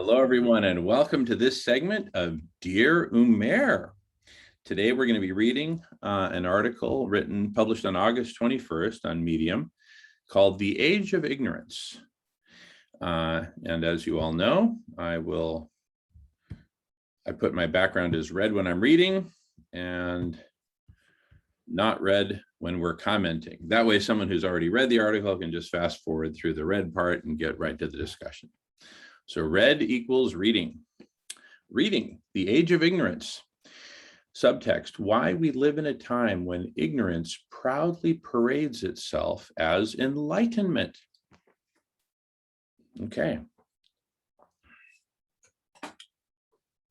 Hello, everyone, and welcome to this segment of Dear Umair. Today, we're going to be reading an article published on August 21st on Medium called The Age of Ignorance. And as you all know, I put my background as red when I'm reading and not red when we're commenting. That way, someone who's already read the article can just fast forward through the red part and get right to the discussion. So red equals reading. Reading, the age of ignorance. Subtext, why we live in a time when ignorance proudly parades itself as enlightenment. Okay.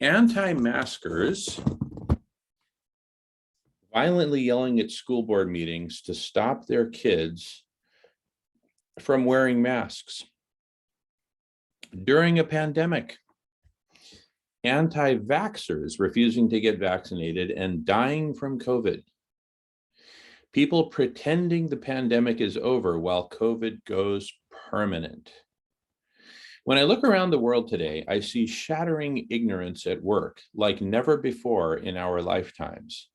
Anti-maskers violently yelling at school board meetings to stop their kids from wearing masks. During a pandemic, anti-vaxxers refusing to get vaccinated and dying from COVID. People pretending the pandemic is over while COVID goes permanent. When I look around the world today, I see shattering ignorance at work like never before in our lifetimes.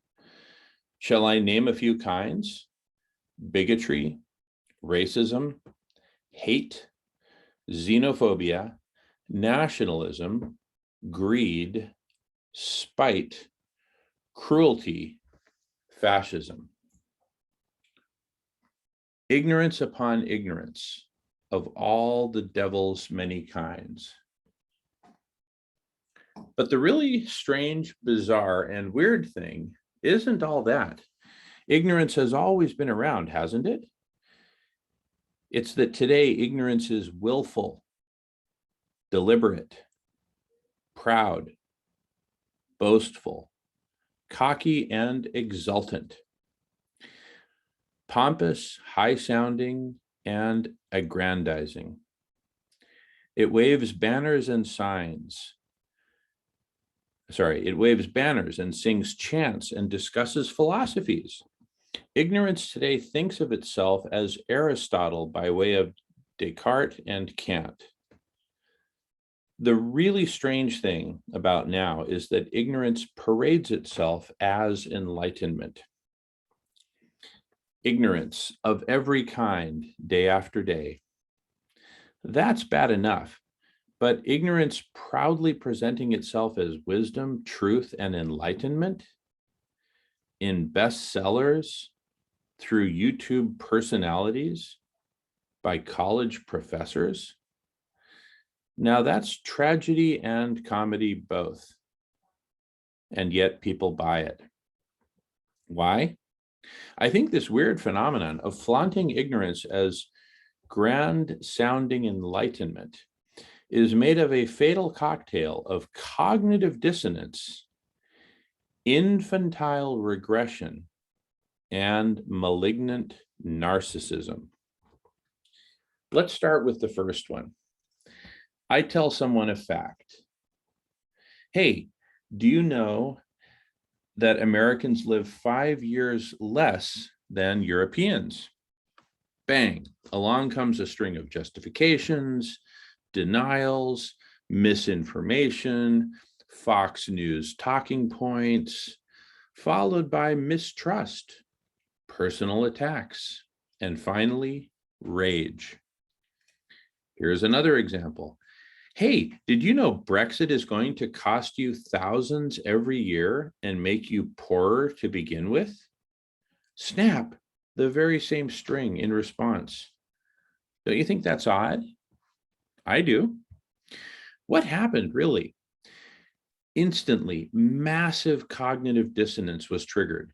Shall I name a few kinds? Bigotry, racism, hate, xenophobia, nationalism, greed, spite, cruelty, fascism. Ignorance upon ignorance of all the devil's many kinds. But the really strange, bizarre, and weird thing isn't all that. Ignorance has always been around, hasn't it? It's that today ignorance is willful, deliberate, proud, boastful, cocky, and exultant, pompous, high-sounding, and aggrandizing. It waves banners and sings chants and discusses philosophies. Ignorance today thinks of itself as Aristotle by way of Descartes and Kant. The really strange thing about now is that ignorance parades itself as enlightenment. Ignorance of every kind, day after day. That's bad enough, but ignorance proudly presenting itself as wisdom, truth, and enlightenment in bestsellers, through YouTube personalities, by college professors. Now that's tragedy and comedy both, and yet people buy it. Why? I think this weird phenomenon of flaunting ignorance as grand sounding enlightenment is made of a fatal cocktail of cognitive dissonance, infantile regression, and malignant narcissism. Let's start with the first one. I tell someone a fact. Hey, do you know that Americans live 5 years less than Europeans? Bang, along comes a string of justifications, denials, misinformation, Fox News talking points, followed by mistrust, personal attacks, and finally, rage. Here's another example. Hey, did you know Brexit is going to cost you thousands every year and make you poorer to begin with? Snap, the very same string in response. Don't you think that's odd? I do. What happened, really? Instantly, massive cognitive dissonance was triggered.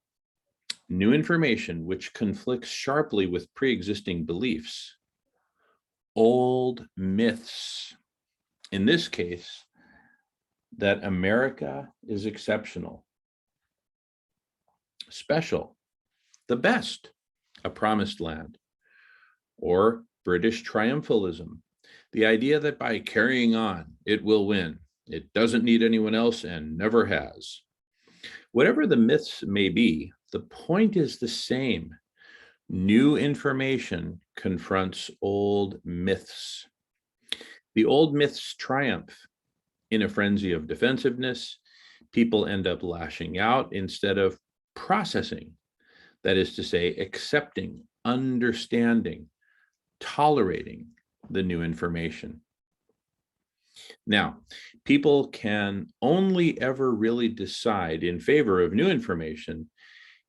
New information which conflicts sharply with pre-existing beliefs. Old myths. In this case, that America is exceptional, special, the best, a promised land, or British triumphalism, the idea that by carrying on, it will win. It doesn't need anyone else and never has. Whatever the myths may be, the point is the same. New information confronts old myths. The old myths triumph, In a frenzy of defensiveness, people end up lashing out instead of processing. That is to say, accepting, understanding, tolerating the new information. Now, people can only ever really decide in favor of new information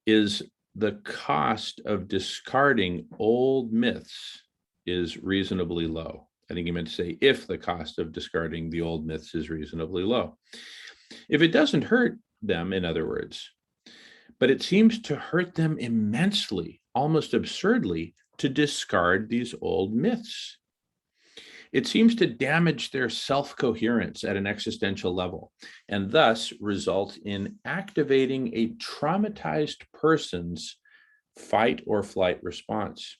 is the cost of discarding old myths is reasonably low. I think you meant to say if the cost of discarding the old myths is reasonably low. If it doesn't hurt them, in other words, but it seems to hurt them immensely, almost absurdly, to discard these old myths. It seems to damage their self-coherence at an existential level, and thus result in activating a traumatized person's fight or flight response.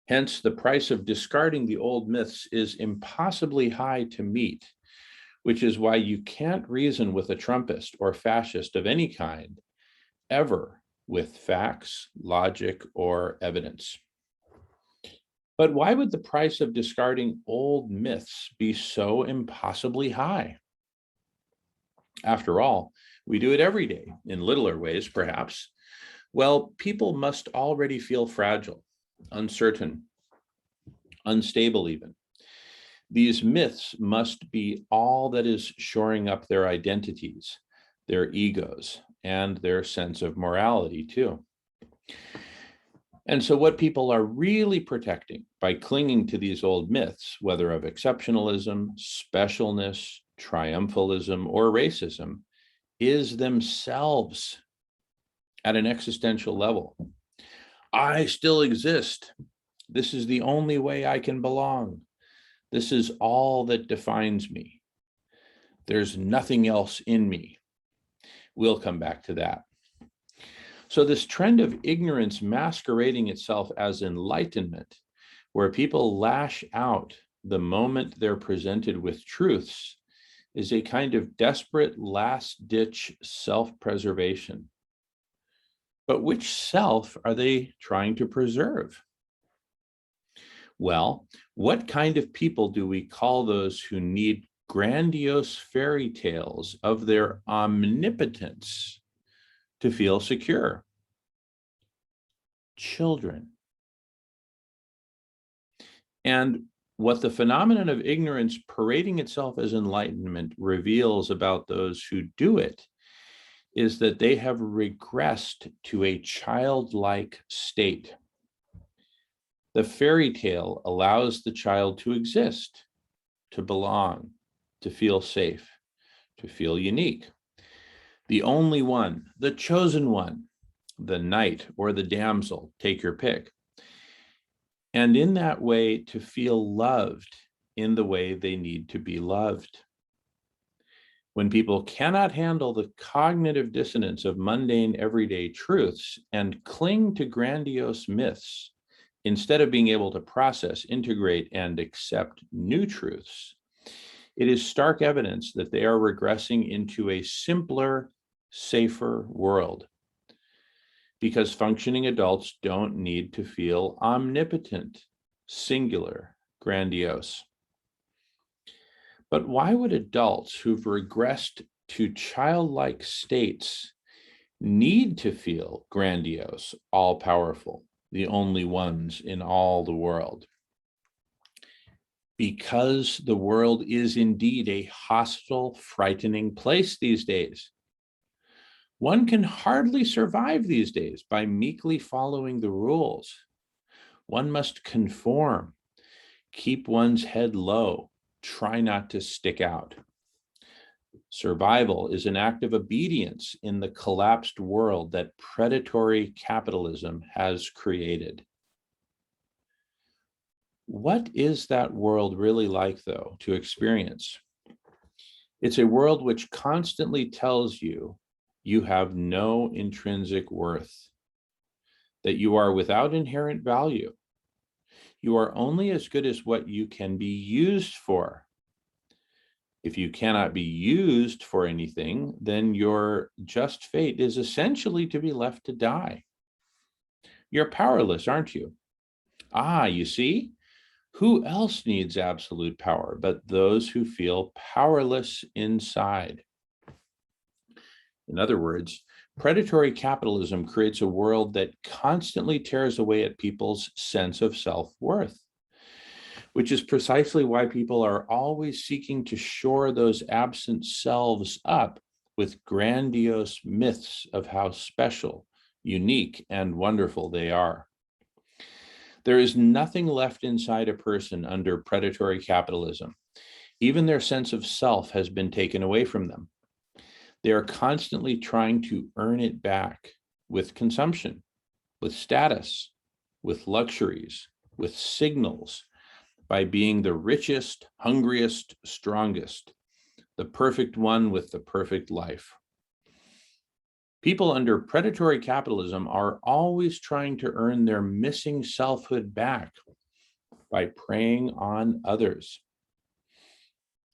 Hence, the price of discarding the old myths is impossibly high to meet, which is why you can't reason with a Trumpist or fascist of any kind, ever with facts, logic, or evidence. But why would the price of discarding old myths be so impossibly high? After all, we do it every day, in littler ways, perhaps. Well, people must already feel fragile, uncertain, unstable even. These myths must be all that is shoring up their identities, their egos, and their sense of morality, too. And so what people are really protecting by clinging to these old myths, whether of exceptionalism, specialness, triumphalism, or racism, is themselves at an existential level. I still exist. This is the only way I can belong. This is all that defines me. There's nothing else in me. We'll come back to that. So this trend of ignorance masquerading itself as enlightenment, where people lash out the moment they're presented with truths, is a kind of desperate last-ditch self-preservation. But which self are they trying to preserve? Well, what kind of people do we call those who need grandiose fairy tales of their omnipotence to feel secure? Children. And what the phenomenon of ignorance parading itself as enlightenment reveals about those who do it is that they have regressed to a childlike state. The fairy tale allows the child to exist, to belong, to feel safe, to feel unique. The only one, the chosen one, the knight or the damsel, take your pick. And in that way, to feel loved in the way they need to be loved. When people cannot handle the cognitive dissonance of mundane everyday truths and cling to grandiose myths, instead of being able to process, integrate, and accept new truths, it is stark evidence that they are regressing into a simpler, safer world. Because functioning adults don't need to feel omnipotent, singular, grandiose. But why would adults who've regressed to childlike states need to feel grandiose, all-powerful, the only ones in all the world? Because the world is indeed a hostile, frightening place these days. One can hardly survive these days by meekly following the rules. One must conform, keep one's head low, try not to stick out. Survival is an act of obedience in the collapsed world that predatory capitalism has created. What is that world really like, though, to experience? It's a world which constantly tells you you have no intrinsic worth, that you are without inherent value. You are only as good as what you can be used for. If you cannot be used for anything, then your just fate is essentially to be left to die. You're powerless, aren't you? Ah, you see, Who else needs absolute power but those who feel powerless inside? In other words, predatory capitalism creates a world that constantly tears away at people's sense of self-worth, which is precisely why people are always seeking to shore those absent selves up with grandiose myths of how special, unique, and wonderful they are. There is nothing left inside a person under predatory capitalism. Even their sense of self has been taken away from them. They are constantly trying to earn it back with consumption, with status, with luxuries, with signals, by being the richest, hungriest, strongest, the perfect one with the perfect life. People under predatory capitalism are always trying to earn their missing selfhood back by preying on others,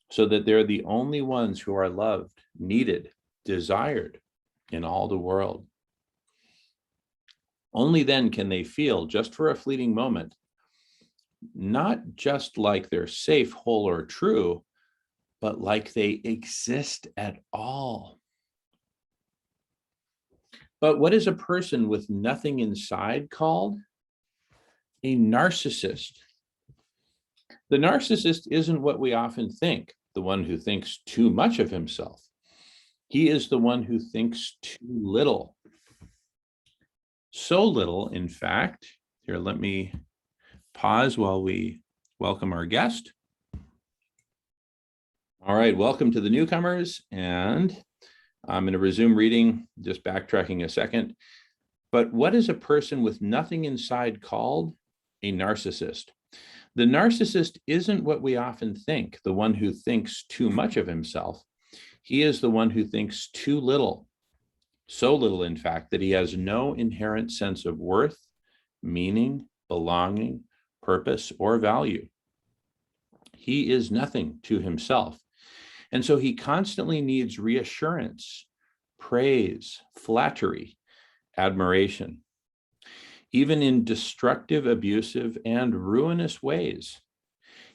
so that they're the only ones who are loved, needed, desired in all the world. Only then can they feel, just for a fleeting moment, not just like they're safe, whole, or true, but like they exist at all. But what is a person with nothing inside called? A narcissist. The narcissist isn't what we often think, the one who thinks too much of himself. He is the one who thinks too little. So little, in fact, here, let me pause while we welcome our guest. All right, welcome to the newcomers, and I'm going to resume reading, just backtracking a second. But what is a person with nothing inside called? A narcissist. The narcissist isn't what we often think, the one who thinks too much of himself. He is the one who thinks too little, so little, in fact, that he has no inherent sense of worth, meaning, belonging, purpose, or value. He is nothing to himself. And so he constantly needs reassurance, praise, flattery, admiration, even in destructive, abusive, and ruinous ways.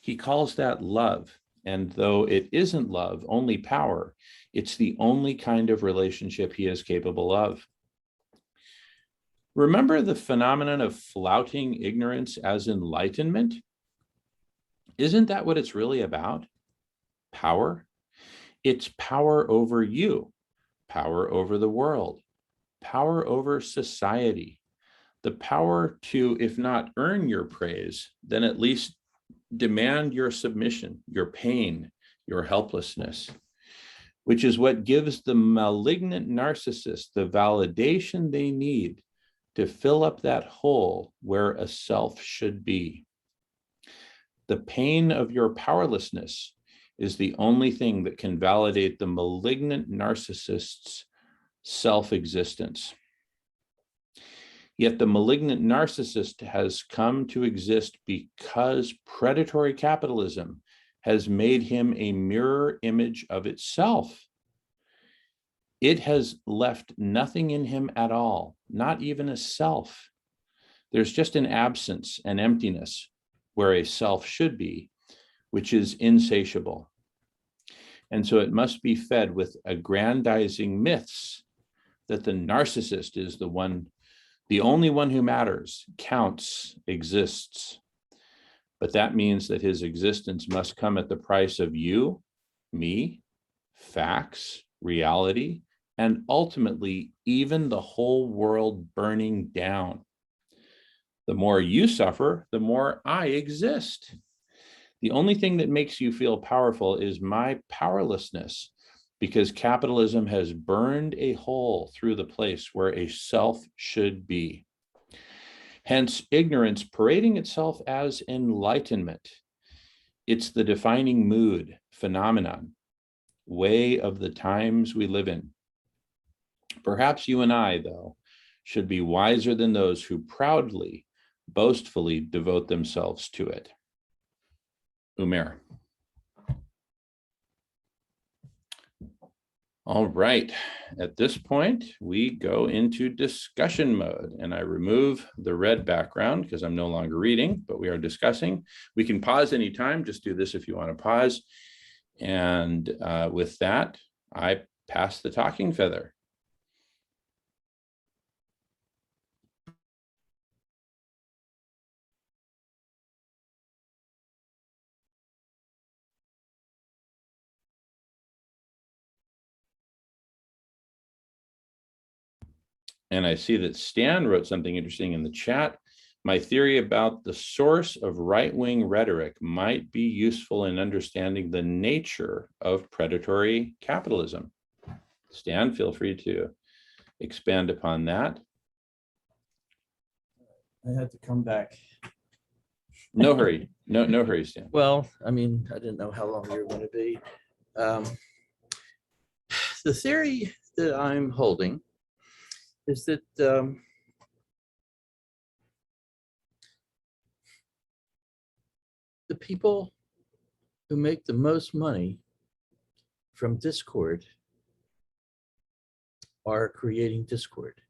He calls that love. And though it isn't love, only power, it's the only kind of relationship he is capable of. Remember the phenomenon of flouting ignorance as enlightenment? Isn't that what it's really about? Power? It's power over you, power over the world, power over society, the power to, if not earn your praise, then at least demand your submission, your pain, your helplessness, which is what gives the malignant narcissist the validation they need to fill up that hole where a self should be. The pain of your powerlessness is the only thing that can validate the malignant narcissist's self-existence. Yet the malignant narcissist has come to exist because predatory capitalism has made him a mirror image of itself. It has left nothing in him at all, not even a self. There's just an absence, an emptiness, where a self should be, which is insatiable. And so it must be fed with aggrandizing myths that the narcissist is the only one who matters, counts, exists. But that means that his existence must come at the price of you, me, facts, reality, and ultimately even the whole world burning down. The more you suffer, the more I exist. The only thing that makes you feel powerful is my powerlessness, because capitalism has burned a hole through the place where a self should be. Hence, ignorance parading itself as enlightenment. It's the defining mood, phenomenon, way of the times we live in. Perhaps you and I, though, should be wiser than those who proudly, boastfully devote themselves to it. Umair. All right. At this point, we go into discussion mode, and I remove the red background because I'm no longer reading, but we are discussing. We can pause anytime. Just do this if you want to pause. And with that, I pass the talking feather. And I see that Stan wrote something interesting in the chat. My theory about the source of right-wing rhetoric might be useful in understanding the nature of predatory capitalism. Stan, feel free to expand upon that. I had to come back. No hurry. No hurry, Stan. Well, I mean, I didn't know how long you were going to be. The theory that I'm holding is that the people who make the most money from discord are creating discord.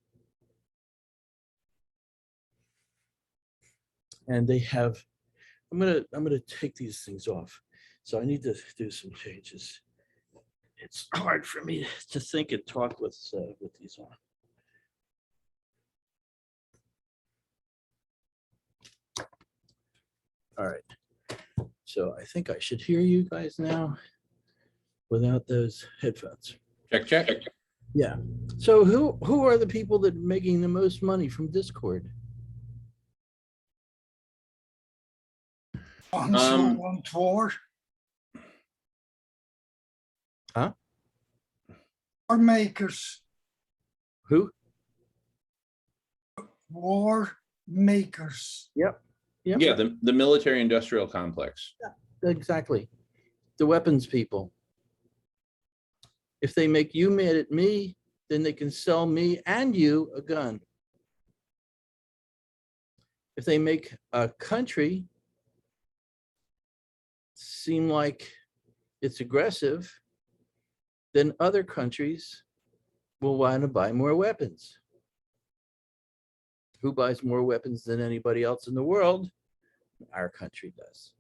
And they have, I'm gonna take these things off. So I need to do some changes. It's hard for me to think and talk with these on. All right. So I think I should hear you guys now without those headphones. Check. Yeah. So who are the people that are making the most money from Discord? War. Huh? War makers. Who? War makers. Yep. Yeah, the military industrial complex. Exactly. The weapons people. If they make you mad at me, then they can sell me and you a gun. If they make a country seem like it's aggressive, then other countries will want to buy more weapons. Who buys more weapons than anybody else in the world? Our country does.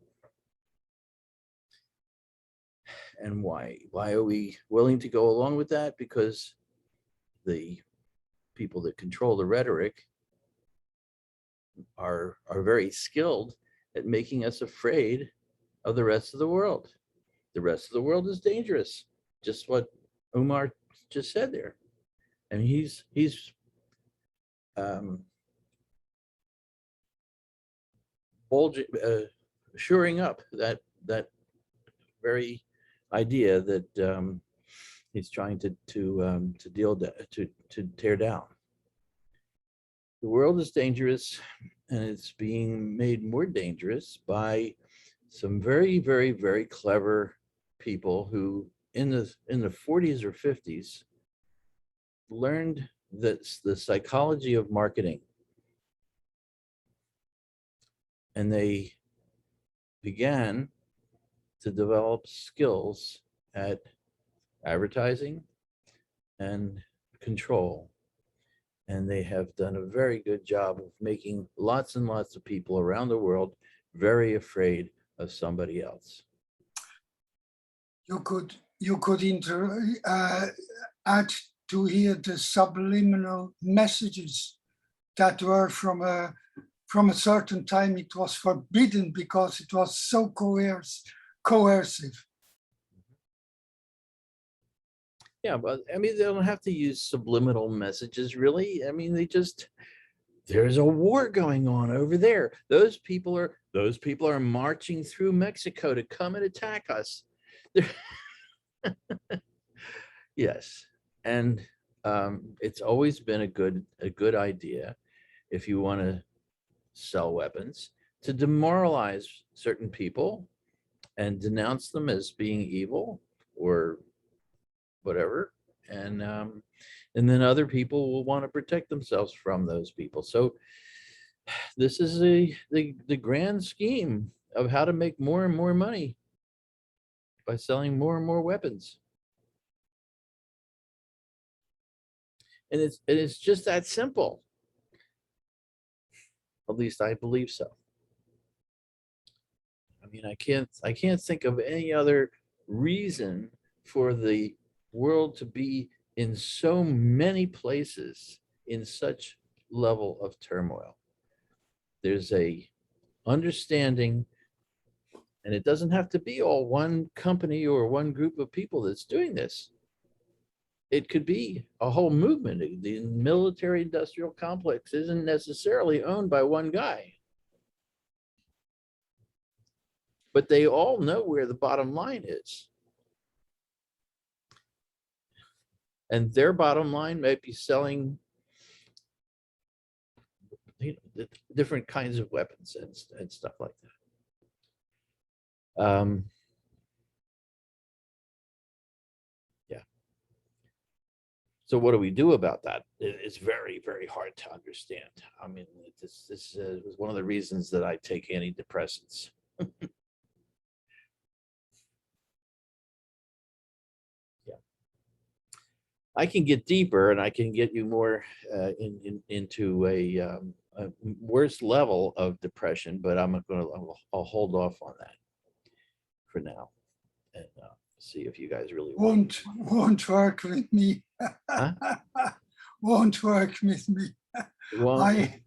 And why? Why are we willing to go along with that? Because the people that control the rhetoric are very skilled at making us afraid of the rest of the world. The rest of the world is dangerous. Just what Umair just said there. And he's shoring up that very idea that he's trying to tear down. The world is dangerous, and it's being made more dangerous by some very, very, very clever people who, in the 40s or 50s, learned that the psychology of marketing, and they began to develop skills at advertising and control. And they have done a very good job of making lots and lots of people around the world very afraid of somebody else. You could add to here the subliminal messages that were from a certain time. It was forbidden because it was so coercive. Yeah, but I mean, they don't have to use subliminal messages, really. I mean, there's a war going on over there. Those people are marching through Mexico to come and attack us. Yes, and it's always been a good idea, if you want to sell weapons, to demoralize certain people and denounce them as being evil or whatever, and then other people will want to protect themselves from those people. So this is the grand scheme of how to make more and more money by selling more and more weapons. And it's just that simple. At least I believe so. I mean, I can't think of any other reason for the world to be in so many places in such level of turmoil. There's a understanding, and it doesn't have to be all one company or one group of people that's doing this. It could be a whole movement. The military industrial complex isn't necessarily owned by one guy, but they all know where the bottom line is. And their bottom line might be selling different kinds of weapons and stuff like that. Yeah. So what do we do about that? It's very, very hard to understand. I mean, this was one of the reasons that I take antidepressants. Yeah. I can get deeper and I can get you more into a worse level of depression, but I'll hold off on that for now and see if you guys really won't work with me. Huh? Won't work with me. Well, I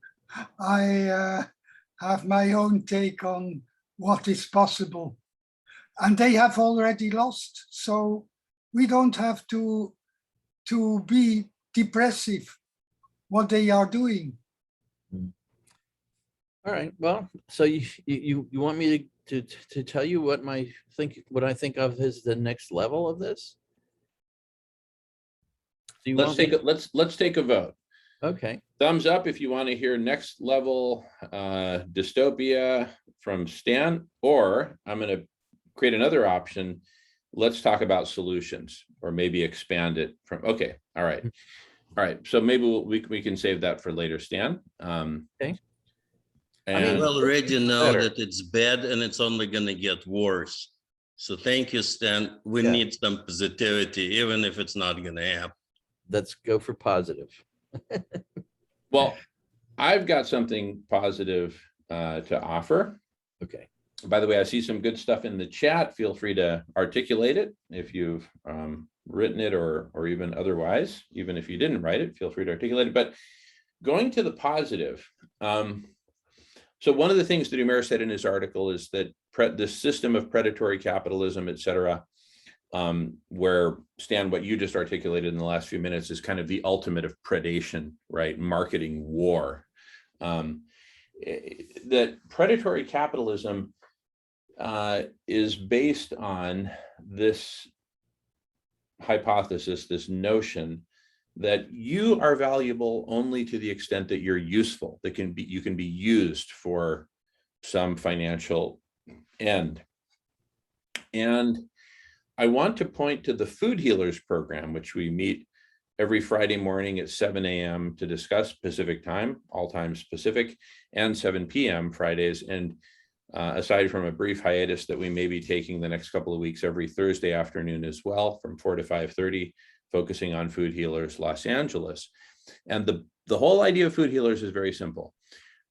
have my own take on what is possible, and they have already lost. So we don't have to be depressive. What they are doing. all right. Well, so you want me to tell you what I think of as the next level of this? Do you Let's take a vote. Okay. Thumbs up if you want to hear next level dystopia from Stan, or I'm going to create another option. Let's talk about solutions, or maybe expand it from. Okay. All right. All right. So maybe we can save that for later, Stan. Okay. And We already know better. that it's bad and it's only going to get worse. So thank you, Stan. We Yeah. need some positivity, even if it's not going to happen. Let's go for positive. well, I've got something positive to offer. Okay. By the way, I see some good stuff in the chat. Feel free to articulate it if you've written it or even otherwise. Even if you didn't write it, feel free to articulate it. But going to the positive. So one of the things that Umair said in his article is that the system of predatory capitalism, et cetera, where, Stan, what you just articulated in the last few minutes is kind of the ultimate of predation, right? Marketing war. That predatory capitalism is based on this hypothesis, this notion that you are valuable only to the extent that you're useful, that you can be used for some financial end. And I want to point to the Food Healers program, which we meet every Friday morning at 7 a.m. to discuss Pacific time, all times Pacific, and 7 p.m. Fridays. And aside from a brief hiatus that we may be taking the next couple of weeks, every Thursday afternoon as well, from 4 to 5:30, focusing on Food Healers Los Angeles. And the whole idea of Food Healers is very simple.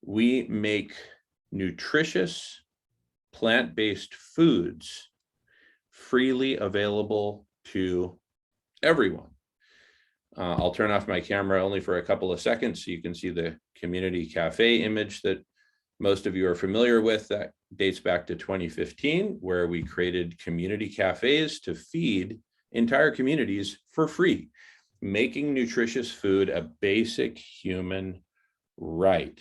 We make nutritious, plant-based foods freely available to everyone. I'll turn off my camera only for a couple of seconds so you can see the community cafe image that most of you are familiar with. That dates back to 2015, where we created community cafes to feed entire communities for free, making nutritious food a basic human right.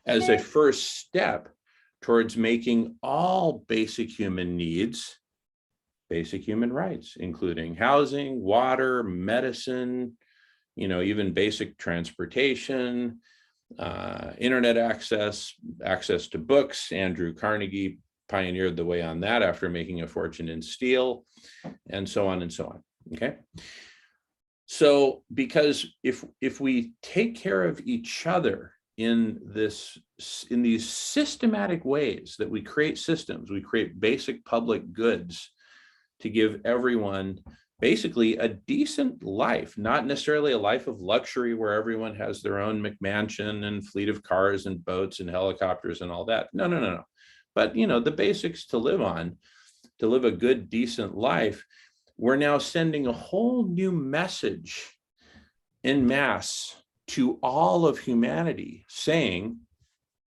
As a first step towards making all basic human needs basic human rights, including housing, water, medicine, even basic transportation, internet access to books. Andrew Carnegie pioneered the way on that after making a fortune in steel, and so on and so on. Okay. So, because if we take care of each other in these systematic ways that we create systems, we create basic public goods to give everyone basically a decent life, not necessarily a life of luxury where everyone has their own McMansion and fleet of cars and boats and helicopters and all that. No, no, no, no. But, you know, the basics to live on, to live a good, decent life. We're now sending a whole new message en masse to all of humanity saying,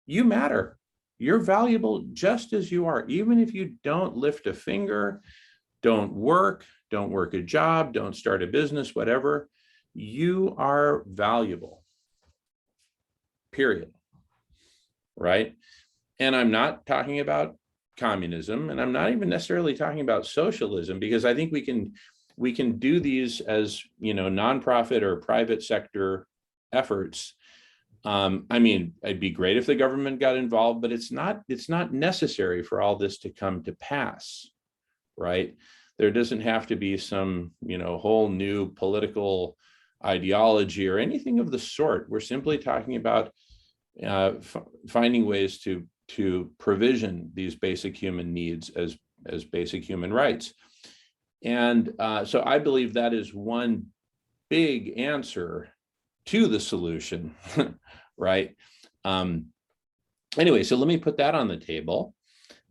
you matter. You're valuable just as you are, even if you don't lift a finger, don't work a job, don't start a business, whatever. You are valuable, period. Right? And I'm not talking about communism, and I'm not even necessarily talking about socialism, because I think we can do these as, you know, nonprofit or private sector efforts. I mean, it'd be great if the government got involved, but it's not necessary for all this to come to pass, right? There doesn't have to be some, you know, whole new political ideology or anything of the sort. We're simply talking about finding ways to provision these basic human needs as basic human rights. And so I believe that is one big answer to the solution, right? Anyway, so let me put that on the table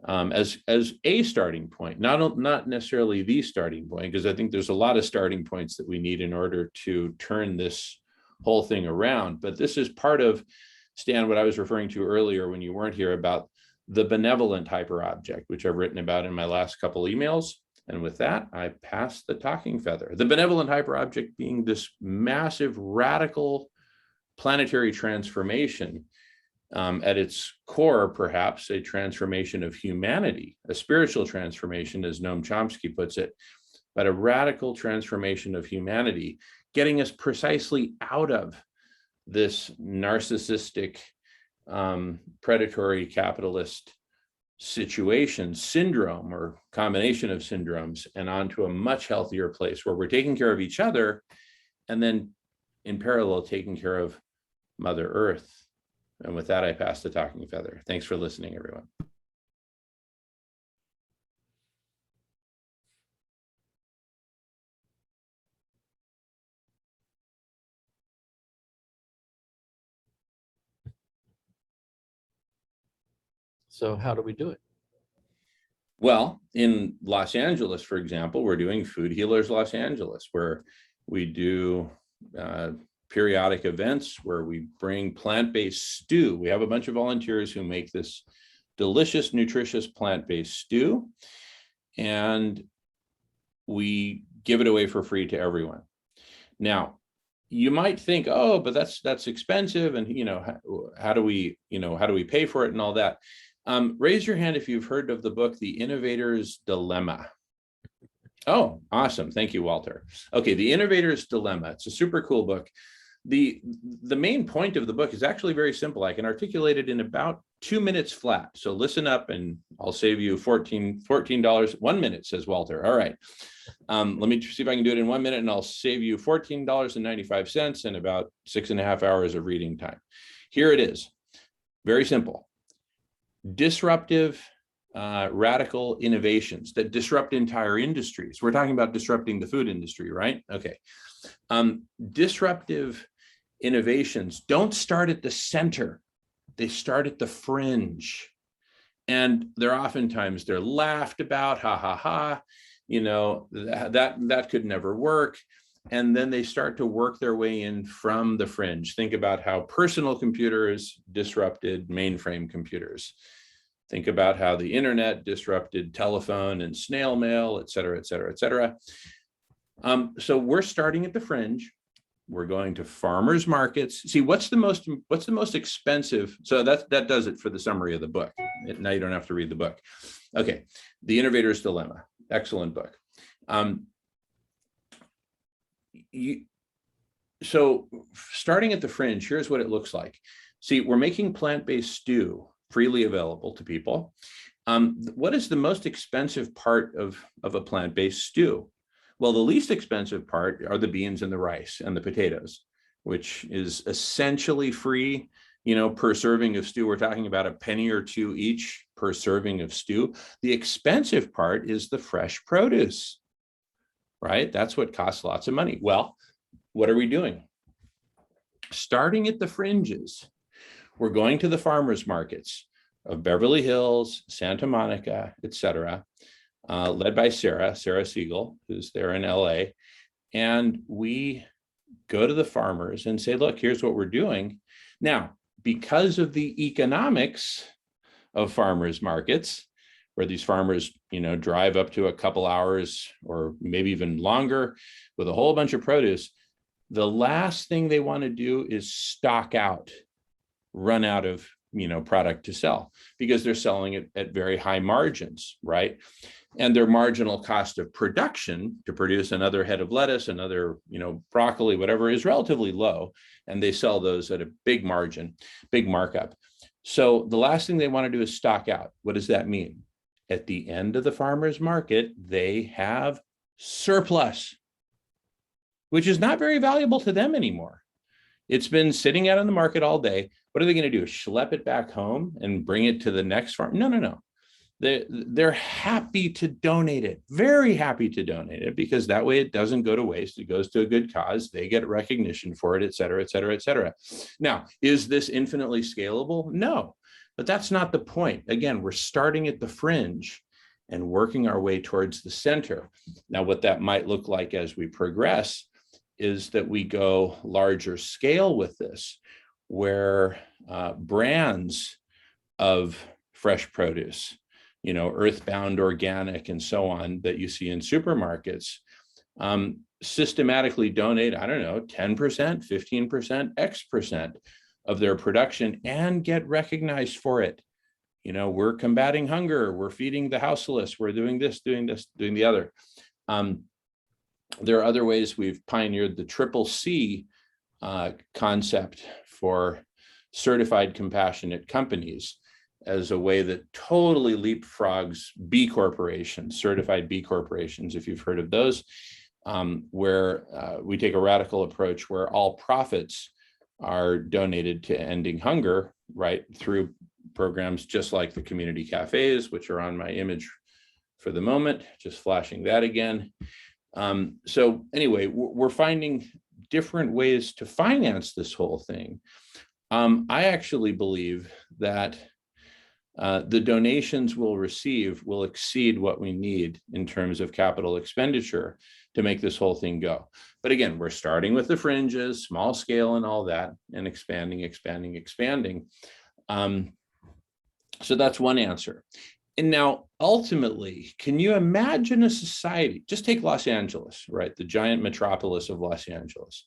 as a starting point, not necessarily the starting point, because I think there's a lot of starting points that we need in order to turn this whole thing around. But this is part of, Stan, what I was referring to earlier when you weren't here about the benevolent hyperobject, which I've written about in my last couple emails. And with that, I pass the talking feather. The benevolent hyperobject being this massive, radical planetary transformation, at its core, perhaps a transformation of humanity, a spiritual transformation, as Noam Chomsky puts it, but a radical transformation of humanity, getting us precisely out of this narcissistic, predatory capitalist situation, syndrome, or combination of syndromes, and onto a much healthier place where we're taking care of each other, and then in parallel taking care of Mother Earth. And with that, I pass the talking feather. Thanks for listening, everyone. So how do we do it? Well, in Los Angeles, for example, we're doing Food Healers Los Angeles, where we do periodic events where we bring plant-based stew. We have a bunch of volunteers who make this delicious, nutritious plant-based stew, and we give it away for free to everyone. Now, you might think, oh, but that's expensive, and you know, how do we pay for it and all that? Raise your hand if you've heard of the book, The Innovator's Dilemma. Oh, awesome. Thank you, Walter. Okay, The Innovator's Dilemma. It's a super cool book. The main point of the book is actually very simple. I can articulate it in about 2 minutes flat. So listen up and I'll save you $14. 1 minute, says Walter. All right. Let me see if I can do it in 1 minute, and I'll save you $14.95 and about 6.5 hours of reading time. Here it is. Very simple. Disruptive, radical innovations that disrupt entire industries. We're talking about disrupting the food industry, right? Okay. Disruptive innovations don't start at the center. They start at the fringe. And they're oftentimes laughed about, ha, ha, ha, you know, that could never work. And then they start to work their way in from the fringe. Think about how personal computers disrupted mainframe computers. Think about how the internet disrupted telephone and snail mail, et cetera, et cetera, et cetera. So we're starting at the fringe. We're going to farmers markets. See, what's the most expensive? So that does it for the summary of the book. Now you don't have to read the book. Okay, The Innovator's Dilemma. Excellent book. So starting at the fringe, here's what it looks like. See, we're making plant-based stew freely available to people. What is the most expensive part of a plant-based stew? Well, the least expensive part are the beans and the rice and the potatoes, which is essentially free, you know, per serving of stew. We're talking about a penny or two each per serving of stew. The expensive part is the fresh produce, right? That's what costs lots of money. Well, what are we doing? Starting at the fringes, we're going to the farmers markets of Beverly Hills, Santa Monica, et cetera, led by Sarah Siegel, who's there in LA. And we go to the farmers and say, look, here's what we're doing. Now, because of the economics of farmers markets, where these farmers, drive up to a couple hours or maybe even longer with a whole bunch of produce, the last thing they want to do is stock out, run out of, product to sell, because they're selling it at very high margins, right? And their marginal cost of production to produce another head of lettuce, another, broccoli, whatever, is relatively low. And they sell those at a big margin, big markup. So the last thing they want to do is stock out. What does that mean? At the end of the farmer's market, they have surplus, which is not very valuable to them anymore. It's been sitting out on the market all day. What are they going to do? Schlep it back home and bring it to the next farm? No. They're happy to donate it, very happy to donate it, because that way it doesn't go to waste. It goes to a good cause. They get recognition for it, et cetera, et cetera, et cetera. Now, is this infinitely scalable? No, but that's not the point. Again, we're starting at the fringe and working our way towards the center. Now, what that might look like as we progress is that we go larger scale with this, where brands of fresh produce, earthbound organic and so on, that you see in supermarkets, systematically donate, 10%, 15%, X% of their production and get recognized for it. We're combating hunger, we're feeding the houseless, we're doing this, doing the other. There are other ways. We've pioneered the CCC concept for certified compassionate companies as a way that totally leapfrogs B corporations, certified B corporations, if you've heard of those, where we take a radical approach where all profits are donated to ending hunger, right, through programs just like the community cafes, which are on my image for the moment, just flashing that again. So anyway, we're finding different ways to finance this whole thing. I actually believe that the donations we'll receive will exceed what we need in terms of capital expenditure to make this whole thing go. But again, we're starting with the fringes, small scale and all that, and expanding. So that's one answer. And now, ultimately, can you imagine a society, just take Los Angeles, right? The giant metropolis of Los Angeles.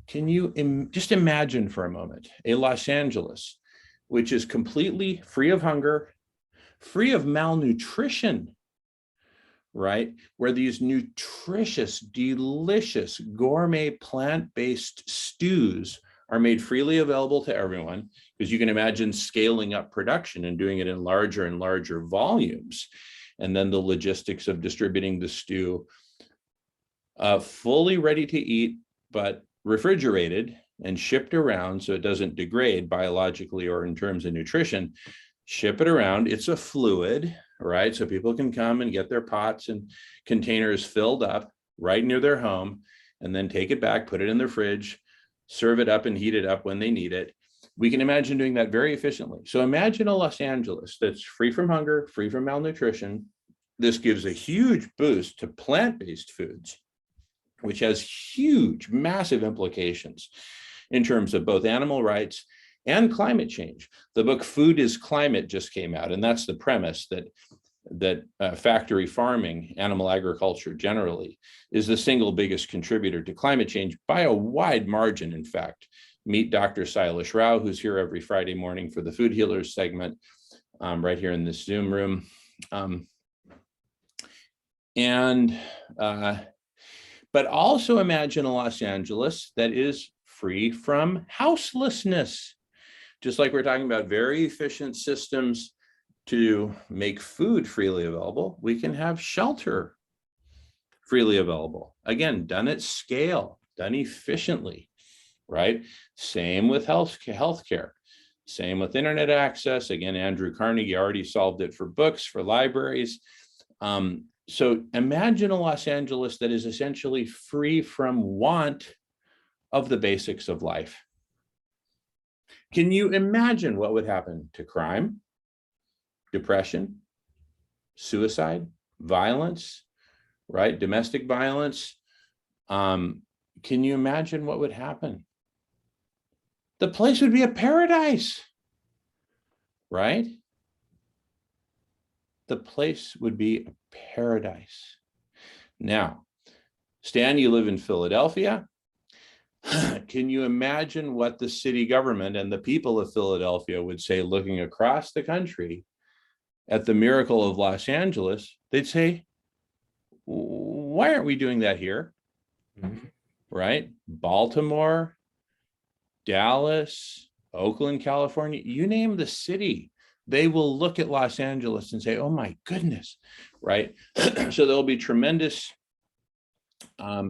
Can you just imagine for a moment a Los Angeles which is completely free of hunger, free of malnutrition, right? Where these nutritious, delicious, gourmet, plant-based stews are made freely available to everyone, because you can imagine scaling up production and doing it in larger and larger volumes. And then the logistics of distributing the stew fully ready to eat, but refrigerated and shipped around so it doesn't degrade biologically or in terms of nutrition. Ship it around. It's a fluid, right? So people can come and get their pots and containers filled up right near their home, and then take it back, put it in their fridge, serve it up and heat it up when they need it. We can imagine doing that very efficiently. So imagine a Los Angeles that's free from hunger, free from malnutrition. This gives a huge boost to plant-based foods, which has huge, massive implications in terms of both animal rights and climate change. The book Food is Climate just came out, and that's the premise that factory farming, animal agriculture generally, is the single biggest contributor to climate change by a wide margin, in fact. Meet Dr. Silas Rao, who's here every Friday morning for the Food Healers segment, right here in this Zoom room. But also imagine a Los Angeles that is free from houselessness. Just like we're talking about very efficient systems to make food freely available, we can have shelter freely available. Again, done at scale, done efficiently, right? Same with healthcare, same with internet access. Again, Andrew Carnegie already solved it for books, for libraries. So imagine a Los Angeles that is essentially free from want of the basics of life. Can you imagine what would happen to crime, depression, suicide, violence, right? Domestic violence. Can you imagine what would happen? The place would be a paradise, right? The place would be a paradise. Now, Stan, you live in Philadelphia. Can you imagine what the city government and the people of Philadelphia would say looking across the country at the miracle of Los Angeles? They'd say, why aren't we doing that here? Mhm. Right? Baltimore, Dallas, Oakland, California, you name the city, they will look at Los Angeles and say, oh my goodness, right? So there'll be tremendous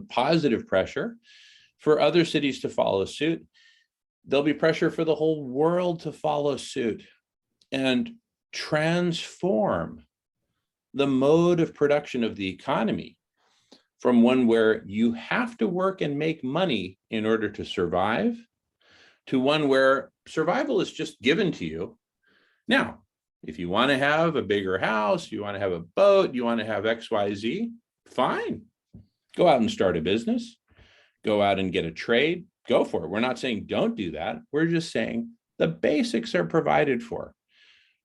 positive pressure for other cities to follow suit. There'll be pressure for the whole world to follow suit and transform the mode of production of the economy from one where you have to work and make money in order to survive to one where survival is just given to you. Now, if you want to have a bigger house, you want to have a boat, you want to have XYZ, fine. Go out and start a business, go out and get a trade, go for it. We're not saying don't do that. We're just saying the basics are provided for,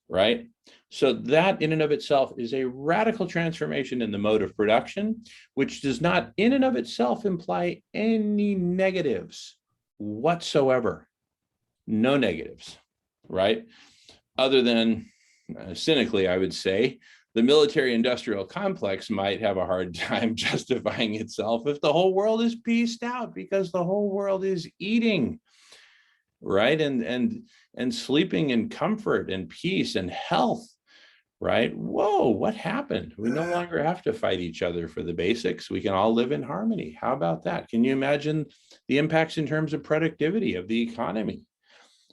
right? So that in and of itself is a radical transformation in the mode of production, which does not in and of itself imply any negatives whatsoever. No negatives, right? Other than cynically, I would say, the military industrial complex might have a hard time justifying itself if the whole world is pieced out, because the whole world is eating, right? And sleeping in comfort and peace and health, right? Whoa, what happened? We no longer have to fight each other for the basics. We can all live in harmony. How about that? Can you imagine the impacts in terms of productivity of the economy,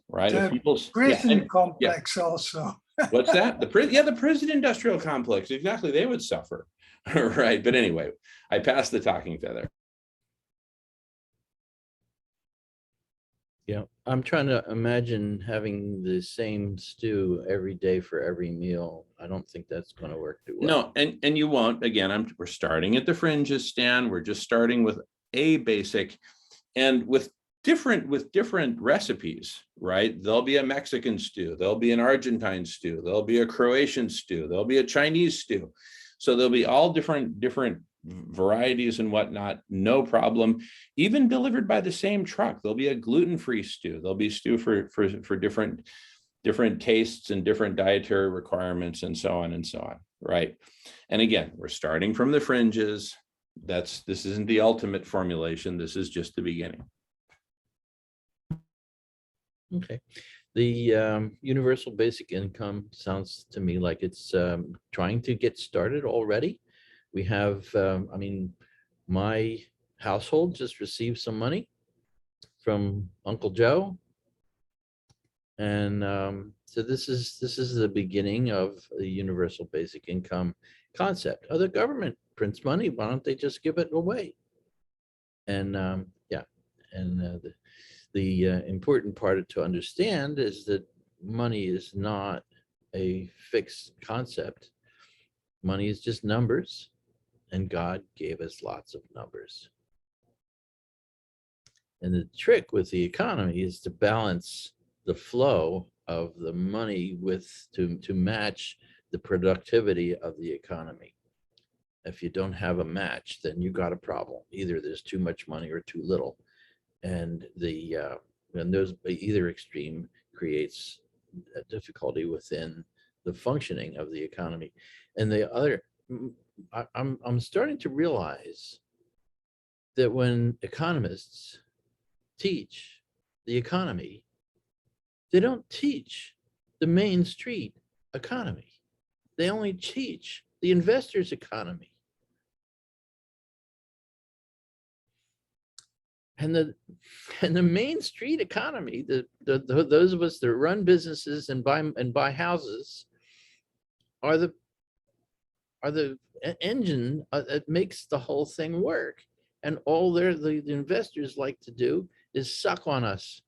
right? If The people's prison complex also. What's that? The prison industrial complex. Exactly. They would suffer. Right. But anyway, I passed the talking feather. Yeah, I'm trying to imagine having the same stew every day for every meal. I don't think that's going to work too well. No, and you won't. Again, we're starting at the fringes, Stan. We're just starting with a basic, and with different recipes, right? There'll be a Mexican stew, there'll be an Argentine stew, there'll be a Croatian stew, there'll be a Chinese stew. So there'll be all different varieties and whatnot, no problem. Even delivered by the same truck, there'll be a gluten-free stew. There'll be stew for different tastes and different dietary requirements and so on, right? And again, we're starting from the fringes. This isn't the ultimate formulation. This is just the beginning. Okay. The universal basic income sounds to me like it's trying to get started already. We have, I mean, my household just received some money from Uncle Joe. And so this is the beginning of the universal basic income concept. Oh, the government prints money. Why don't they just give it away? And yeah, and the important part to understand is that money is not a fixed concept. Money is just numbers, and God gave us lots of numbers. And the trick with the economy is to balance the flow of the money to match the productivity of the economy. If you don't have a match, then you got a problem. Either there's too much money or too little. And either extreme creates a difficulty within the functioning of the economy. And the other, I'm starting to realize that when economists teach the economy, they don't teach the Main Street economy. They only teach the investor's economy. And the Main Street economy, those of us that run businesses and buy houses are the engine that makes the whole thing work. And all the investors like to do is suck on us.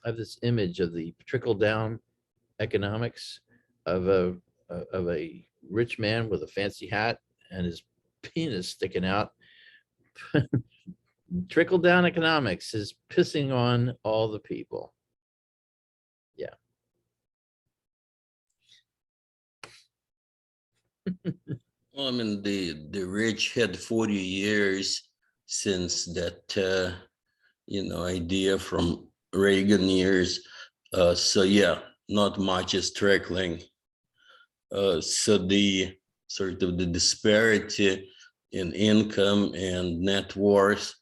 I have this image of the trickle down economics of a rich man with a fancy hat and his penis sticking out. Trickle down economics is pissing on all the people. Yeah. Well, I mean, the rich had 40 years since that, idea from Reagan years. So yeah, not much is trickling. So the sort of the disparity in income and net worth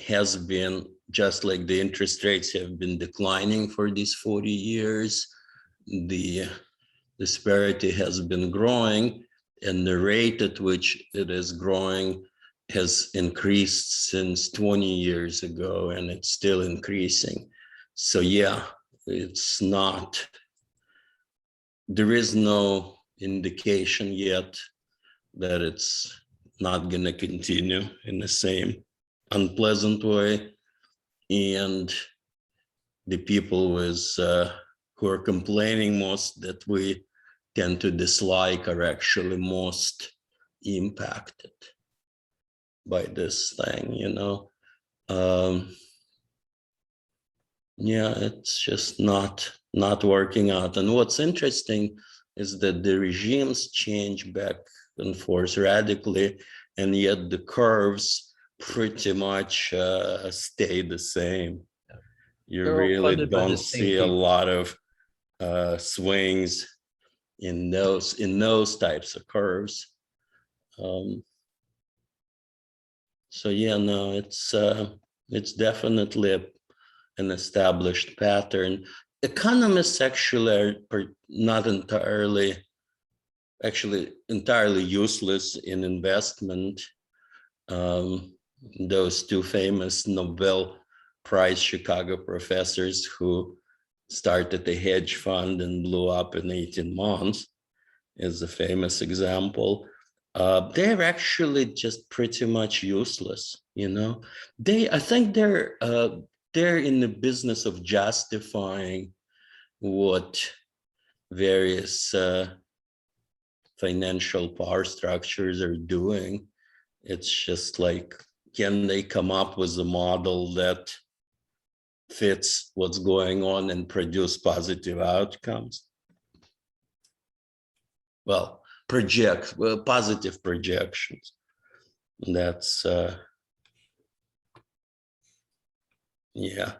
has been, just like the interest rates have been declining for these 40 years, the disparity has been growing, and the rate at which it is growing has increased since 20 years ago, and it's still increasing. So yeah, it's not, there is no indication yet that it's not going to continue in the same unpleasant way. And the people who are complaining most that we tend to dislike are actually most impacted by this thing, yeah, it's just not working out. And what's interesting is that the regimes change back and forth radically, and yet the curves pretty much stay the same. You They're all really funded by the don't same see a people. lot of swings in those types of curves. So yeah, no, it's definitely an established pattern. Economists actually are not entirely useless in investment. Those two famous Nobel Prize Chicago professors who started a hedge fund and blew up in 18 months is a famous example. They're actually just pretty much useless, I think they're in the business of justifying what various financial power structures are doing. It's just like, can they come up with a model that fits what's going on and produce positive outcomes? Well, positive projections. That's yeah,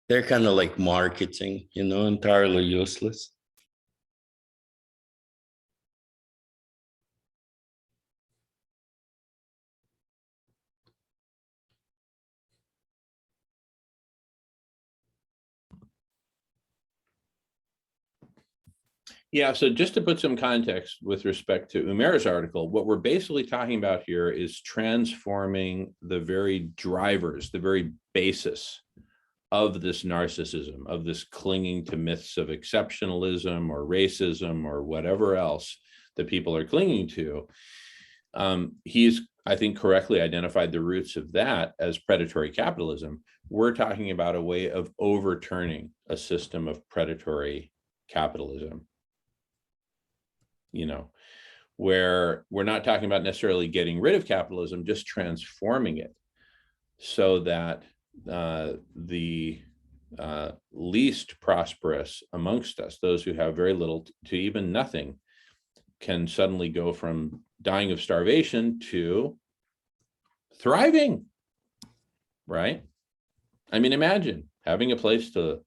they're kind of like marketing, entirely useless. Yeah, so just to put some context with respect to Umair's article, what we're basically talking about here is transforming the very drivers, the very basis of this narcissism, of this clinging to myths of exceptionalism or racism or whatever else that people are clinging to. He's, I think, correctly identified the roots of that as predatory capitalism. We're talking about a way of overturning a system of predatory capitalism, where we're not talking about necessarily getting rid of capitalism, just transforming it so that the least prosperous amongst us, those who have very little to even nothing, can suddenly go from dying of starvation to thriving, right? I mean, imagine having a place to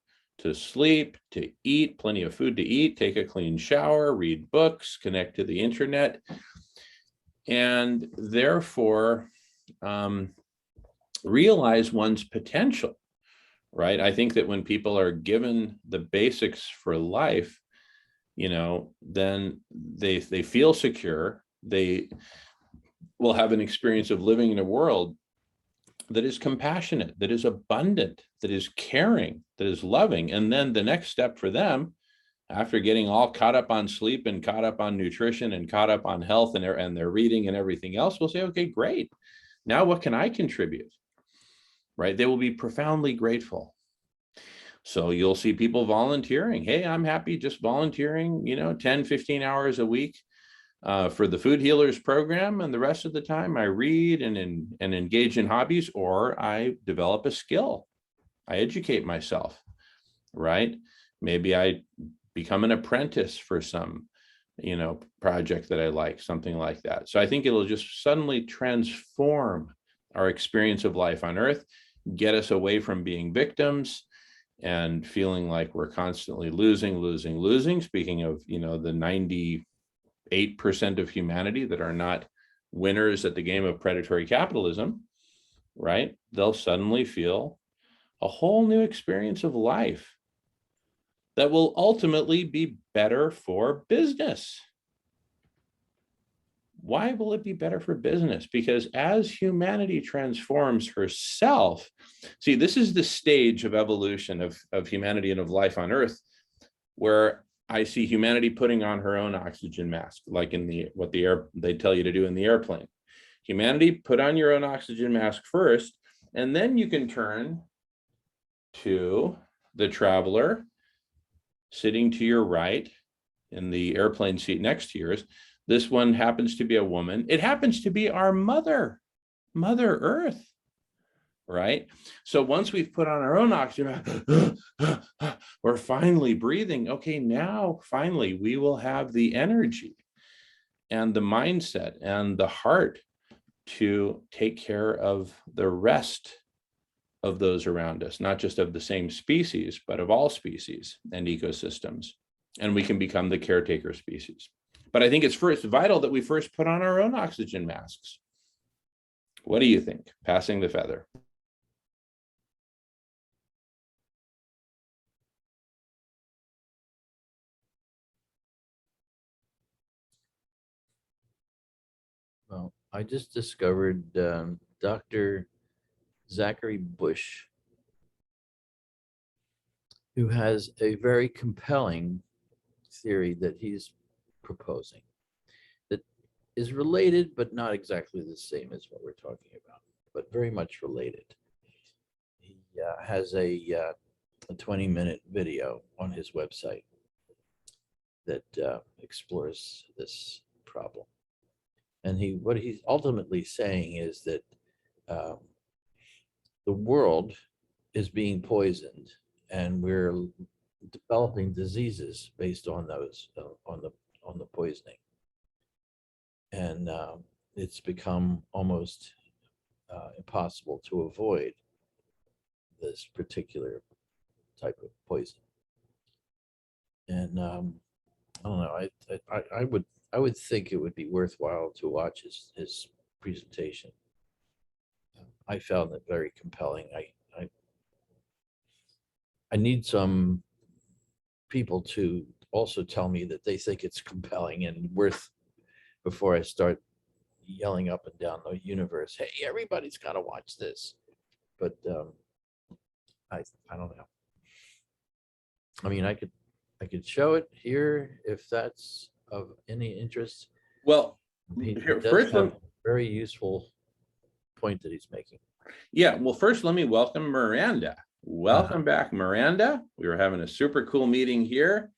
sleep, to eat, plenty of food to eat, take a clean shower, read books, connect to the internet, and therefore realize one's potential, right? I think that when people are given the basics for life, then they feel secure. They will have an experience of living in a world that is compassionate, that is abundant, that is caring, that is loving. And then the next step for them after getting all caught up on sleep and caught up on nutrition and caught up on health and their reading and everything else, will say, okay, great. Now what can I contribute? Right? They will be profoundly grateful. So you'll see people volunteering. Hey, I'm happy just volunteering, 10, 15 hours a week for the Food Healers program. And the rest of the time I read and engage in hobbies, or I develop a skill. I educate myself, right? Maybe I become an apprentice for some, project that I like, something like that. So I think it'll just suddenly transform our experience of life on Earth, get us away from being victims and feeling like we're constantly losing. Speaking of, the 98% of humanity that are not winners at the game of predatory capitalism, right? They'll suddenly feel a whole new experience of life that will ultimately be better for business. Why will it be better for business? Because as humanity transforms herself, see, this is the stage of evolution of humanity and of life on Earth, where I see humanity putting on her own oxygen mask, like in they tell you to do in the airplane. Humanity, put on your own oxygen mask first, and then you can turn to the traveler sitting to your right in the airplane seat next to yours. This one happens to be a woman. It happens to be our Mother Earth, right? So once we've put on our own oxygen, we're finally breathing. Okay, now finally we will have the energy and the mindset and the heart to take care of the rest of those around us, not just of the same species, but of all species and ecosystems. And we can become the caretaker species. But I think it's first vital that we first put on our own oxygen masks. What do you think? Passing the feather. Well, I just discovered Dr. Zachary Bush, who has a very compelling theory that he's proposing that is related, but not exactly the same as what we're talking about, but very much related. He has a 20-minute video on his website that explores this problem. And what he's ultimately saying is that the world is being poisoned, and we're developing diseases based on those on the poisoning, and it's become almost impossible to avoid this particular type of poison. And I don't know. I would think it would be worthwhile to watch his presentation. I found it very compelling. I need some people to also tell me that they think it's compelling and worth before I start yelling up and down the universe, hey, everybody's got to watch this. But I don't know. I mean, I could show it here if that's of any interest. Well, He here, does first, have a very useful point that he's making. yeah, well, first, let me welcome Miranda. Welcome back, Miranda. We were having a super cool meeting here,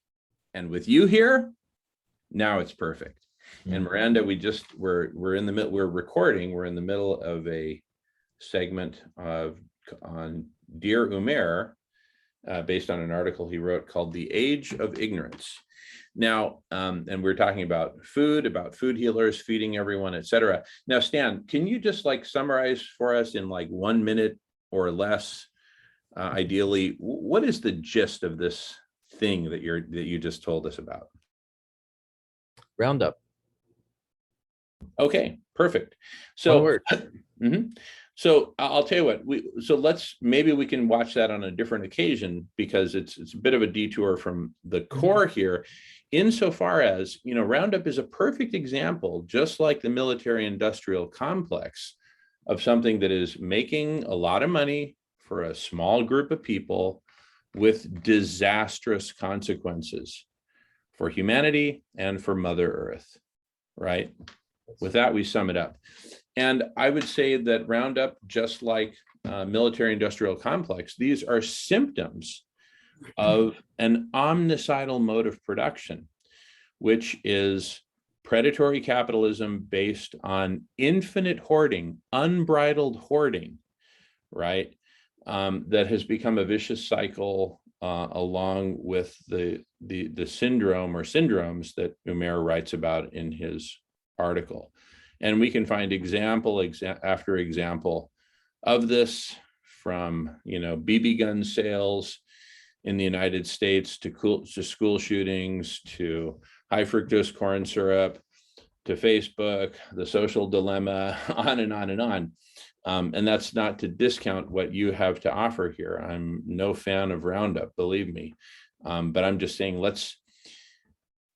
and with you here, now it's perfect. And Miranda, we're in the middle, we're recording, we're in the middle of a segment on Dear Umair, based on an article he wrote called The Age of Ignorance. Now, and we're talking about food healers, feeding everyone, etc. Now, Stan, can you just summarize for us in 1 minute or less, ideally, what is the gist of this thing that you just told us about? Roundup. Okay, perfect. So, so I'll tell you what, maybe we can watch that on a different occasion, because it's a bit of a detour from the core here, insofar as, Roundup is a perfect example, just like the military industrial complex, of something that is making a lot of money for a small group of people with disastrous consequences for humanity and for Mother Earth, right? With that, we sum it up. And I would say that Roundup, just like military industrial complex, these are symptoms of an omnicidal mode of production, which is predatory capitalism based on infinite hoarding, unbridled hoarding, right? That has become a vicious cycle along with the syndrome or syndromes that Umair writes about in his article. And we can find example after example of this, from BB gun sales in the United States to school shootings, to high fructose corn syrup, to Facebook, the social dilemma, on and on and on. And that's not to discount what you have to offer here. I'm no fan of Roundup, believe me. But I'm just saying,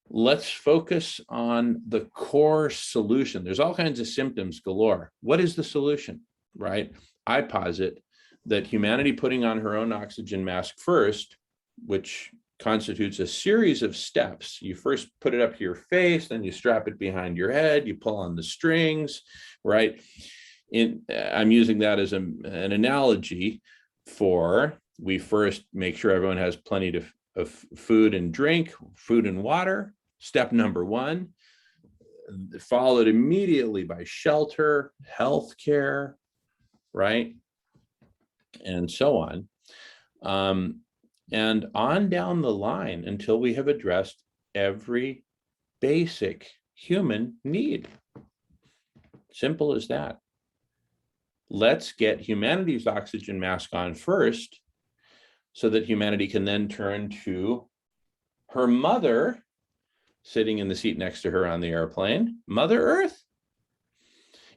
let's focus on the core solution. There's all kinds of symptoms galore. What is the solution, right? I posit that humanity putting on her own oxygen mask first, which constitutes a series of steps. You first put it up to your face, then you strap it behind your head, you pull on the strings, right? I'm using that as an analogy for, we first make sure everyone has plenty of food and drink, food and water, step number one, followed immediately by shelter, healthcare, right? And so on. And on down the line until we have addressed every basic human need. Simple as that. Let's get humanity's oxygen mask on first, so that humanity can then turn to her mother, sitting in the seat next to her on the airplane, Mother Earth.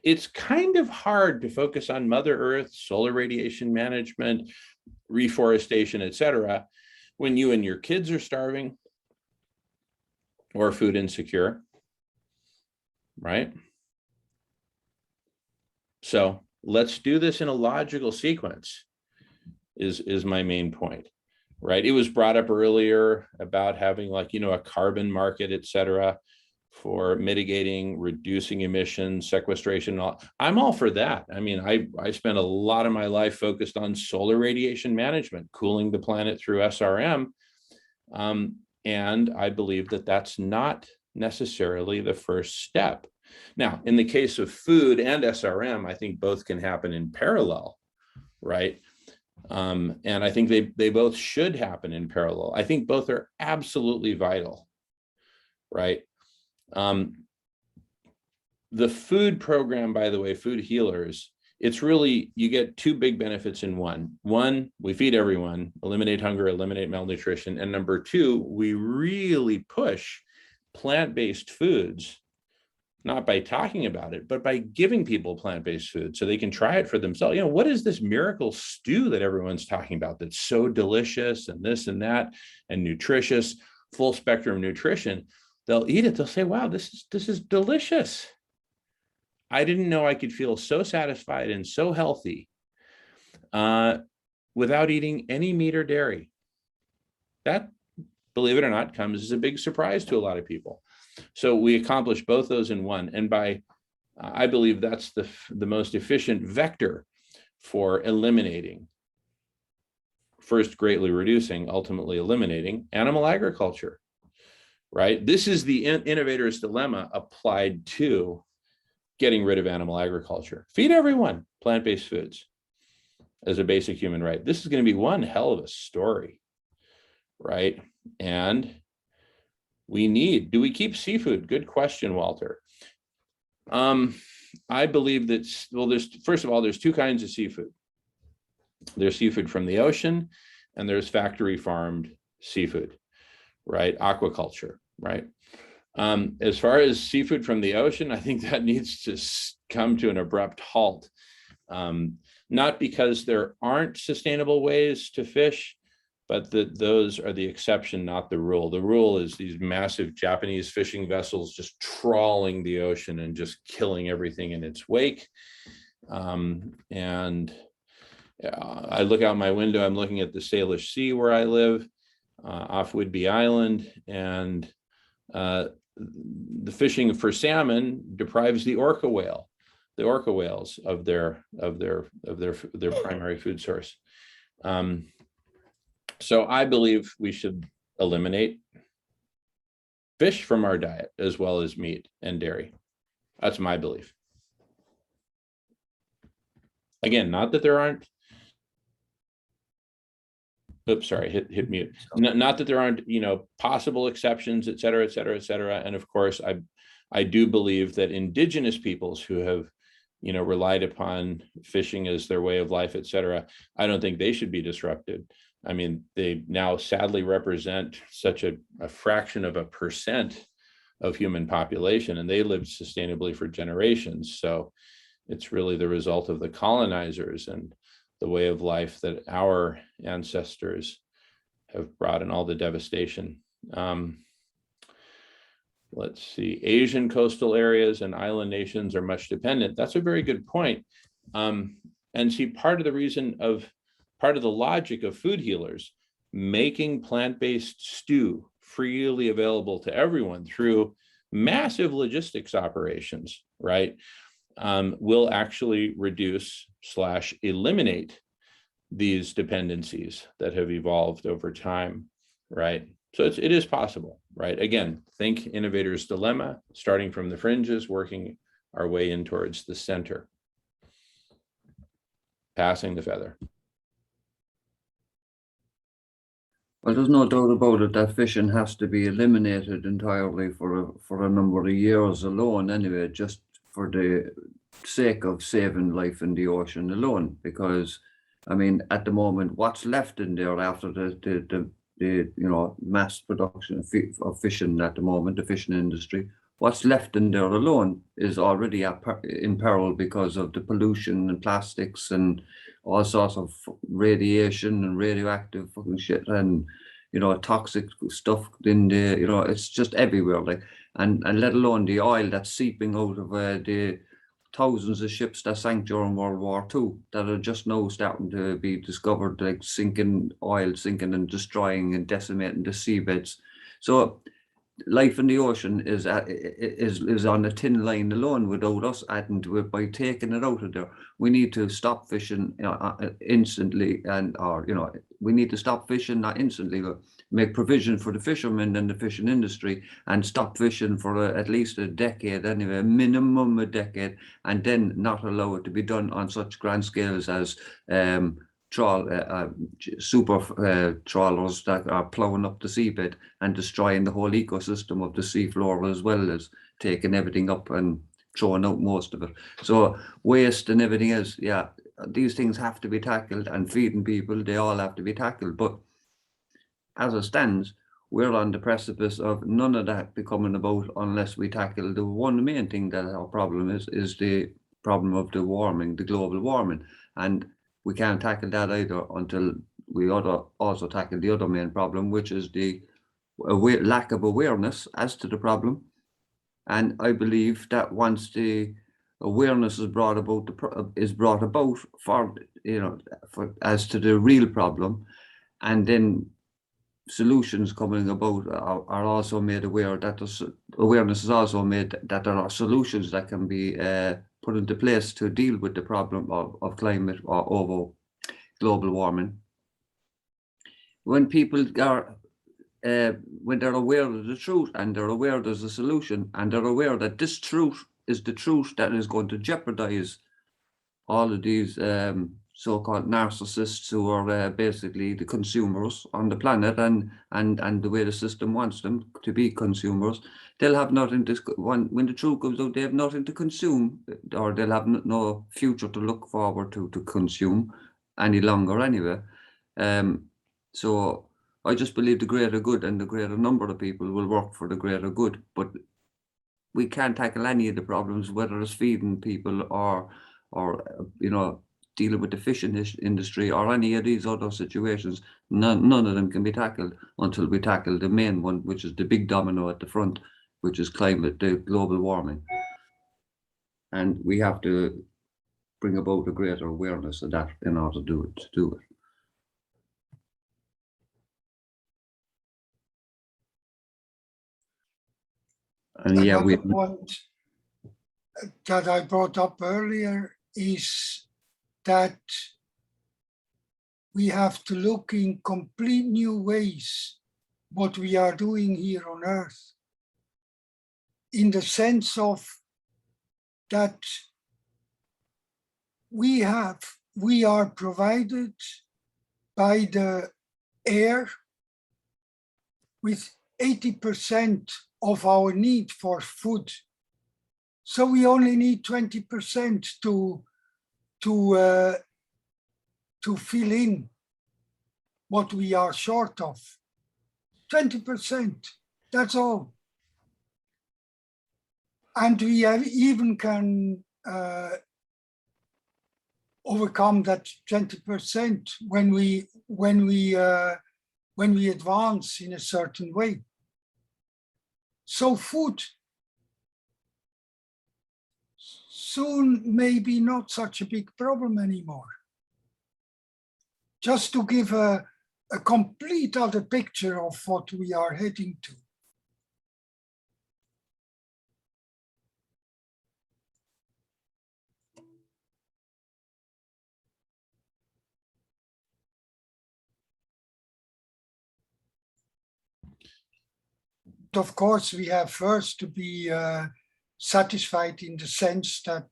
It's kind of hard to focus on Mother Earth, solar radiation management, reforestation, etc., when you and your kids are starving or food insecure, right? So let's do this in a logical sequence, is my main point, right? It was brought up earlier about having, like, a carbon market, etc., for mitigating, reducing emissions, sequestration. I'm all for that. I mean, I spent a lot of my life focused on solar radiation management, cooling the planet through SRM. And I believe that that's not necessarily the first step. Now, in the case of food and SRM, I think both can happen in parallel, right? And I think they both should happen in parallel. I think both are absolutely vital, right? The food program, by the way, Food Healers, it's really, you get two big benefits in one. One, we feed everyone, eliminate hunger, eliminate malnutrition. And number two, we really push plant-based foods, not by talking about it, but by giving people plant-based food so they can try it for themselves. What is this miracle stew that everyone's talking about that's so delicious and this and that and nutritious, full spectrum nutrition? They'll eat it, they'll say, wow, this is delicious. I didn't know I could feel so satisfied and so healthy without eating any meat or dairy. That, believe it or not, comes as a big surprise to a lot of people. So we accomplish both those in one. And I believe that's the most efficient vector for eliminating, first greatly reducing, ultimately eliminating animal agriculture, right? This is the innovator's dilemma applied to getting rid of animal agriculture. Feed everyone plant-based foods as a basic human right. This is going to be one hell of a story, right? And do we keep seafood? Good question, Walter. I believe that, well, first of all, there's two kinds of seafood. There's seafood from the ocean, and there's factory farmed seafood, right? Aquaculture, right? As far as seafood from the ocean, I think that needs to come to an abrupt halt. Not because there aren't sustainable ways to fish, but those are the exception, not the rule. The rule is these massive Japanese fishing vessels just trawling the ocean and just killing everything in its wake. And I look out my window, I'm looking at the Salish Sea where I live, off Whidbey Island, and The fishing for salmon deprives the orca whales of their primary food source. So I believe we should eliminate fish from our diet as well as meat and dairy. That's my belief. Again, not that there aren't, oops, sorry, hit mute. Not that there aren't, possible exceptions, et cetera, et cetera, et cetera. And of course, I do believe that indigenous peoples who have, relied upon fishing as their way of life, et cetera, I don't think they should be disrupted. I mean, they now sadly represent such a fraction of a percent of human population, and they lived sustainably for generations. So it's really the result of the colonizers and the way of life that our ancestors have brought in all the devastation. Let's see, Asian coastal areas and island nations are much dependent. That's a very good point. And see, part of the logic of food healers, making plant-based stew freely available to everyone through massive logistics operations, right, will actually reduce / eliminate these dependencies that have evolved over time, right? So it is possible, right? Again, think innovator's dilemma, starting from the fringes, working our way in towards the center. Passing the feather. Well, there's no doubt about it that fishing has to be eliminated entirely for a number of years alone anyway, just for the sake of saving life in the ocean alone. Because, I mean, at the moment, what's left in there after the mass production of fishing at the moment, the fishing industry, what's left in there alone is already in peril because of the pollution and plastics and all sorts of radiation and radioactive fucking shit and, toxic stuff in the, it's just everywhere, like, and let alone the oil that's seeping out of the thousands of ships that sank during World War II that are just now starting to be discovered, like sinking and destroying and decimating the seabeds. So life in the ocean is on a thin line alone without us adding to it by taking it out of there. We need to stop fishing instantly, we need to stop fishing, not instantly, but make provision for the fishermen and the fishing industry and stop fishing for at least a decade anyway, minimum a decade, and then not allow it to be done on such grand scales as super trawlers that are plowing up the seabed and destroying the whole ecosystem of the seafloor, as well as taking everything up and throwing out most of it. So waste and everything else, yeah, these things have to be tackled, and feeding people, they all have to be tackled. But as it stands, we're on the precipice of none of that becoming about unless we tackle the one main thing that our problem is the problem of the global warming. And we can't tackle that either until we also tackle the other main problem, which is the lack of awareness as to the problem. And I believe that once the awareness is brought about for as to the real problem, and then solutions coming about are also made aware that awareness is also made that there are solutions that can be put into place to deal with the problem of climate or over global warming. When people are when they're aware of the truth, and they're aware there's a solution, and they're aware that this truth is the truth that is going to jeopardize all of these so-called narcissists who are basically the consumers on the planet, and the way the system wants them to be consumers, they'll have nothing to, when the truth comes out, they have nothing to consume, or they'll have no future to look forward to consume any longer anyway. So I just believe the greater good and the greater number of people will work for the greater good. But we can't tackle any of the problems, whether it's feeding people or dealing with the fishing industry or any of these other situations. None of them can be tackled until we tackle the main one, which is the big domino at the front, which is climate, the global warming. And we have to bring about a greater awareness of that in order to do it. And yeah, we, Another point that I brought up earlier is that we have to look in complete new ways what we are doing here on Earth, in the sense of that we are provided by the air with 80% of our need for food. So we only need 20% to fill in what we are short of. 20%, that's all. And we even can overcome that 20% when we advance in a certain way. So food soon may be not such a big problem anymore. Just to give a complete other picture of what we are heading to. Of course, we have first to be satisfied in the sense that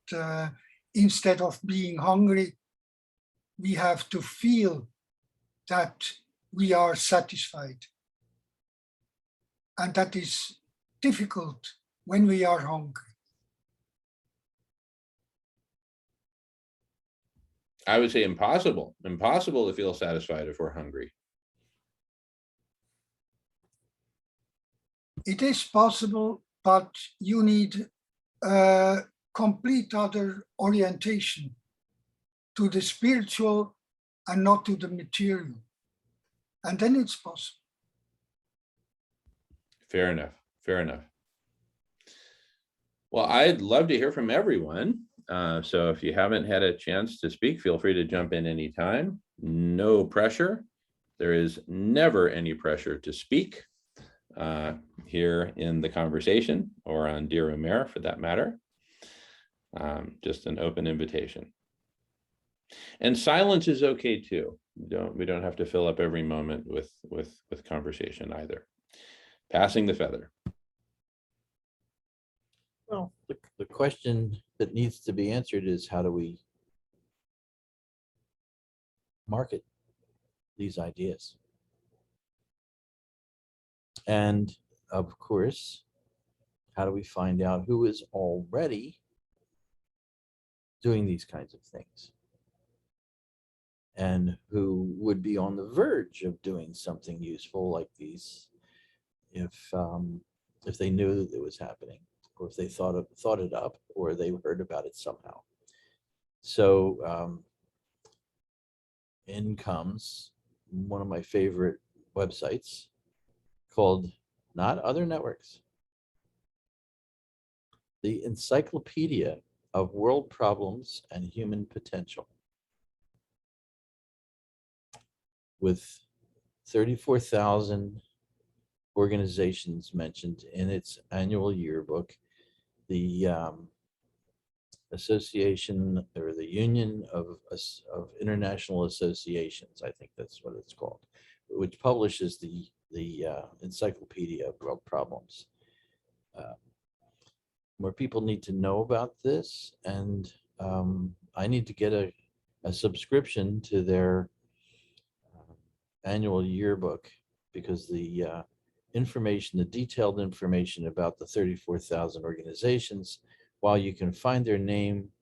instead of being hungry, we have to feel that we are satisfied. And that is difficult when we are hungry. I would say impossible to feel satisfied if we're hungry. It is possible, but you need a complete other orientation to the spiritual and not to the material. And then it's possible. Fair enough. Fair enough. Well, I'd love to hear from everyone. So if you haven't had a chance to speak, feel free to jump in anytime. No pressure. There is never any pressure to speak here in the conversation or on Dear Umair for that matter. Just an open invitation. And silence is okay too. We don't have to fill up every moment with conversation either. Passing the feather. Well, the question that needs to be answered is, how do we market these ideas? And of course, how do we find out who is already doing these kinds of things and who would be on the verge of doing something useful like these if they knew that it was happening, or if they thought it up, or they heard about it somehow. So in comes one of my favorite websites called Not Other Networks, the Encyclopedia of World Problems and Human Potential, with 34,000 organizations mentioned in its annual yearbook. The association, or the Union of International Associations, I think that's what it's called, which publishes the Encyclopedia of World Problems. More people need to know about this, and I need to get a subscription to their annual yearbook, because the information, the detailed information about the 34,000 organizations, while you can find their name,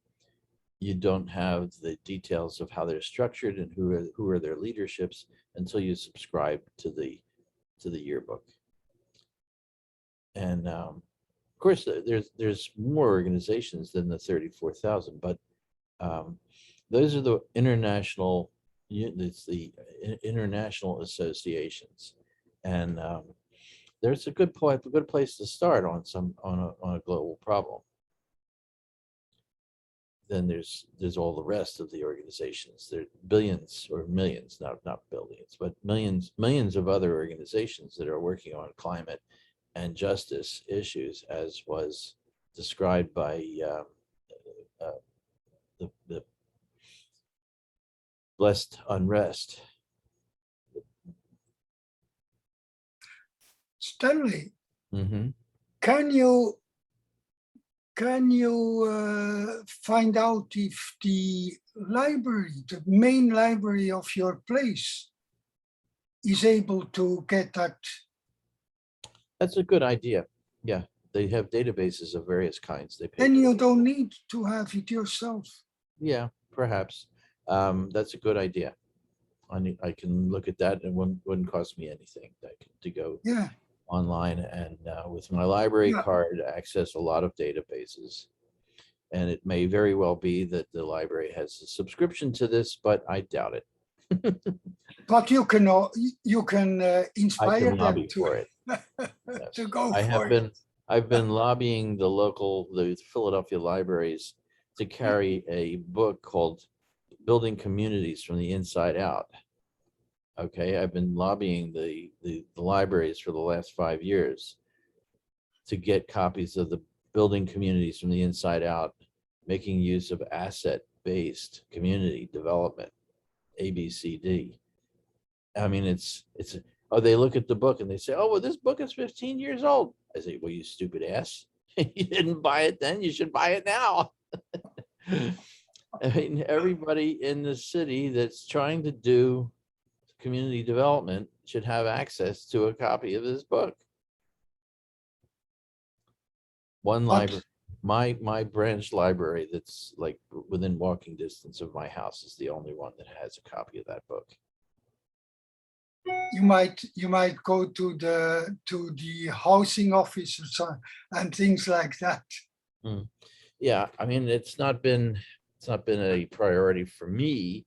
you don't have the details of how they're structured and who are their leaderships until you subscribe to the yearbook. And of course, there's more organizations than the 34,000, but those are the international. It's the international associations, and there's a good place to start on a global problem. Then there's all the rest of the organizations. There are billions or millions, not billions, but millions of other organizations that are working on climate and justice issues, as was described by the blessed unrest. Stanley, Mm-hmm. can you find out if the library, the main library of your place, is able to get that? That's a good idea. Yeah, they have databases of various kinds. They pay. Then you don't need to have it yourself. Yeah, perhaps. That's a good idea. I can look at that, and it wouldn't cost me anything to go Yeah, online and with my library Yeah. card access a lot of databases. And it may very well be that the library has a subscription to this, but I doubt it. but you can I inspire can them lobby to for it. Yes. to go I for have it. been, I've been lobbying the Philadelphia libraries to carry a book called Building Communities from the Inside Out. Okay, I've been lobbying the libraries for the last 5 years to get copies of the Building Communities from the Inside Out, making use of asset-based community development, ABCD. I mean, oh, they look at the book and they say, oh, well, this book is 15 years old. I say, well, you stupid ass. You didn't buy it then, you should buy it now. I mean, everybody in the city that's trying to do community development should have access to a copy of this book. One But- library, my branch library that's like within walking distance of my house is the only one that has a copy of that book. You might go to the housing office or so, and things like that. Yeah, I mean, it's not been a priority for me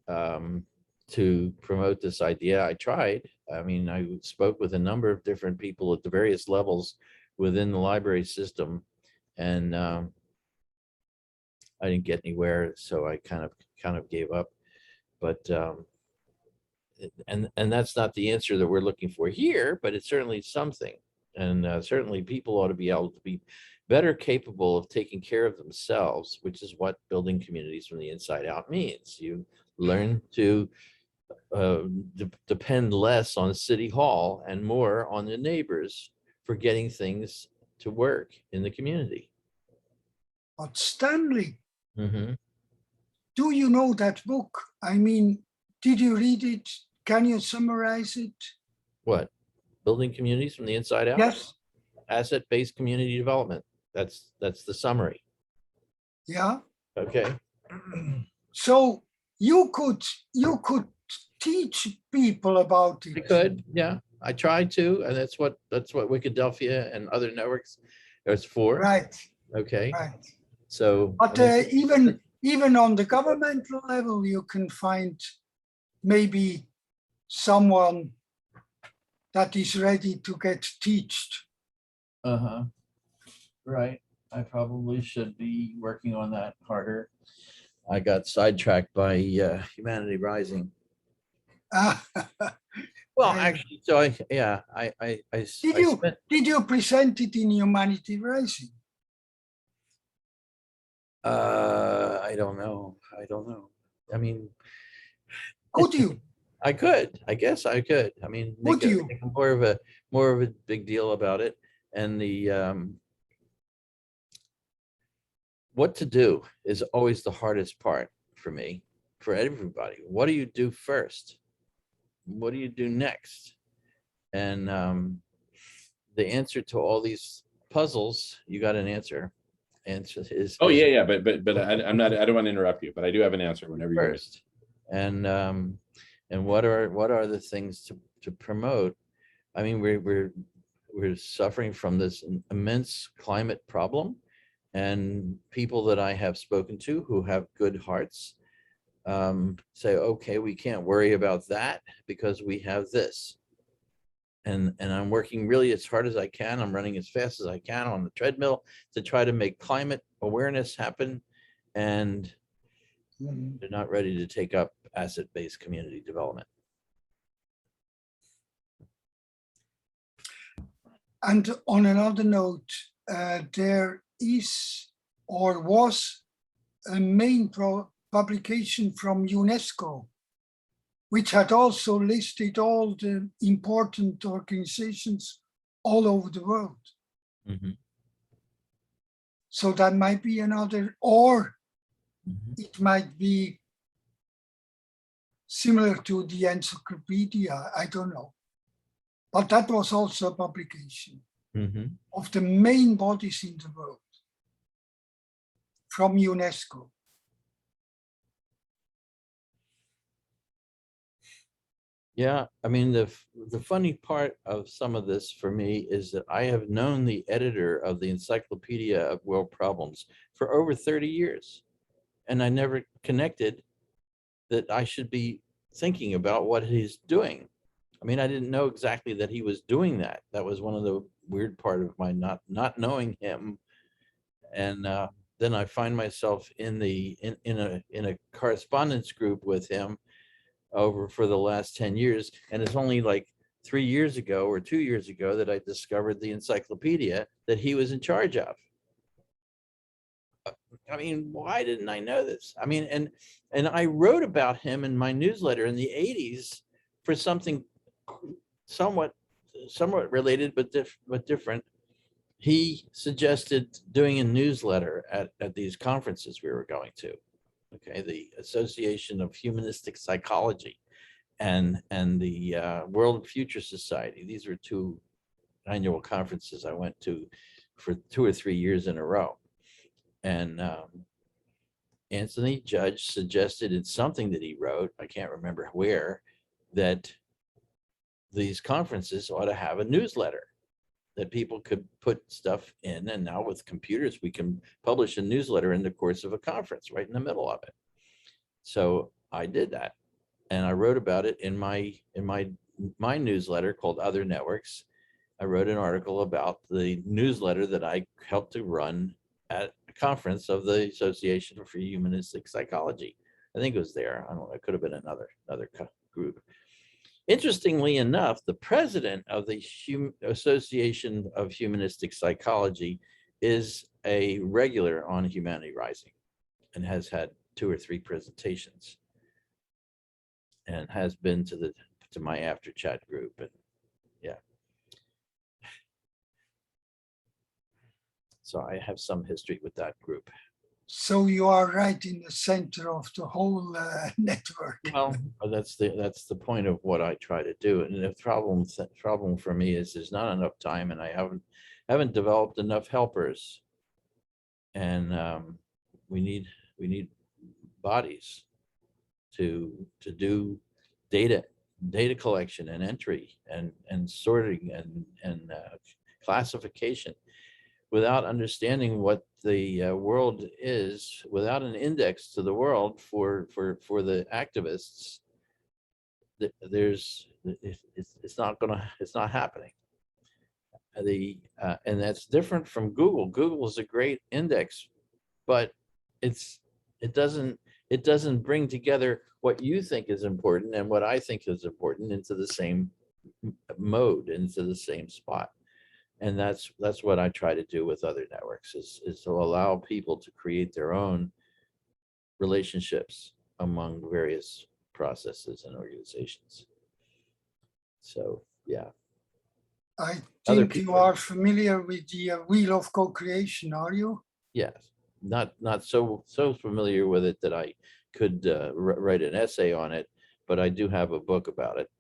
to promote this idea. I tried. I mean, I spoke with a number of different people at the various levels within the library system, and I didn't get anywhere, so I kind of gave up. But and that's not the answer that we're looking for here, but it's certainly something. And certainly people ought to be able to be better capable of taking care of themselves, which is what building communities from the inside out means. You learn to depend less on City Hall and more on the neighbors for getting things to work in the community. But Stanley, Mm-hmm. do you know that book? I mean, did you read it? Can you summarize it? What? Building communities from the inside out? Yes. Asset-based community development. That's the summary. Yeah. Okay. So you could teach people about it. I could, yeah. I tried to, and that's what Wikidelphia and other networks is for. Right. Okay. Right. So, But I mean, even on the governmental level, you can find maybe someone that is ready to get taught. uh-huh. Right. I probably should be working on that harder. I got sidetracked by Humanity Rising. Well, Yeah. actually, so I Did you present it in Humanity Rising? I don't know. I mean, Could you? I could. I guess I could. I mean, Would you? make more of a big deal about it, and the what to do is always the hardest part for me, for everybody. What do you do first? What do you do next? And the answer to all these puzzles, you got an answer. Answer is Oh, yeah, but I'm not, I don't want to interrupt you, but I do have an answer whenever you're ready. first. And what are the things to promote? I mean, we're suffering from this immense climate problem, and people that I have spoken to who have good hearts say, okay, we can't worry about that because we have this. And I'm working really as hard as I can. I'm running as fast as I can on the treadmill to try to make climate awareness happen. And they're not ready to take up asset-based community development. And on another note, there is or was a main publication from UNESCO, which had also listed all the important organizations all over the world. Mhm, So that might be another, or mhm. it might be similar to the encyclopedia, I don't know. But that was also a publication Mhm. of the main bodies in the world from UNESCO. Yeah, I mean, the funny part of some of this for me is that I have known the editor of the Encyclopedia of World Problems for over 30 years. And I never connected that I should be thinking about what he's doing. I mean, I didn't know exactly that he was doing that. That was one of the weird part of my not knowing him. And then I find myself in a correspondence group with him over for the last 10 years. And it's only like 3 years ago or 2 years ago that I discovered the encyclopedia that he was in charge of. I mean, why didn't I know this? I mean, and I wrote about him in my newsletter in the 80s for something somewhat related, but different. He suggested doing a newsletter at these conferences we were going to. Okay, the Association of Humanistic Psychology and the World Future Society. These were two annual conferences I went to for 2 or 3 years in a row. And Anthony Judge suggested in something that he wrote, I can't remember where, that these conferences ought to have a newsletter that people could put stuff in. And now with computers, we can publish a newsletter in the course of a conference, right in the middle of it. So I did that. And I wrote about it in my newsletter called Other Networks. I wrote an article about the newsletter that I helped to run at a conference of the Association for Humanistic Psychology. I think it was there. I don't know. It could have been another group. Interestingly enough, the president of the Association of Humanistic Psychology is a regular on Humanity Rising and has had 2 or 3 presentations and has been to my after chat group. And yeah. So I have some history with that group. So you are right in the center of the whole network. Well, that's the point of what I try to do. And the problem for me is there's not enough time, and I haven't developed enough helpers. And we need bodies to do data collection and entry and sorting and classification without understanding what the world is, without an index to the world for the activists. It's not happening. And that's different from Google. Google is a great index, but it doesn't bring together what you think is important and what I think is important into the same mode, into the same spot. And that's what I try to do with Other Networks is to allow people to create their own relationships among various processes and organizations. So yeah. I Other think you people are familiar with the wheel of co-creation, are you? Yes, not so familiar with it that I could write an essay on it, but I do have a book about it.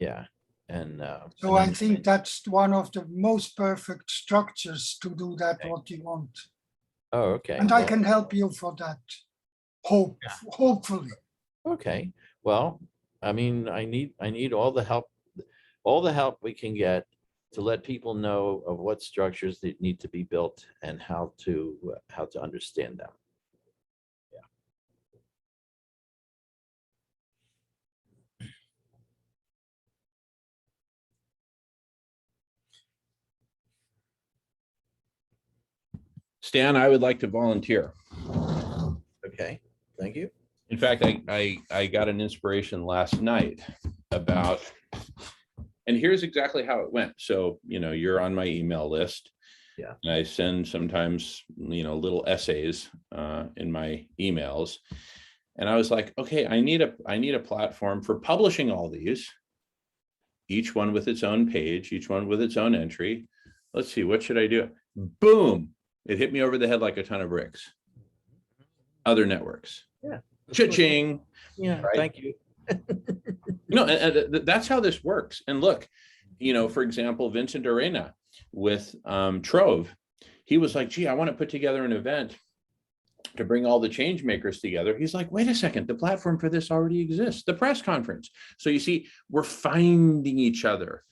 Yeah, and So I think that's one of the most perfect structures to do that what you want. oh, okay. And I can help you for that. Hopefully. Okay. Well, I mean, I need all the help we can get to let people know of what structures that need to be built and how to understand them. Yeah. Stan, I would like to volunteer. Okay. Thank you. In fact, I got an inspiration last night about, And here's exactly how it went. So, you're on my email list. Yeah. And I send sometimes, little essays in my emails. And I was like, okay, I need a platform for publishing all these, each one with its own page, each one with its own entry. Let's see, what should I do? Boom. It hit me over the head like a ton of bricks. Other networks. Yeah. Cha-ching. Yeah, Right? thank you. And that's how this works. And look, for example, Vincent Arena with Trove, he was like, gee, I want to put together an event to bring all the change makers together. He's like, wait a second, the platform for this already exists, the press conference. So you see, we're finding each other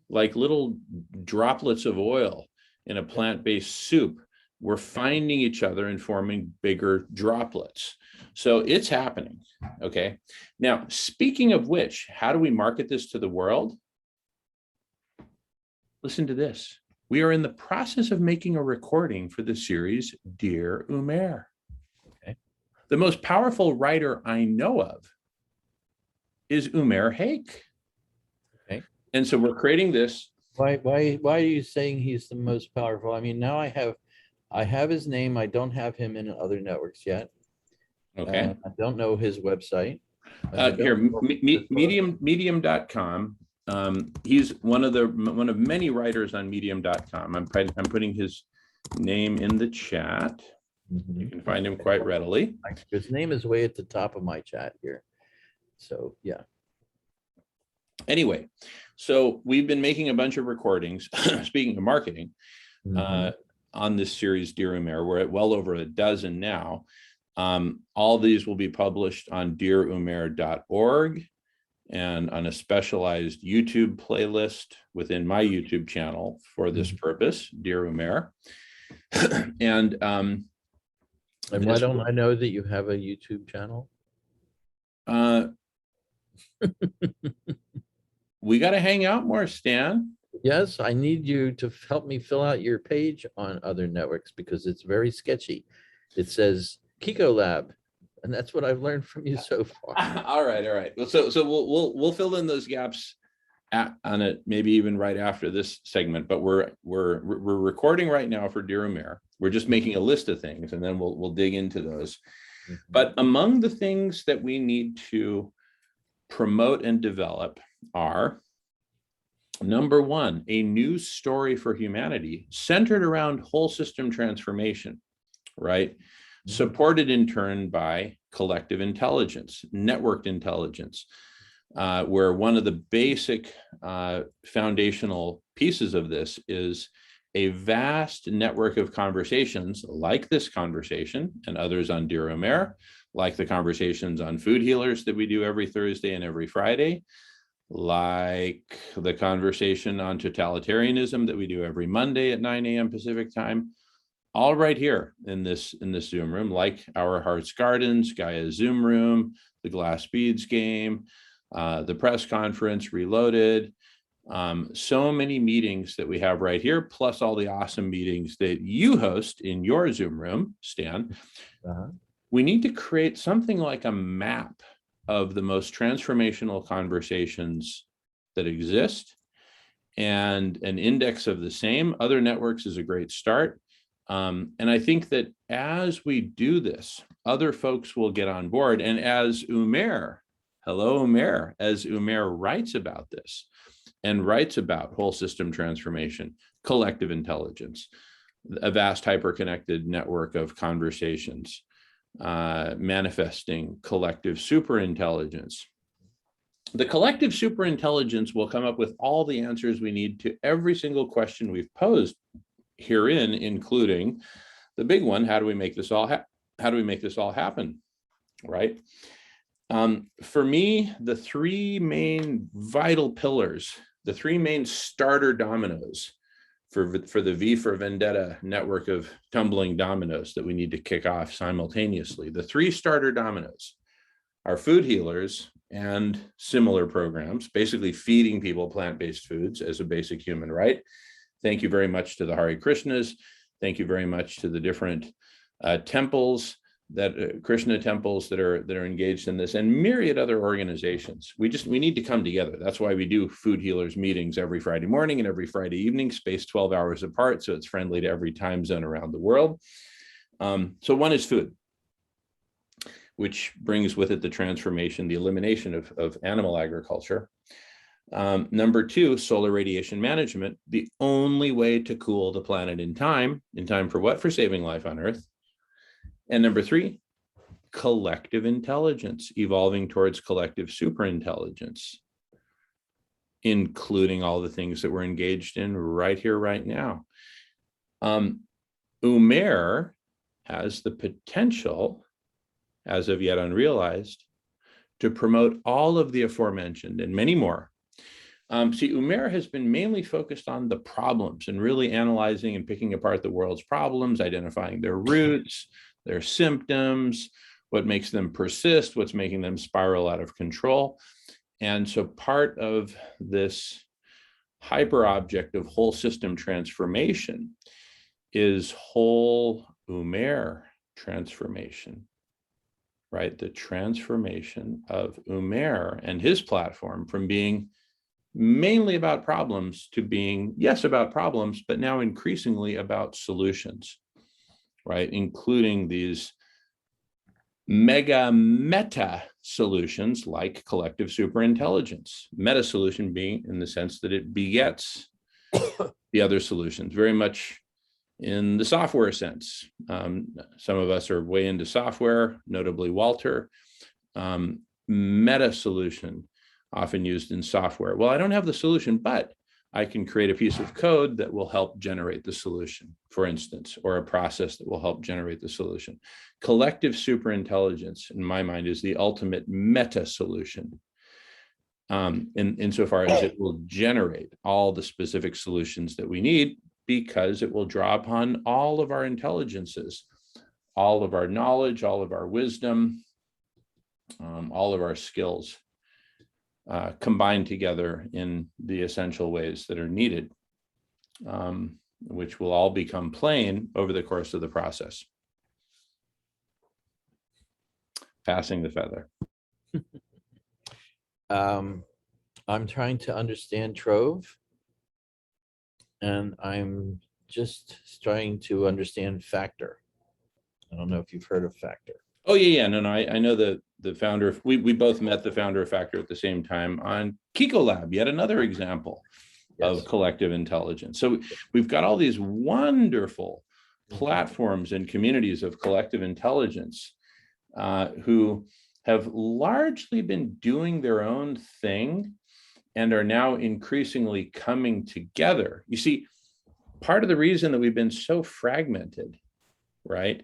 like little droplets of oil in a plant-based soup. We're finding each other and forming bigger droplets. So it's happening. Okay. Now, speaking of which, how do we market this to the world? Listen to this. We are in the process of making a recording for the series Dear Umair. Okay. The most powerful writer I know of is Umair Hake. Okay. And so we're creating this. Why are you saying he's the most powerful? I mean, now I have his name. I don't have him in other networks yet. Okay. I don't know his website. Here, medium.com. He's one of many writers on medium.com. I'm putting his name in the chat. You can find him quite readily. His name is way at the top of my chat here. So yeah. Anyway, so we've been making a bunch of recordings, speaking of marketing, on this series, Dear Umair. We're at well over a dozen now. All these will be published on dearumair.org and on a specialized YouTube playlist within my YouTube channel for this purpose, Dear Umair. And why don't I know that you have a YouTube channel? We got to hang out more, Stan. Yes, I need you to help me fill out your page on other networks because it's very sketchy. It says Kiko Lab, and that's what I've learned from you so far. All right. So we'll fill in those gaps on it, maybe even right after this segment. But we're recording right now for Dear Umair. We're just making a list of things, and then we'll dig into those. But among the things that we need to promote and develop are, number one, a new story for humanity centered around whole system transformation, right? Supported in turn by collective intelligence, networked intelligence, where one of the basic foundational pieces of this is a vast network of conversations like this conversation and others on Dear Umair, like the conversations on food healers that we do every Thursday and every Friday, like the conversation on totalitarianism that we do every Monday at 9 a.m. Pacific time, all right here in this Zoom room, like our Hearts Gardens, Gaia Zoom room, the Glass Beads game, the press conference, Reloaded, so many meetings that we have right here, plus all the awesome meetings that you host in your Zoom room, Stan. We need to create something like a map of the most transformational conversations that exist and an index of the same. Other networks is a great start. And I think that as we do this, other folks will get on board. And as Umair, hello, Umair, as Umair writes about this and writes about whole system transformation, collective intelligence, a vast hyperconnected network of conversations, manifesting collective superintelligence. The collective superintelligence will come up with all the answers we need to every single question we've posed herein, including the big one: how do we make this all happen? Right? For me, the three main vital pillars, the three main starter dominoes for the V for Vendetta network of tumbling dominoes that we need to kick off simultaneously. The three starter dominoes are food healers and similar programs, basically feeding people plant-based foods as a basic human right. Thank you very much to the Hare Krishnas. Thank you very much to the different temples Krishna temples that are engaged in this, and myriad other organizations. We need to come together. That's why we do food healers meetings every Friday morning and every Friday evening, spaced 12 hours apart, so it's friendly to every time zone around the world. So one is food, which brings with it the transformation, the elimination of animal agriculture. Number two, solar radiation management, the only way to cool the planet in time for what? For saving life on Earth. And number three, collective intelligence, evolving towards collective superintelligence, including all the things that we're engaged in right here, right now. Umair has the potential, as of yet unrealized, to promote all of the aforementioned and many more. See, Umair has been mainly focused on the problems and really analyzing and picking apart the world's problems, identifying their roots, their symptoms, what makes them persist, what's making them spiral out of control. And so part of this hyper object of whole system transformation is whole Umair transformation, right? The transformation of Umair and his platform from being mainly about problems to being, yes, about problems, but now increasingly about solutions, right? Including these meta solutions like collective superintelligence. Meta solution being in the sense that it begets the other solutions, very much in the software sense. Some of us are way into software, notably Walter. Meta solution, often used in software. Well, I don't have the solution, but I can create a piece of code that will help generate the solution, for instance, or a process that will help generate the solution. Collective superintelligence, in my mind, is the ultimate meta solution, insofar as it will generate all the specific solutions that we need, because it will draw upon all of our intelligences, all of our knowledge, all of our wisdom, all of our skills, combined together in the essential ways that are needed, which will all become plain over the course of the process. Passing the feather. I'm trying to understand Trove, and I'm just trying to understand Factor. I don't know if you've heard of Factor. Oh yeah, no, I know the founder. We both met the founder of Factor at the same time on Kiko Lab, yet another example of collective intelligence. So we've got all these wonderful platforms and communities of collective intelligence who have largely been doing their own thing and are now increasingly coming together. You see, part of the reason that we've been so fragmented, right,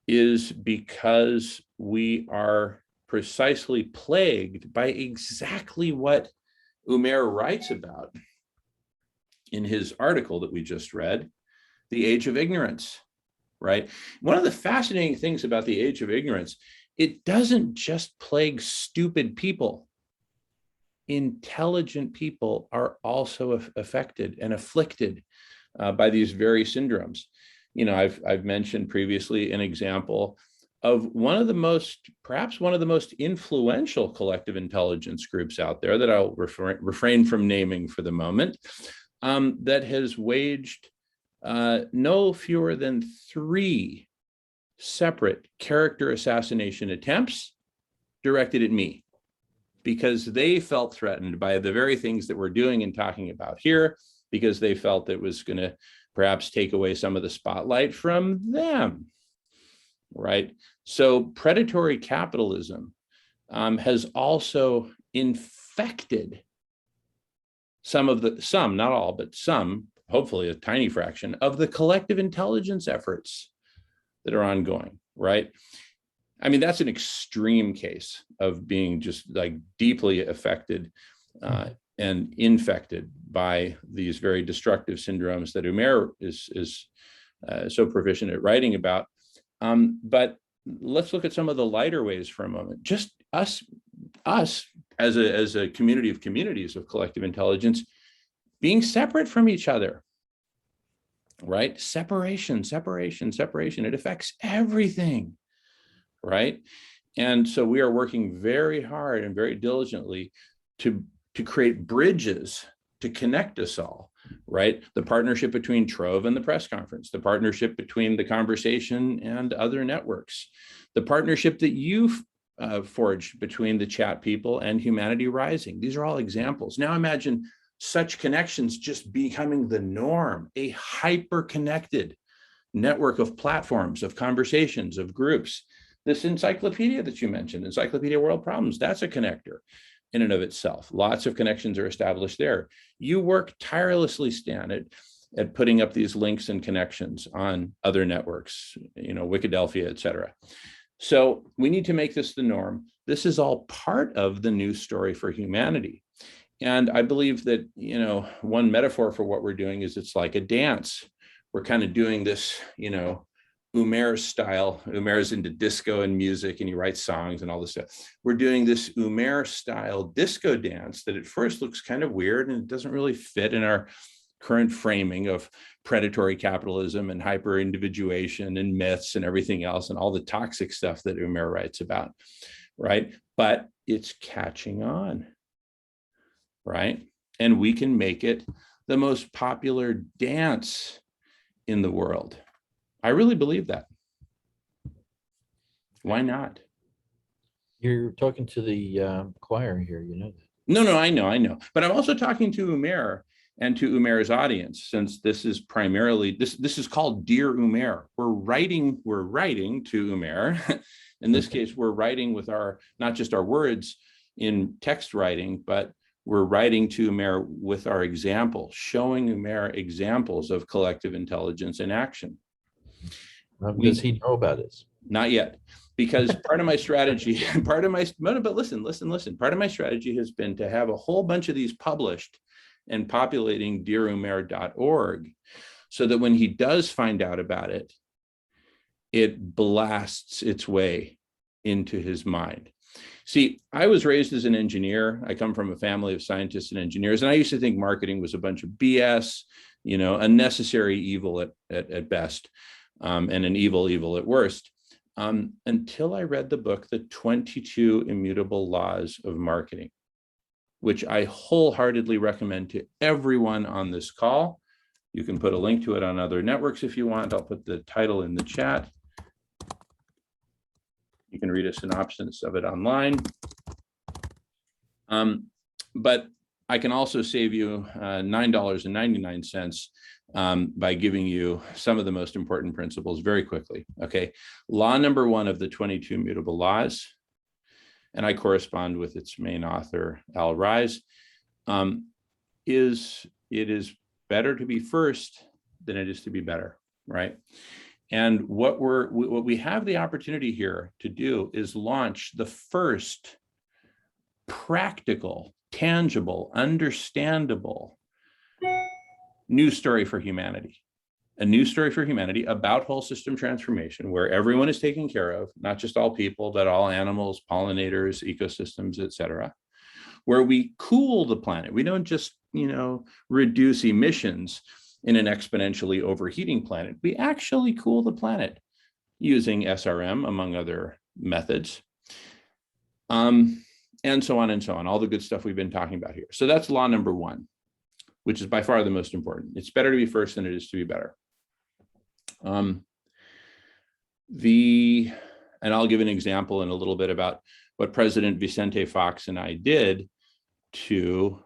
is because we are precisely plagued by exactly what Umair writes about in his article that we just read, The Age of Ignorance, right? One of the fascinating things about the Age of Ignorance, it doesn't just plague stupid people. Intelligent people are also affected and afflicted by these very syndromes. You know, I've mentioned previously an example of perhaps one of the most influential collective intelligence groups out there that I'll refrain from naming for the moment, that has waged no fewer than 3 separate character assassination attempts directed at me, because they felt threatened by the very things that we're doing and talking about here, because they felt it was going to perhaps take away some of the spotlight from them, right? So predatory capitalism has also infected some, not all, but some, hopefully a tiny fraction of the collective intelligence efforts that are ongoing, right? I mean, that's an extreme case of being just like deeply affected and infected by these very destructive syndromes that Umair is so proficient at writing about. But let's look at some of the lighter ways for a moment. Just us as a community of communities of collective intelligence being separate from each other, right? Separation. It affects everything. right? And so we are working very hard and very diligently to create bridges to connect us all, right? The partnership between Trove and the press conference, the partnership between the conversation and other networks, the partnership that you've forged between the chat people and Humanity Rising. These are all examples. Now imagine such connections just becoming the norm, a hyper-connected network of platforms, of conversations, of groups. This encyclopedia that you mentioned, Encyclopedia World Problems, that's a connector in and of itself. Lots of connections are established there. You work tirelessly, Stan, at putting up these links and connections on other networks, you know, Wikidelphia, et cetera. So we need to make this the norm. This is all part of the new story for humanity. And I believe that, you know, one metaphor for what we're doing is it's like a dance. We're kind of doing this, you know, Umair style. Umair's into disco and music, and he writes songs and all this stuff. We're doing this Umair style disco dance that at first looks kind of weird and it doesn't really fit in our current framing of predatory capitalism and hyper individuation and myths and everything else and all the toxic stuff that Umair writes about, right? But it's catching on, right? And we can make it the most popular dance in the world. I really believe that. Why not? You're talking to the choir here, you know that. No, I know. But I'm also talking to Umair and to Umair's audience, since this is primarily, this is called Dear Umair. We're writing to Umair. In this case, we're writing with our, not just our words in text writing, but we're writing to Umair with our example, showing Umair examples of collective intelligence in action. Does he know about this? Not yet, because part of my strategy, but listen, part of my strategy has been to have a whole bunch of these published and populating dearumair.org, so that when he does find out about it, it blasts its way into his mind. See, I was raised as an engineer. I come from a family of scientists and engineers, and I used to think marketing was a bunch of BS, you know, a necessary evil at best, and an evil at worst, until I read the book, The 22 Immutable Laws of Marketing, which I wholeheartedly recommend to everyone on this call. You can put a link to it on other networks if you want. I'll put the title in the chat. You can read a synopsis of it online. But I can also save you $9.99 by giving you some of the most important principles very quickly. Okay, law number 1 of the 22 immutable laws, and I correspond with its main author, Al Rise, is it is better to be first than it is to be better, right? And what we have the opportunity here to do is launch the first practical, tangible, understandable news story for humanity. A news story for humanity about whole system transformation, where everyone is taken care of, not just all people, but all animals, pollinators, ecosystems, et cetera, where we cool the planet. We don't just, you know, reduce emissions in an exponentially overheating planet. We actually cool the planet using SRM, among other methods, and so on and so on, all the good stuff we've been talking about here. So that's law number 1, which is by far the most important. It's better to be first than it is to be better. And I'll give an example in a little bit about what President Vicente Fox and I did to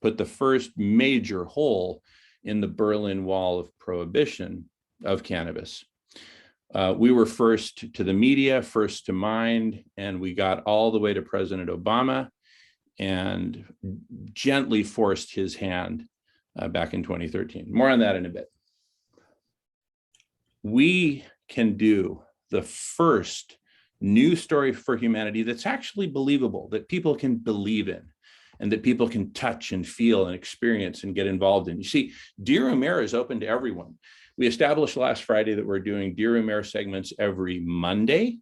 put the first major hole in the Berlin Wall of prohibition of cannabis. We were first to the media, first to mind, and we got all the way to President Obama and gently forced his hand back in 2013. More on that in a bit. We can do the first news story for humanity that's actually believable, that people can believe in, and that people can touch and feel and experience and get involved in. You see, Dear Umair is open to everyone. We established last Friday that we're doing Dear Umair segments every Monday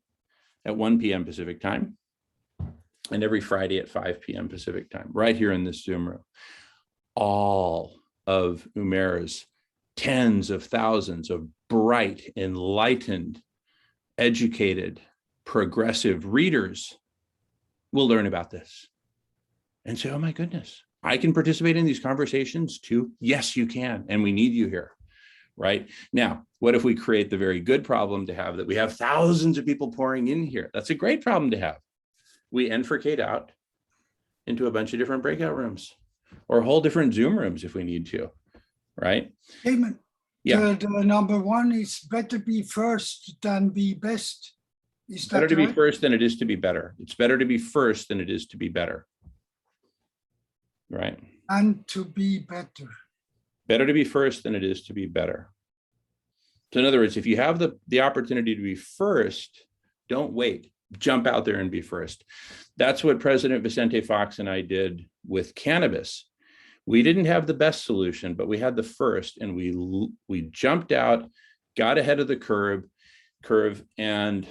at 1 p.m. Pacific time, and every Friday at 5 p.m. Pacific time, right here in this Zoom room. All of Umair's tens of thousands of bright, enlightened, educated, progressive readers will learn about this and say, oh my goodness, I can participate in these conversations too. Yes, you can. And we need you here. Right now, what if we create the very good problem to have that we have thousands of people pouring in here? That's a great problem to have. We enfricate out into a bunch of different breakout rooms or whole different Zoom rooms if we need to, right? Damon, Yeah, the number one is better be first than be best. Is that better to be right? first than it is to be better. It's better to be first than it is to be better, right? And to be better. Better to be first than it is to be better. So in other words, if you have the opportunity to be first, don't wait, jump out there and be first. That's what President Vicente Fox and I did with cannabis. We didn't have the best solution, but we had the first, and we jumped out, got ahead of the curve and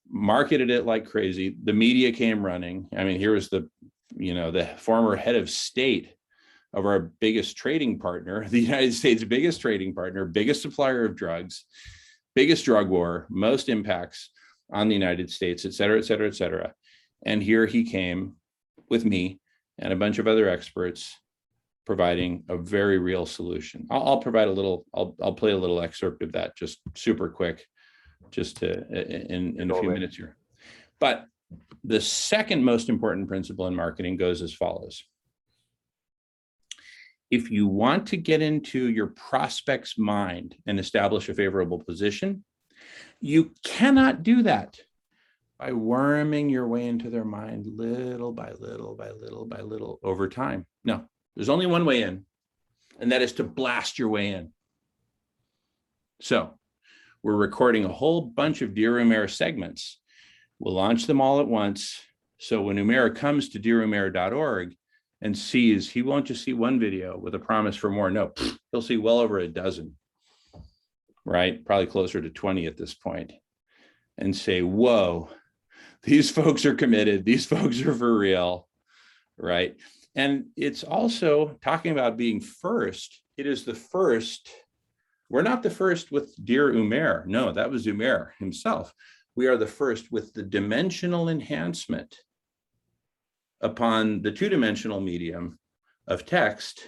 marketed it like crazy. The media came running. I mean, here was the former head of state of our biggest trading partner, the United States' biggest trading partner, biggest supplier of drugs, biggest drug war, most impacts on the United States, et cetera, et cetera, et cetera. And here he came with me and a bunch of other experts providing a very real solution. I'll provide a little, I'll play a little excerpt of that just super quick, just to in a few minutes here. But the second most important principle in marketing goes as follows. If you want to get into your prospect's mind and establish a favorable position, you cannot do that by worming your way into their mind little by little by little by little over time. No, there's only one way in, and that is to blast your way in. So we're recording a whole bunch of Dear Umair segments. We'll launch them all at once. So when Umair comes to dearumair.org and sees, he won't just see one video with a promise for more. No, he'll see well over a dozen, right? Probably closer to 20 at this point, and say, whoa, these folks are committed. These folks are for real, right? And it's also talking about being first. It is the first. We're not the first with Dear Umair. No, that was Umair himself. We are the first with the dimensional enhancement upon the two-dimensional medium of text.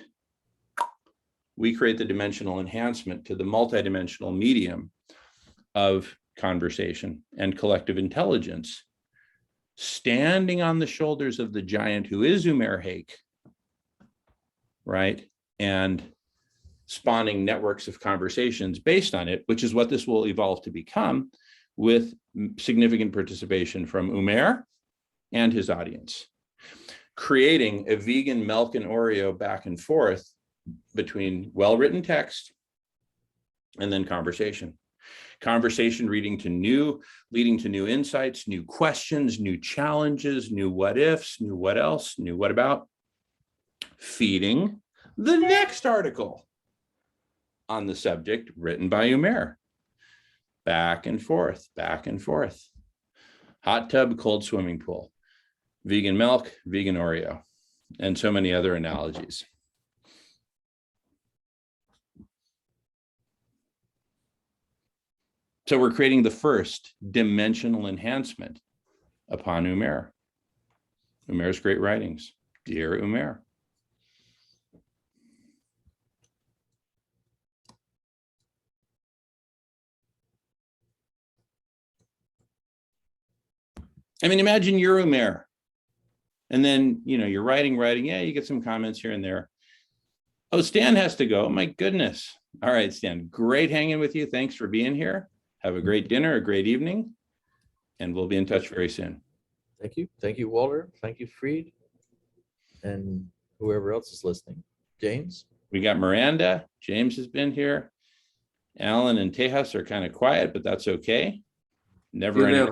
We create the dimensional enhancement to the multidimensional medium of conversation and collective intelligence, standing on the shoulders of the giant who is Umair Hake, right? And spawning networks of conversations based on it, which is what this will evolve to become, with significant participation from Umair and his audience, creating a vegan milk and Oreo back and forth between well-written text and then conversation. Conversation leading to new insights, new questions, new challenges, new what ifs, new what else, new what about, feeding the next article on the subject written by Umair. Back and forth, back and forth. Hot tub, cold swimming pool, vegan milk, vegan Oreo, and so many other analogies. So we're creating the first dimensional enhancement upon Umair. Umair's great writings. Dear Umair. I mean, imagine you're Umair, and then, you're writing. Yeah, you get some comments here and there. Oh, Stan has to go. My goodness. All right, Stan, great hanging with you. Thanks for being here. Have a great dinner, a great evening, and we'll be in touch very soon. Thank you. Thank you, Walter. Thank you, Fried, and whoever else is listening. James? We got Miranda. James has been here. Alan and Tejas are kind of quiet, but that's okay. Never any.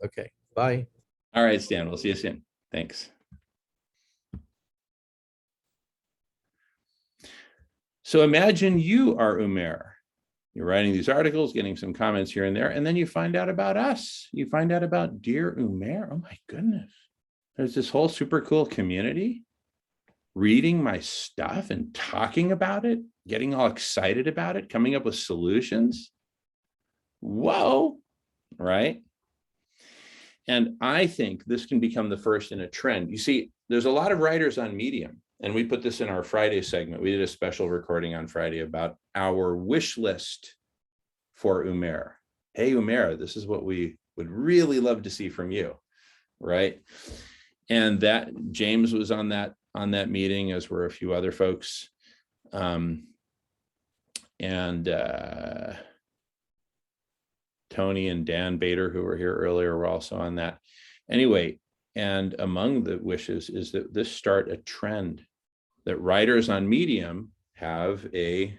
Okay, bye. All right, Stan, we'll see you soon. Thanks. So imagine you are Umair. You're writing these articles, getting some comments here and there, and then you find out about us. You find out about Dear Umair. Oh my goodness. There's this whole super cool community reading my stuff and talking about it, getting all excited about it, coming up with solutions. Whoa, right? And I think this can become the first in a trend. You see, there's a lot of writers on Medium, and we put this in our Friday segment. We did a special recording on Friday about our wish list for Umair. Hey, Umair, this is what we would really love to see from you, right? And that James was on that meeting, as were a few other folks. Tony and Dan Bader, who were here earlier, were also on that. Anyway, and among the wishes is that this start a trend, that writers on Medium have a,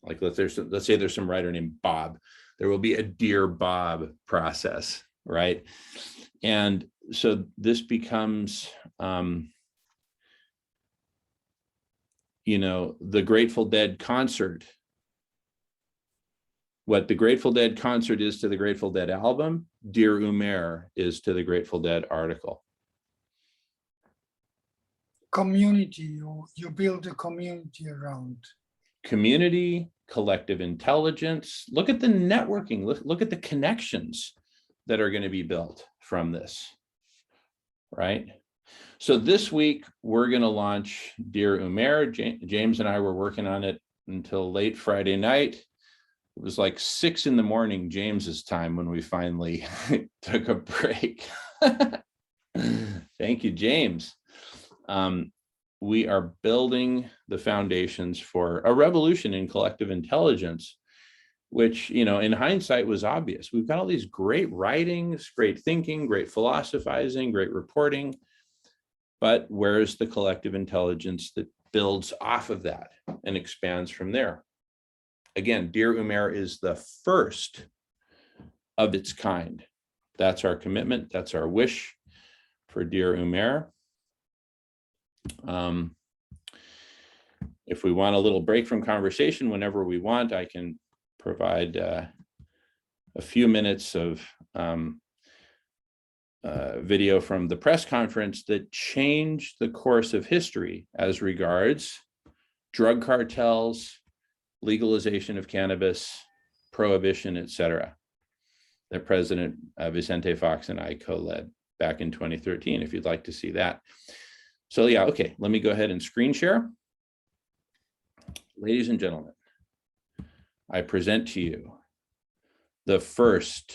like, let's say there's some writer named Bob, there will be a Dear Bob process, right? And so this becomes, the Grateful Dead concert. What the Grateful Dead concert is to the Grateful Dead album, Dear Umair is to the Grateful Dead article. Community, you build a community around. Community, collective intelligence. Look at the networking, look at the connections that are going to be built from this, right? So this week, we're going to launch Dear Umair. James and I were working on it until late Friday night. It was like 6 a.m. James's time when we finally took a break. Thank you, James. We are building the foundations for a revolution in collective intelligence, which, in hindsight was obvious. We've got all these great writings, great thinking, great philosophizing, great reporting, but where's the collective intelligence that builds off of that and expands from there? Again, Dear Umair is the first of its kind. That's our commitment. That's our wish for Dear Umair. If we want a little break from conversation whenever we want, I can provide a few minutes of video from the press conference that changed the course of history as regards drug cartels, legalization of cannabis, prohibition, etc., that President Vicente Fox and I co-led back in 2013, if you'd like to see that. So yeah, okay, let me go ahead and screen share. Ladies and gentlemen, I present to you the first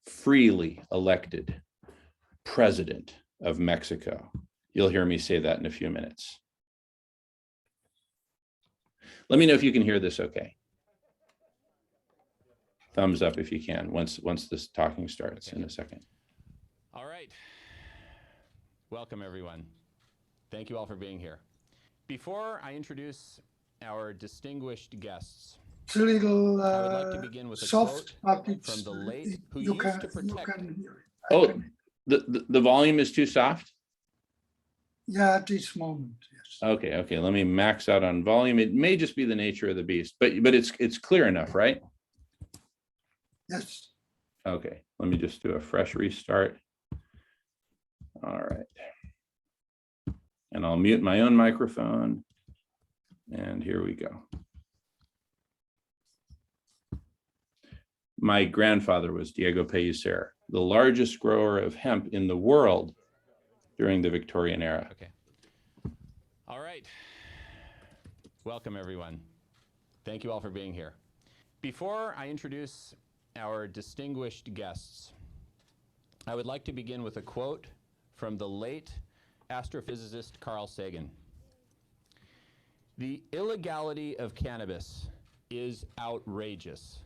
freely elected president of Mexico. You'll hear me say that in a few minutes. Let me know if you can hear this okay. Thumbs up if you can, once this talking starts in a second. All right. Welcome, everyone. Thank you all for being here. Before I introduce our distinguished guests, It's a little I would like to begin with a soft, quote but it's, from the late, who you used to can protect. hear it. Oh, the volume is too soft? Yeah, at this moment, yes. Okay, let me max out on volume. It may just be the nature of the beast, but it's clear enough, right? Yes. Okay, let me just do a fresh restart. All right. And I'll mute my own microphone. And here we go. My grandfather was Diego Pellicer, the largest grower of hemp in the world during the Victorian era. Okay. All right. Welcome, everyone. Thank you all for being here. Before I introduce our distinguished guests, I would like to begin with a quote from the late astrophysicist Carl Sagan. "The illegality of cannabis is outrageous,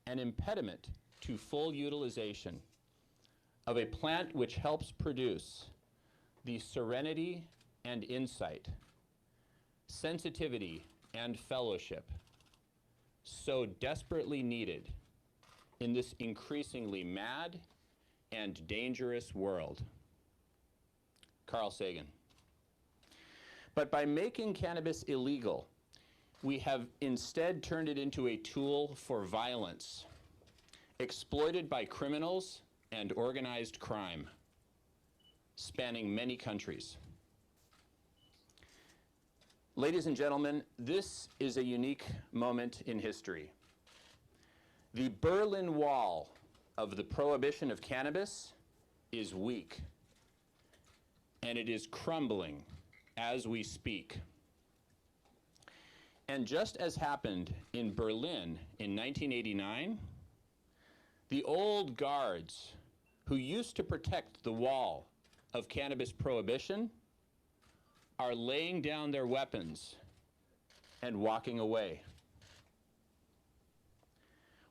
an impediment to full utilization of a plant which helps produce the serenity and insight, sensitivity and fellowship so desperately needed in this increasingly mad and dangerous world." Carl Sagan. But by making cannabis illegal, we have instead turned it into a tool for violence, exploited by criminals and organized crime, spanning many countries. Ladies and gentlemen, this is a unique moment in history. The Berlin Wall of the prohibition of cannabis is weak, and it is crumbling as we speak. And just as happened in Berlin in 1989, the old guards who used to protect the wall of cannabis prohibition are laying down their weapons and walking away.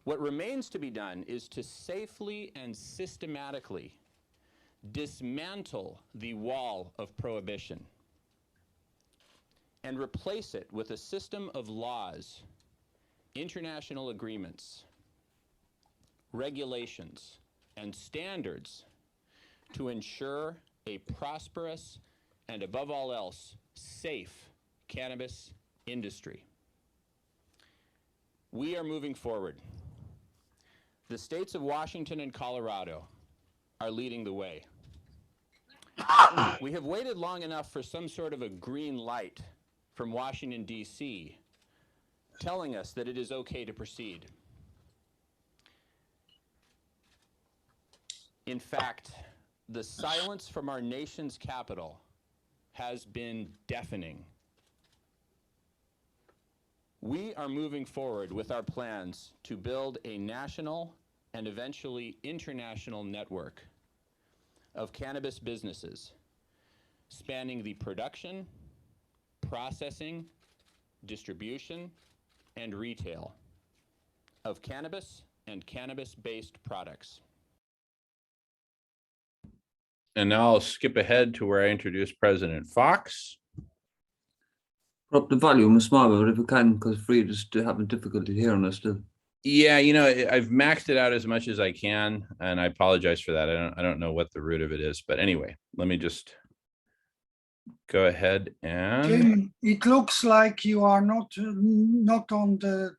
What remains to be done is to safely and systematically dismantle the wall of prohibition and replace it with a system of laws, international agreements, regulations, and standards to ensure a prosperous and, above all else, safe cannabis industry. We are moving forward. The states of Washington and Colorado are leading the way. We have waited long enough for some sort of a green light from Washington, D.C., telling us that it is okay to proceed. In fact, the silence from our nation's capital has been deafening. We are moving forward with our plans to build a national and eventually international network of cannabis businesses spanning the production, processing, distribution, and retail of cannabis and cannabis-based products. And now I'll skip ahead to where I introduce President Fox. Put up the volume a small bit if you can, because Fried is still having difficulty hearing us still. Yeah, I've maxed it out as much as I can, and I apologize for that. I don't know what the root of it is, but anyway, let me just go ahead and Jim, it looks like you are not on the,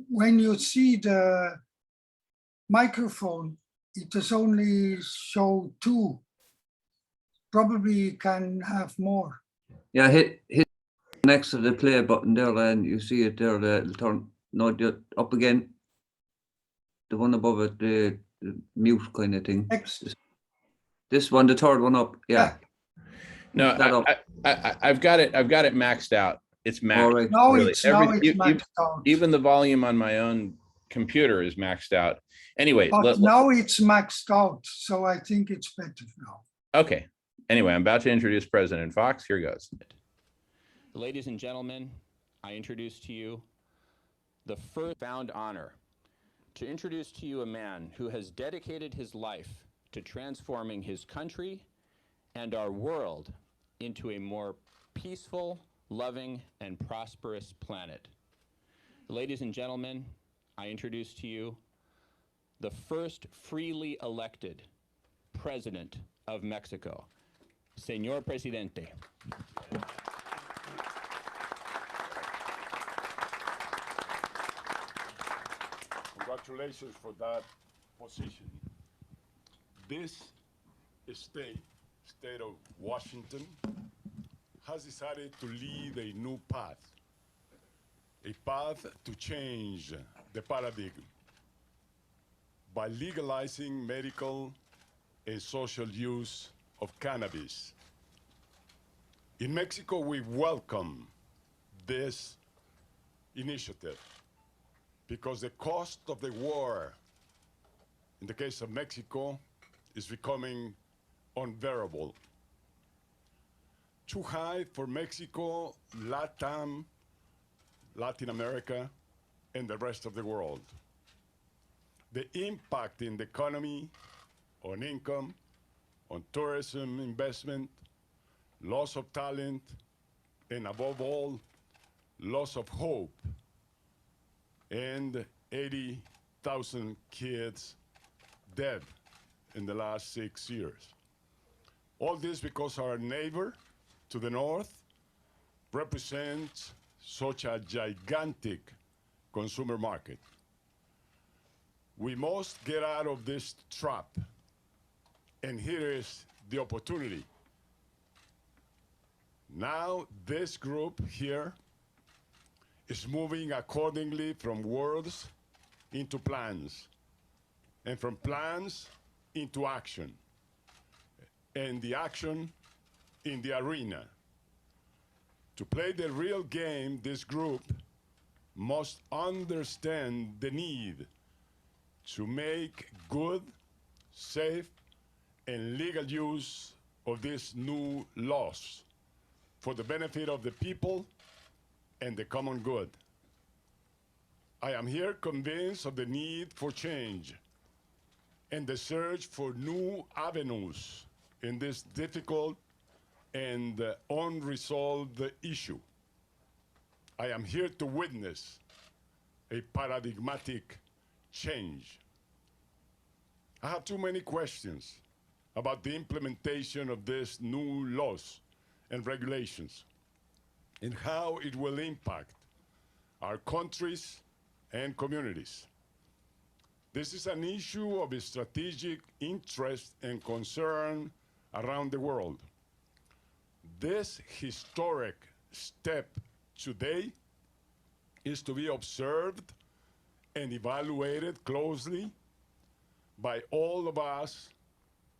when you see the microphone, it does only show 2. Probably you can have more. Yeah, hit next to the play button there, and you see it there. It'll turn. No, up again. The one above it, the mute kind of thing. Next. This one, the third one up. Yeah. no, that up. I've got it maxed out. It's maxed. All right. Now really. it's Every- maxed out. Even the volume on my own computer is maxed out. Anyway, But now it's maxed out, so I think it's better now. okay. Anyway, I'm about to introduce President Fox. Here goes. Ladies and gentlemen, I introduce to you the first found honor to introduce to you a man who has dedicated his life to transforming his country and our world into a more peaceful, loving, and prosperous planet. Ladies and gentlemen, I introduce to you the first freely elected president of Mexico, Señor Presidente. Congratulations for that position. This state of Washington, has decided to lead a new path, a path to change the paradigm by legalizing medical and social use of cannabis. In Mexico, we welcome this initiative because the cost of the war, in the case of Mexico, is becoming unbearable. Too high for Mexico, Latin America, and the rest of the world. The impact in the economy, on income, on tourism investment, loss of talent, and above all, loss of hope, and 80,000 kids dead in the last 6 years. All this because our neighbor to the north represents such a gigantic consumer market. We must get out of this trap, and here is the opportunity. Now this group here is moving accordingly from words into plans, and from plans into action, and the action in the arena. To play the real game, this group must understand the need to make good, safe, and legal use of these new laws for the benefit of the people and the common good. I am here convinced of the need for change and the search for new avenues in this difficult and unresolved issue. I am here to witness a paradigmatic change. I have too many questions about the implementation of these new laws and regulations and how it will impact our countries and communities. This is an issue of strategic interest and concern around the world. This historic step today is to be observed and evaluated closely by all of us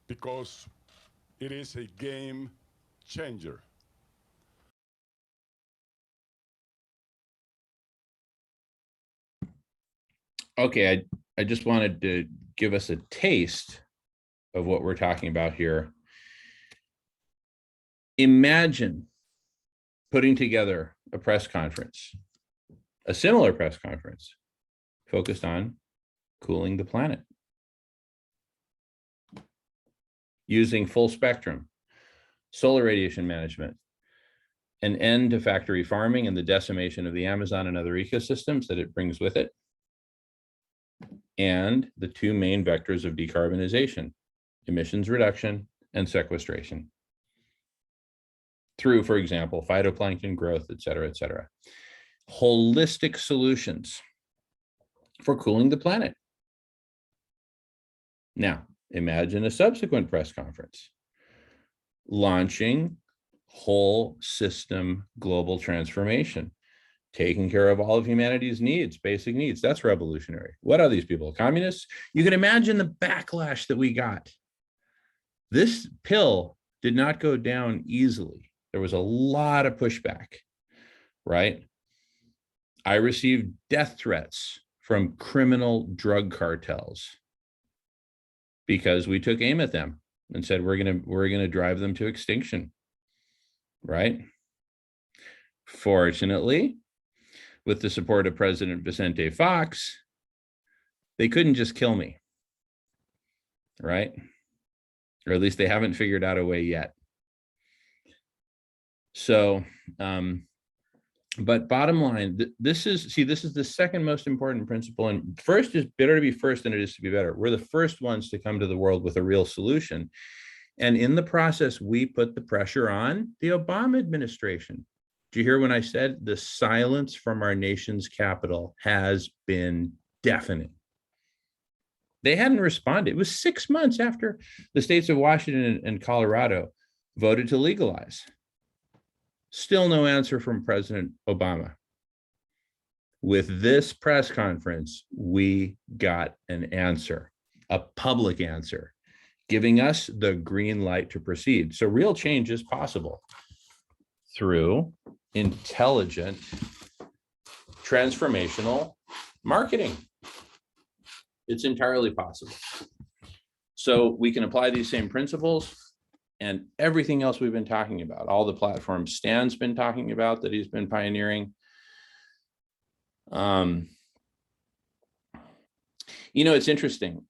because it is a game changer. Okay, I just wanted to give us a taste of what we're talking about here. Imagine putting together a press conference, a similar press conference, focused on cooling the planet, using full spectrum, solar radiation management, an end to factory farming and the decimation of the Amazon and other ecosystems that it brings with it, and the two main vectors of decarbonization, emissions reduction and sequestration, through, for example, phytoplankton growth, et cetera, et cetera. Holistic solutions for cooling the planet. Now, imagine a subsequent press conference launching whole system global transformation, taking care of all of humanity's needs, basic needs. That's revolutionary. What are these people, communists? You can imagine the backlash that we got. This pill did not go down easily. There was a lot of pushback, right? I received death threats from criminal drug cartels because we took aim at them and said, we're gonna drive them to extinction, right? Fortunately, with the support of President Vicente Fox, they couldn't just kill me, right? Or at least they haven't figured out a way yet. So, but bottom line, this is the second most important principle. And first is better to be first than it is to be better. We're the first ones to come to the world with a real solution. And in the process, we put the pressure on the Obama administration. Did you hear when I said the silence from our nation's capital has been deafening? They hadn't responded. It was 6 months after the states of Washington and Colorado voted to legalize. Still no answer from President Obama. With this press conference, we got an answer, a public answer, giving us the green light to proceed. So real change is possible through intelligent, transformational marketing. It's entirely possible. So we can apply these same principles and everything else we've been talking about, all the platforms Stan's been talking about that he's been pioneering. You know, it's interesting.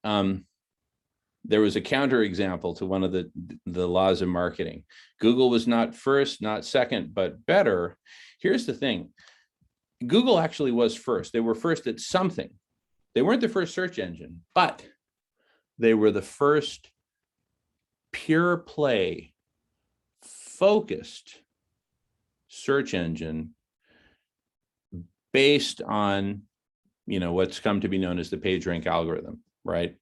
There was a counterexample to one of the laws of marketing. Google was not first, not second, but better. Here's the thing. Google actually was first. They were first at something. They weren't the first search engine, but they were the first pure play focused search engine based on, you know, what's come to be known as the PageRank algorithm, right?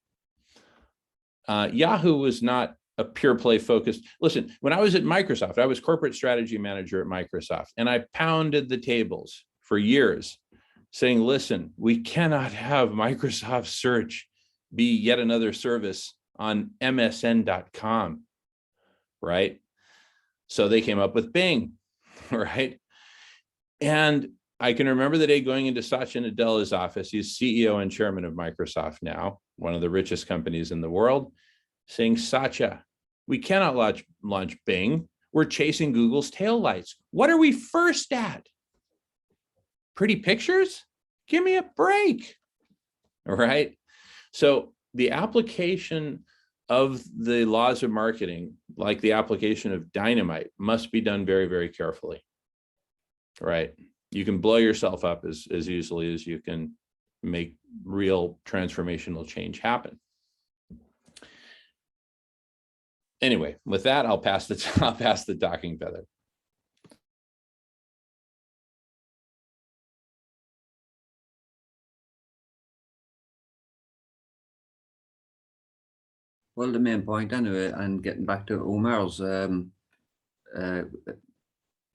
Yahoo was not a pure play focused. Listen, when I was at Microsoft, I was corporate strategy manager at Microsoft, and I pounded the tables for years saying, listen, we cannot have Microsoft Search be yet another service on MSN.com, right? So they came up with Bing, right? And I can remember the day going into Satya Nadella's office. He's CEO and chairman of Microsoft now, one of the richest companies in the world, saying, Satya, we cannot launch Bing. We're chasing Google's taillights. What are we first at? Pretty pictures? Give me a break. All right. So the application of the laws of marketing, like the application of dynamite, must be done very, very carefully. Right. You can blow yourself up as easily as you can make real transformational change happen. Anyway, with that, I'll pass the talking feather. Well, the main point anyway, and getting back to Umair's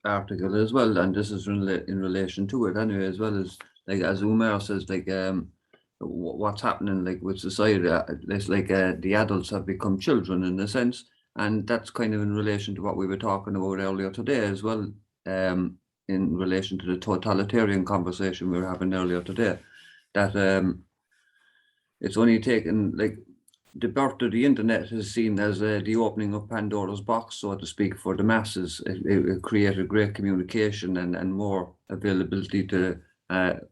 article as well, and this is in relation to it anyway, as well as, like, as Umair says, like, what's happening, like, with society, it's like the adults have become children in a sense, and that's kind of in relation to what we were talking about earlier today as well, in relation to the totalitarian conversation we were having earlier today, that it's only taken, like, the birth of the internet is seen as the opening of Pandora's box, so to speak, for the masses. It created great communication and more availability to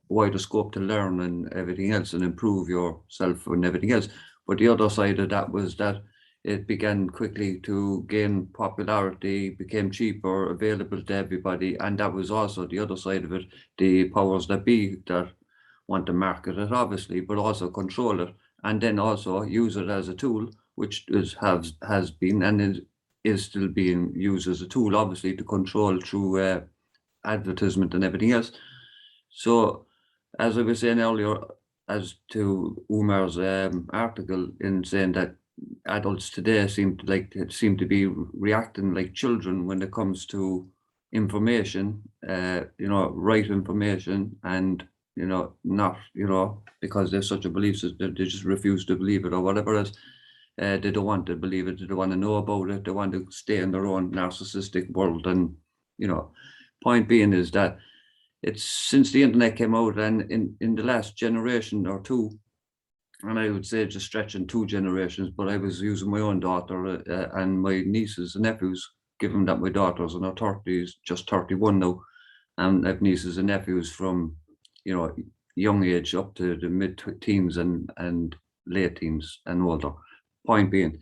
wider scope to learn and everything else, and improve yourself and everything else. But the other side of that was that it began quickly to gain popularity, became cheaper, available to everybody, and that was also the other side of it, the powers that be that want to market it, obviously, but also control it. And then also use it as a tool, which has been and is still being used as a tool, obviously, to control through advertisement and everything else. So, as I was saying earlier, as to Umair's article, in saying that adults today seem to be reacting like children when it comes to information, right information, and not, because there's such a belief that they just refuse to believe it or whatever else. They don't want to believe it. They don't want to know about it. They want to stay in their own narcissistic world. And, point being is that it's since the internet came out, and in the last generation or two, and I would say just stretching 2 generations, but I was using my own daughter and my nieces and nephews, given that my daughter's in her 30s, just 31 now, and I have nieces and nephews from young age up to the mid-teens and late teens and older. Point being,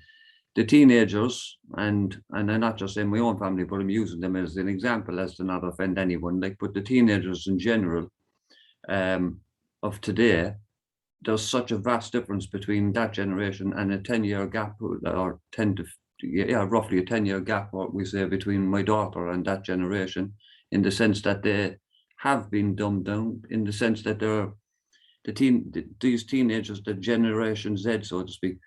the teenagers, and I'm not just saying my own family, but I'm using them as an example as to not offend anyone, but the teenagers in general of today, there's such a vast difference between that generation and a 10-year gap, or roughly a 10-year gap, what we say, between my daughter and that generation, in the sense that they have been dumbed down, in the sense that these teenagers, the Generation Z, so to speak,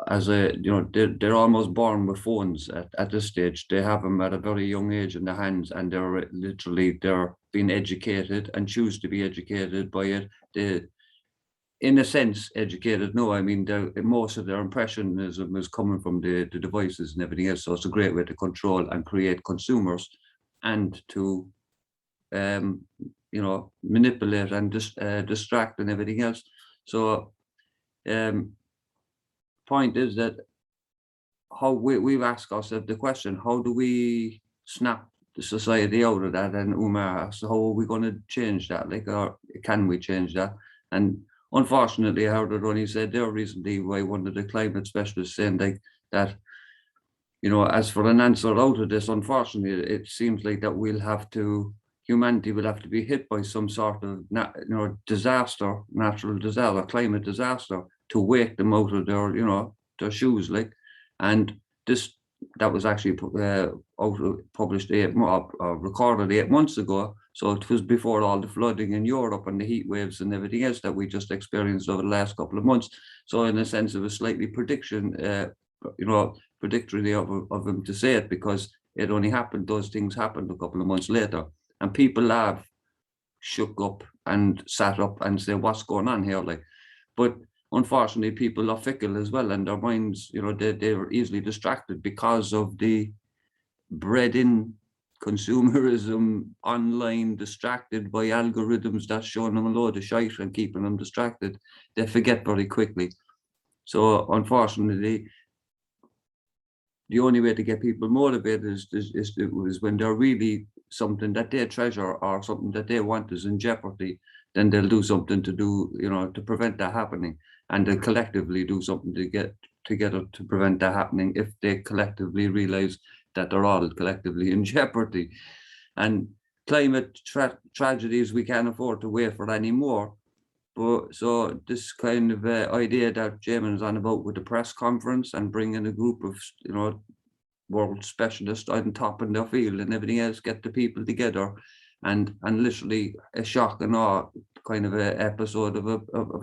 they're almost born with phones at this stage. They have them at a very young age in their hands, and they're being educated and choose to be educated by it. They, in a sense, educated. No, I mean, most of their impressionism is coming from the devices and everything else. So it's a great way to control and create consumers, and to manipulate and distract and everything else. So point is that how we've asked ourselves the question, how do we snap the society out of that? And Umair asked, how are we going to change that? Or can we change that? And unfortunately, I heard it only said there recently by one of the climate specialists saying that, as for an answer out of this, unfortunately, it seems like that humanity will have to be hit by some sort of disaster, natural disaster, climate disaster, to wake them out of their shoes, and that was actually published recorded 8 months ago. So it was before all the flooding in Europe and the heat waves and everything else that we just experienced over the last couple of months. So in a sense, it was slightly predictory of him to say it, because it only happened, those things happened a couple of months later. And people have shook up and sat up and say, what's going on here? Like, but unfortunately, people are fickle as well, and their minds, you know, they're easily distracted because of the bred-in consumerism, online, distracted by algorithms that's showing them a load of shite and keeping them distracted. They forget very quickly. So unfortunately, the only way to get people motivated is when they're really something that they treasure or something that they want is in jeopardy, then they'll do something to do, you know, to prevent that happening. And they'll collectively do something to get together to prevent that happening if they collectively realize that they're all collectively in jeopardy. And climate tragedies, we can't afford to wait for anymore. But so this kind of idea that Jamin is on about with the press conference and bringing a group of, you know, world specialists on top in their field and everything else, get the people together, and literally a shock and awe kind of a episode of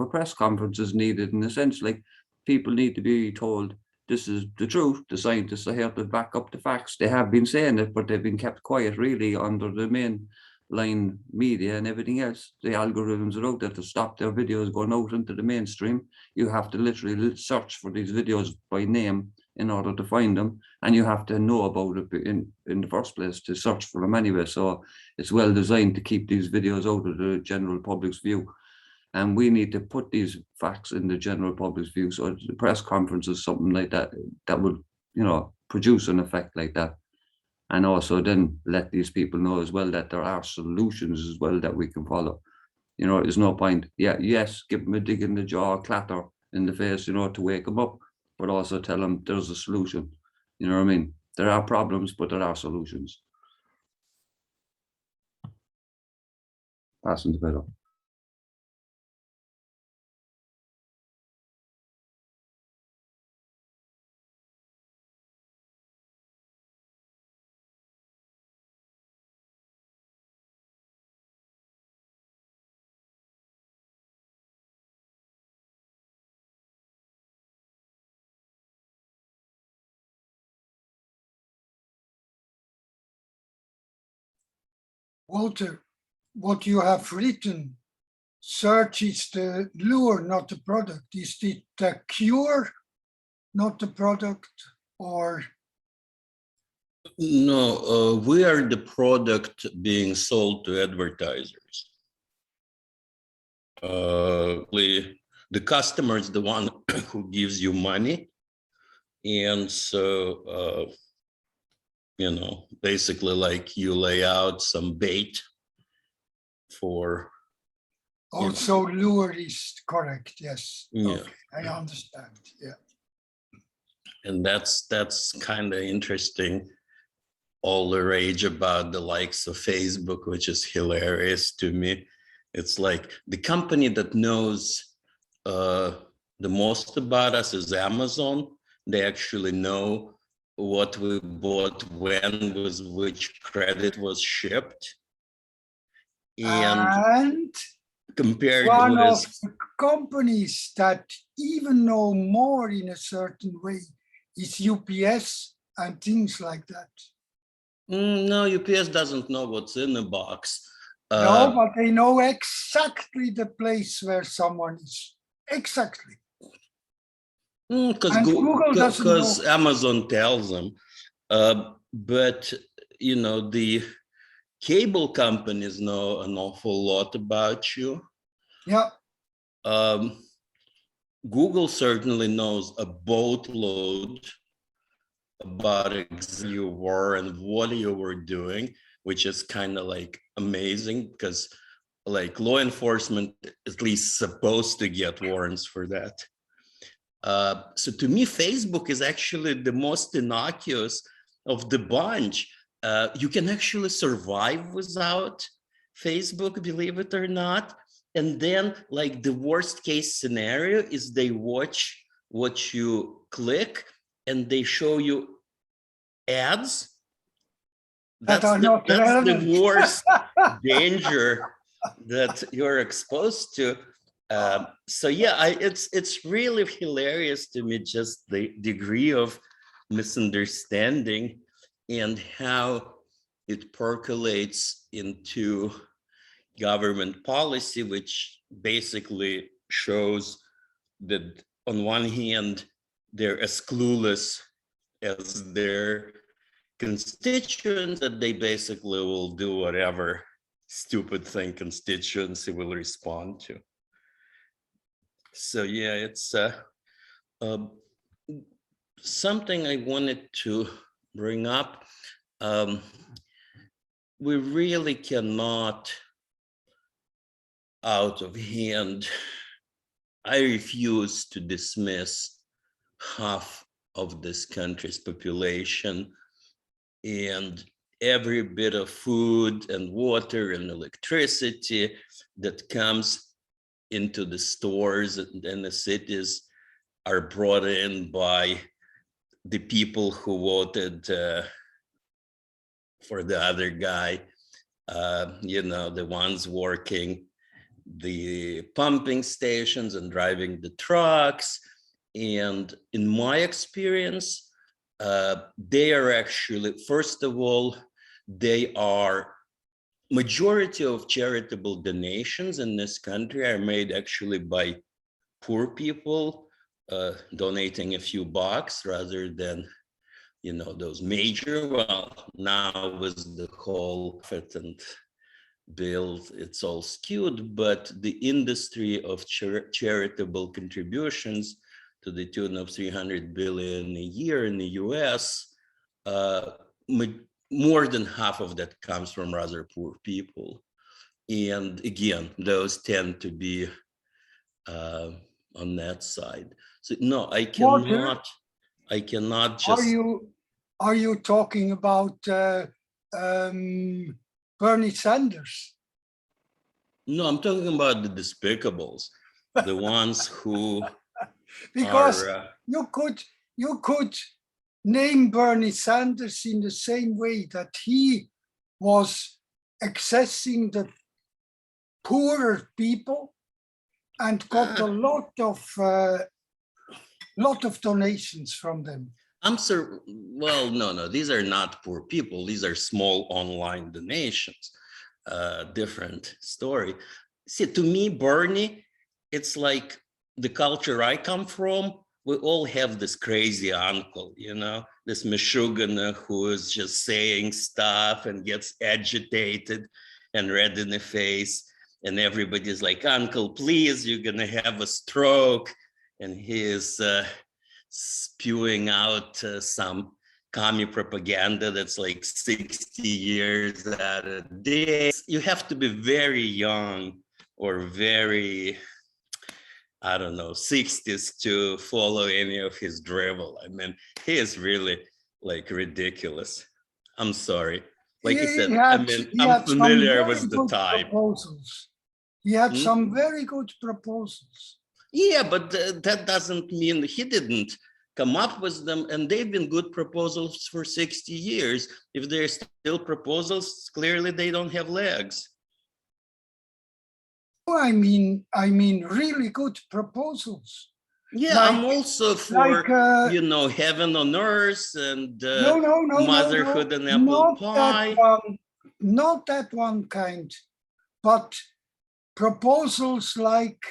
a press conference is needed, in a sense. Like, people need to be told this is the truth. The scientists are here to back up the facts. They have been saying it, but they've been kept quiet really under the mainline media and everything else. The algorithms are out there to stop their videos going out into the mainstream. You have to literally search for these videos by name in order to find them, and you have to know about it in the first place to search for them anyway. So it's well designed to keep these videos out of the general public's view, and we need to put these facts in the general public's view. So the press conference is something like that would, you know, produce an effect like that, and also then let these people know as well that there are solutions as well that we can follow. You know, there's no point, yes, give them a dig in the jaw, clatter in the face, you know, to wake them up, but also tell them there's a solution. You know what I mean? There are problems, but there are solutions. Passing the bit. Walter, what you have written, search is the lure, not the product. Is it the cure, not the product? Or No, we are the product being sold to advertisers. The customer is the one who gives you money. And so, you know, basically like you lay out some bait for. also lure is correct, yes. Yeah. Okay, I understand, yeah. And that's kind of interesting. All the rage about the likes of Facebook, which is hilarious to me. It's like the company that knows the most about us is Amazon. They actually know what we bought, when, with which credit was shipped. And compared one with of the companies that even know more in a certain way is UPS and things like that. No, UPS doesn't know what's in the box. No, but they know exactly the place where someone is. Exactly. Because Google doesn't know. Amazon tells them. But, you know, the cable companies know an awful lot about you. Yeah. Google certainly knows a boatload about exactly you were and what you were doing, which is kind of like amazing, because like law enforcement is at least supposed to get warrants for that. So to me, Facebook is actually the most innocuous of the bunch. You can actually survive without Facebook, believe it or not. And then like the worst case scenario is they watch what you click and they show you ads. That's the worst danger that you're exposed to. So yeah, it's really hilarious to me, just the degree of misunderstanding and how it percolates into, government policy, which basically shows that on one hand, they're as clueless as their constituents, that they basically will do whatever stupid thing constituency will respond to. So yeah, it's something I wanted to bring up. We really cannot, out of hand, I refuse to dismiss half of this country's population and every bit of food and water and electricity that comes into the stores and the cities are brought in by the people who voted for the other guy, the ones working the pumping stations and driving the trucks. And in my experience, they are actually, first of all, they are majority of charitable donations in this country are made actually by poor people donating a few bucks rather than, those major. Well, now with the whole fit and build, it's all skewed, but the industry of charitable contributions to the tune of 300 billion a year in the US, more than half of that comes from rather poor people. And again, those tend to be on that side. So no, I cannot just. Are you talking about Bernie Sanders? No, I'm talking about the despicables, the ones who because are, you could name Bernie Sanders in the same way that he was accessing the poorer people and got a lot of donations from them. Well, no, these are not poor people. These are small online donations. Different story. See, to me, Bernie, it's like the culture I come from. We all have this crazy uncle, this Meshuggah who is just saying stuff and gets agitated and red in the face. And everybody's like, uncle, please, you're going to have a stroke. And he is spewing out some commie propaganda that's like 60 years out of date. You have to be very young or very, I don't know, 60s to follow any of his drivel. I mean, he is really like ridiculous. I'm sorry. Like I said, I'm familiar with the type. He had some very good proposals. Yeah, but that doesn't mean he didn't come up with them, and they've been good proposals for 60 years. If they're still proposals, clearly they don't have legs. I mean really good proposals. Yeah, I'm also for heaven on earth and motherhood and apple pie. Not that one kind, but proposals like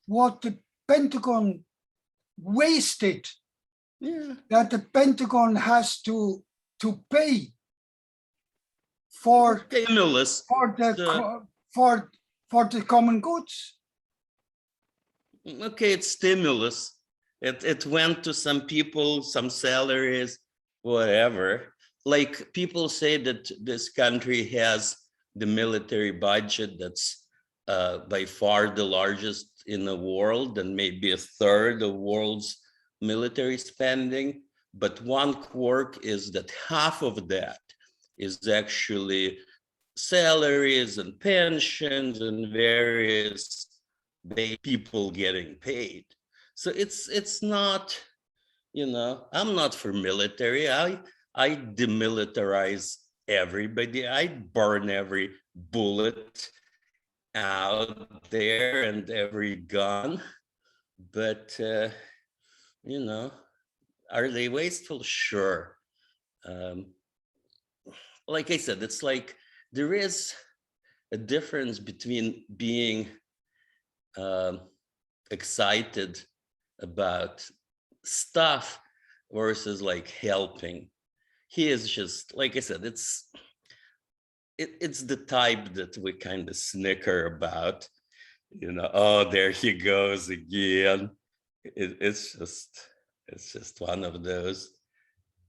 what the Pentagon wasted, that the Pentagon has to pay for stimulus for the common goods. Okay, it's stimulus. It went to some people, some salaries, whatever. Like people say that this country has the military budget that's by far the largest in the world and maybe a third of world's military spending. But one quirk is that half of that is actually salaries and pensions and various people getting paid. So it's not, I'm not for military. I demilitarize everybody. I burn every bullet out there and every gun. But, are they wasteful? Sure. Like I said, it's like there is a difference between being excited about stuff versus like helping. He is just, like I said, it's the type that we kind of snicker about, you know, oh, there he goes again. It's just one of those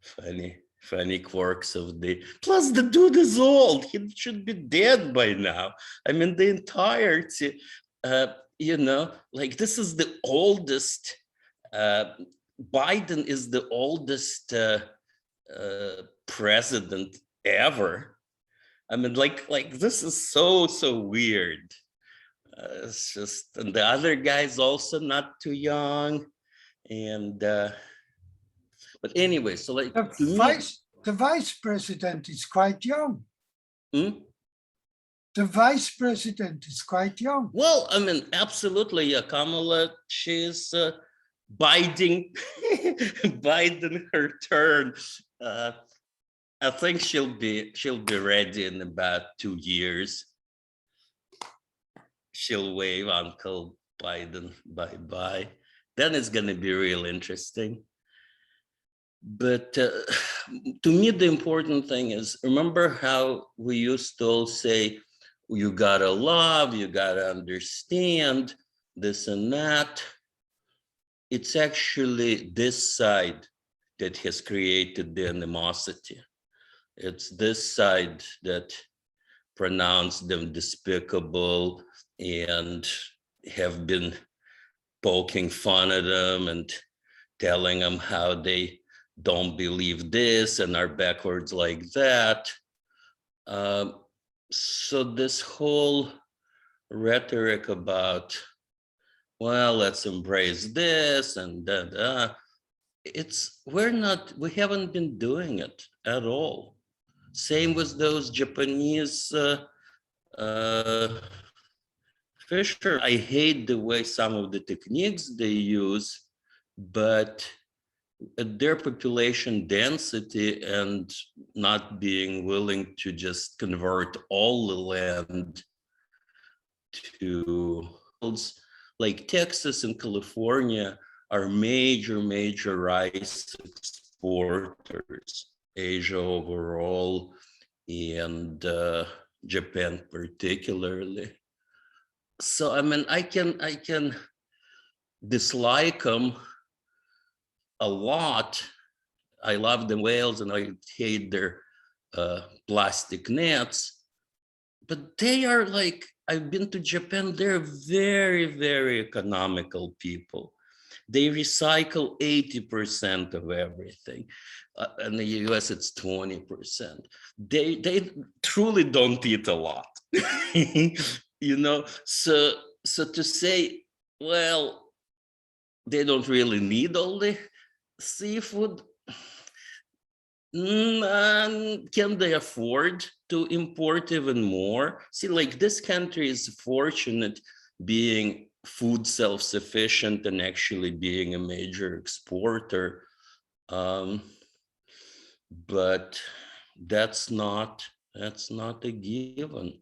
funny quirks of the, plus the dude is old, he should be dead by now. I mean, the entirety, you know, like this is the oldest, Biden is the oldest president ever. I mean, like this is so weird. It's just, and the other guy's also not too young, and but anyway, so like The to me, vice president is quite young. hmm? The vice president is quite young. Well, I mean, absolutely, yeah, Kamala, she's biding biding her turn. I think she'll be ready in about 2 years. She'll wave Uncle Biden bye-bye. Then it's going to be real interesting. But to me, the important thing is, remember how we used to all say, you gotta love, you gotta understand, this and that. It's actually this side that has created the animosity. It's this side that pronounced them despicable and have been poking fun at them and telling them how they don't believe this and are backwards like that. So this whole rhetoric about, well, let's embrace this and that, we haven't been doing it at all. Same with those Japanese fisher. I hate the way some of the techniques they use, but at their population density and not being willing to just convert all the land to, like Texas and California are major rice exporters, Asia overall, and Japan particularly. So I mean, I can dislike them a lot. I love the whales and I hate their plastic nets, but they are like, I've been to Japan, they're very economical people. They recycle 80% of everything. In the US, it's 20%. They truly don't eat a lot, you know? So to say, well, they don't really need all the seafood, can they afford to import even more? See, like this country is fortunate being food self-sufficient and actually being a major exporter. But that's not a given.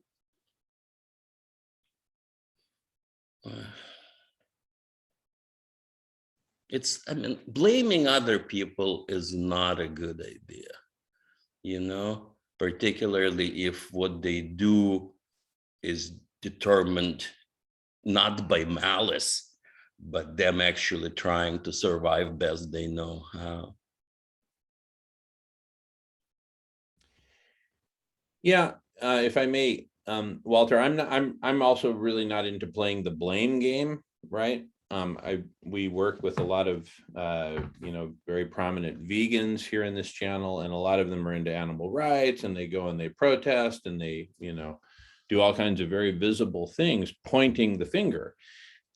I mean, blaming other people is not a good idea, you know, particularly if what they do is determined not by malice, but them actually trying to survive best they know how. Yeah, if I may, Walter, I'm also really not into playing the blame game, right? We work with a lot of very prominent vegans here in this channel, and a lot of them are into animal rights, and they go and they protest and they do all kinds of very visible things, pointing the finger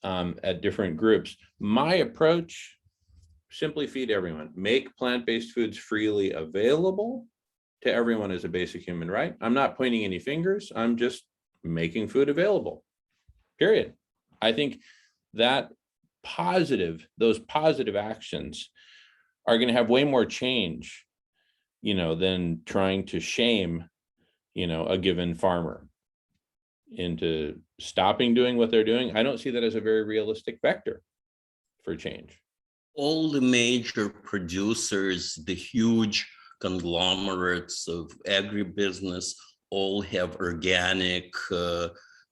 at different groups. My approach: simply feed everyone, make plant-based foods freely available to everyone as a basic human right. I'm not pointing any fingers. I'm just making food available, period. I think that those positive actions are going to have way more change, than trying to shame, a given farmer into stopping doing what they're doing, I don't see that as a very realistic vector for change. All the major producers, the huge conglomerates of agribusiness, all have organic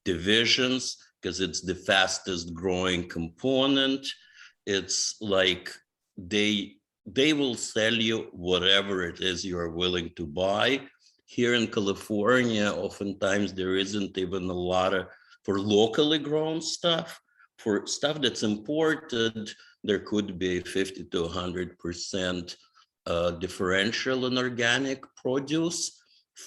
divisions because it's the fastest growing component. It's like they will sell you whatever it is you're willing to buy. Here in California, oftentimes there isn't even a lot of, for locally grown stuff. For stuff that's imported, there could be 50 to 100% differential in organic produce.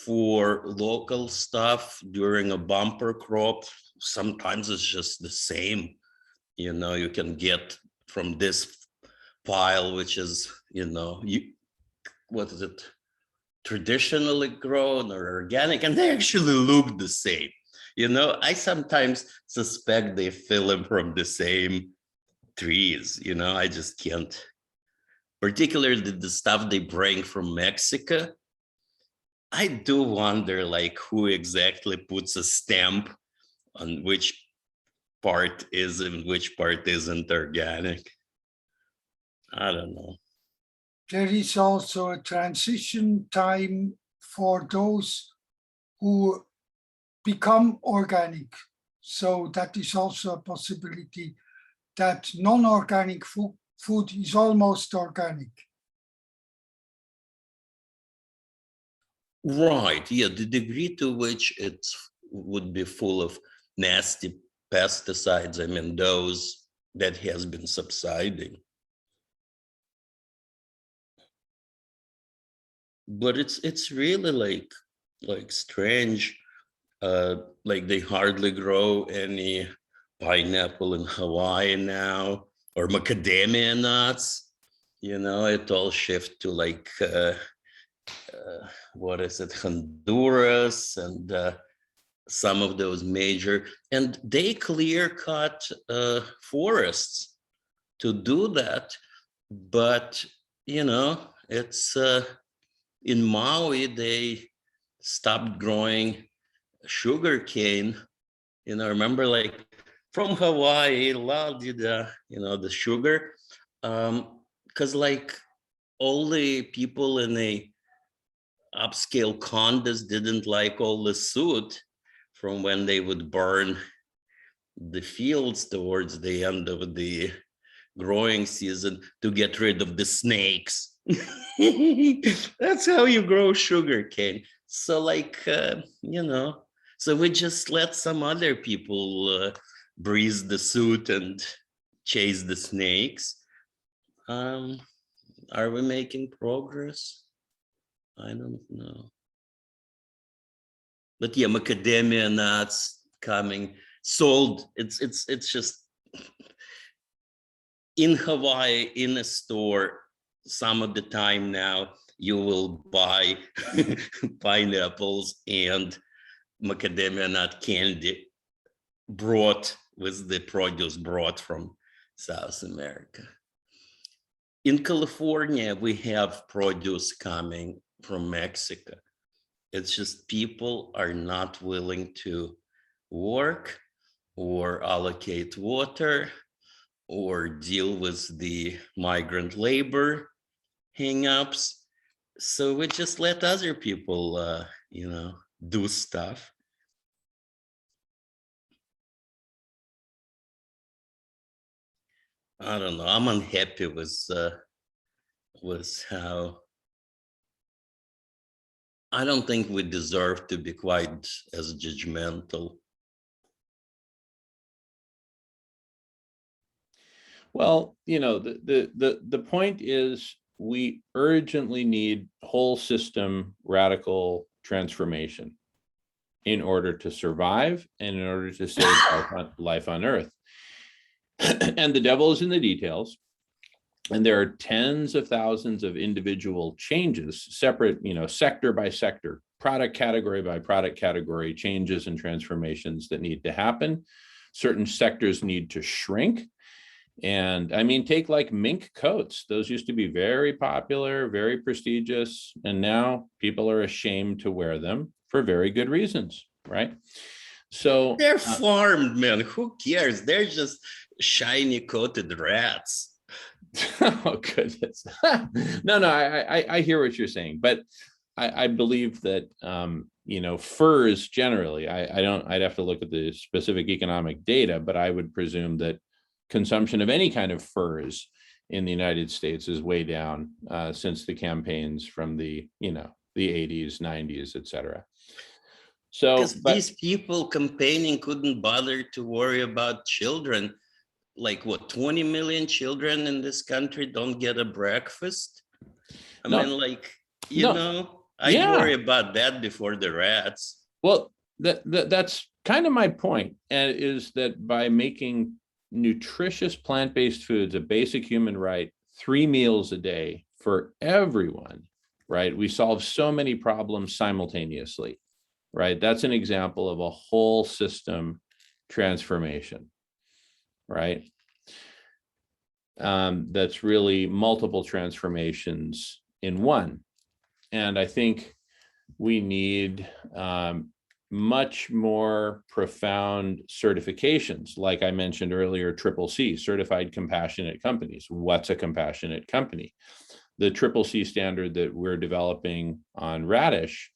For local stuff during a bumper crop, sometimes it's just the same. You can get from this pile, which is, what is it, traditionally grown or organic, and they actually look the same. I sometimes suspect they fill them from the same trees. I just can't. Particularly the stuff they bring from Mexico. I do wonder, like, who exactly puts a stamp on which part is and which part isn't organic. I don't know. There is also a transition time for those who become organic. So that is also a possibility that non-organic food is almost organic. Right, yeah, the degree to which it would be full of nasty pesticides, I mean, those that has been subsiding. But it's really like strange. Like they hardly grow any pineapple in Hawaii now, or macadamia nuts. It all shift to like what is it, Honduras and some of those major, and they clear cut forests to do that. But it's in Maui, they stopped growing sugar cane. Remember, like from Hawaii, did the sugar, because like all the people in the upscale condos didn't like all the soot from when they would burn the fields towards the end of the growing season to get rid of the snakes. That's how you grow sugar cane. So like, so we just let some other people breeze the soot and chase the snakes. Are we making progress? I don't know. But yeah, macadamia nuts coming, sold. It's just in Hawaii, in a store, some of the time now, you will buy pineapples and macadamia nut candy brought with the produce brought from South America. In California, we have produce coming from Mexico. It's just people are not willing to work or allocate water or deal with the migrant labor hangups. So we just let other people, do stuff. I don't know. I'm unhappy with how. I don't think we deserve to be quite as judgmental. Well, the point is we urgently need whole system radical transformation in order to survive and in order to save life on Earth. And the devil is in the details. And there are tens of thousands of individual changes, separate, sector by sector, product category by product category, changes and transformations that need to happen. Certain sectors need to shrink. And I mean, take like mink coats. Those used to be very popular, very prestigious, and now people are ashamed to wear them. for very good reasons, right? So They're farmed, man. Who cares? They're just shiny coated rats. oh goodness. No, I hear what you're saying, but I believe that furs generally, I'd have to look at the specific economic data, but I would presume that consumption of any kind of furs in the United States is way down since the campaigns from the 80s, 90s, etc. So, Because these people campaigning couldn't bother to worry about children. Like what, 20 million children in this country don't get a breakfast? I No. mean, like, No. I'd Yeah. worry about that before the rats. Well, that's kind of my point, and is that by making nutritious plant-based foods a basic human right, 3 meals a day for everyone, right? We solve so many problems simultaneously, right? That's an example of a whole system transformation, right? That's really multiple transformations in one. And I think we need much more profound certifications, like I mentioned earlier, CCC, Certified Compassionate Companies. What's a compassionate company? The CCC standard that we're developing on Radish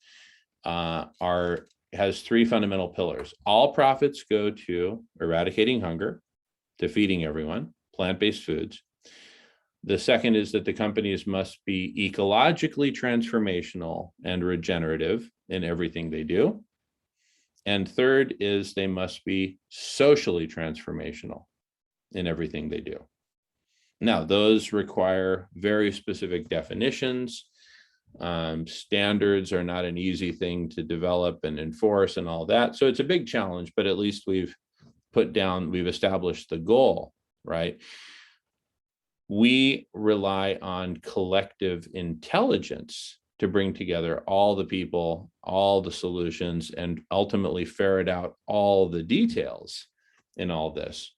has 3 fundamental pillars. All profits go to eradicating hunger, to feeding everyone, plant-based foods. The second is that the companies must be ecologically transformational and regenerative in everything they do. And third is they must be socially transformational in everything they do. Now, those require very specific definitions. Standards are not an easy thing to develop and enforce and all that. So it's a big challenge, but at least we've established the goal, right? We rely on collective intelligence to bring together all the people, all the solutions, and ultimately ferret out all the details in all this.